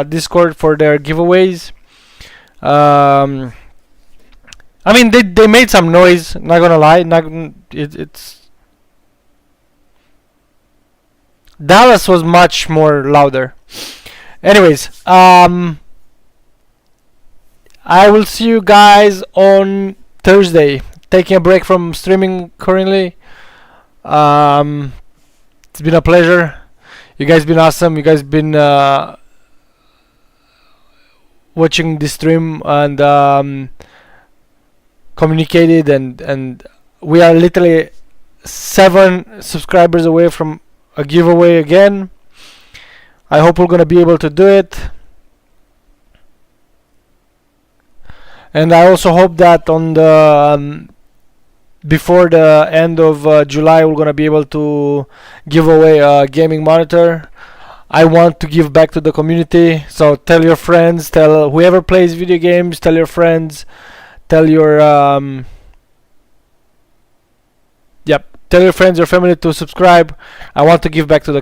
Discord for their giveaways. I mean, they made some noise. Not gonna lie. It's Dallas was much more louder. Anyways, I will see you guys on Thursday. Taking a break from streaming currently. It's been a pleasure. You guys been awesome. You guys been watching the stream and communicated, and we are literally 7 subscribers away from a giveaway again. I hope we're gonna be able to do it. And I also hope that on the before the end of July we're gonna be able to give away a gaming monitor. I want to give back to the community, so tell your friends, tell whoever plays video games, tell your friends, tell your tell your friends, your family to subscribe. I want to give back to the community.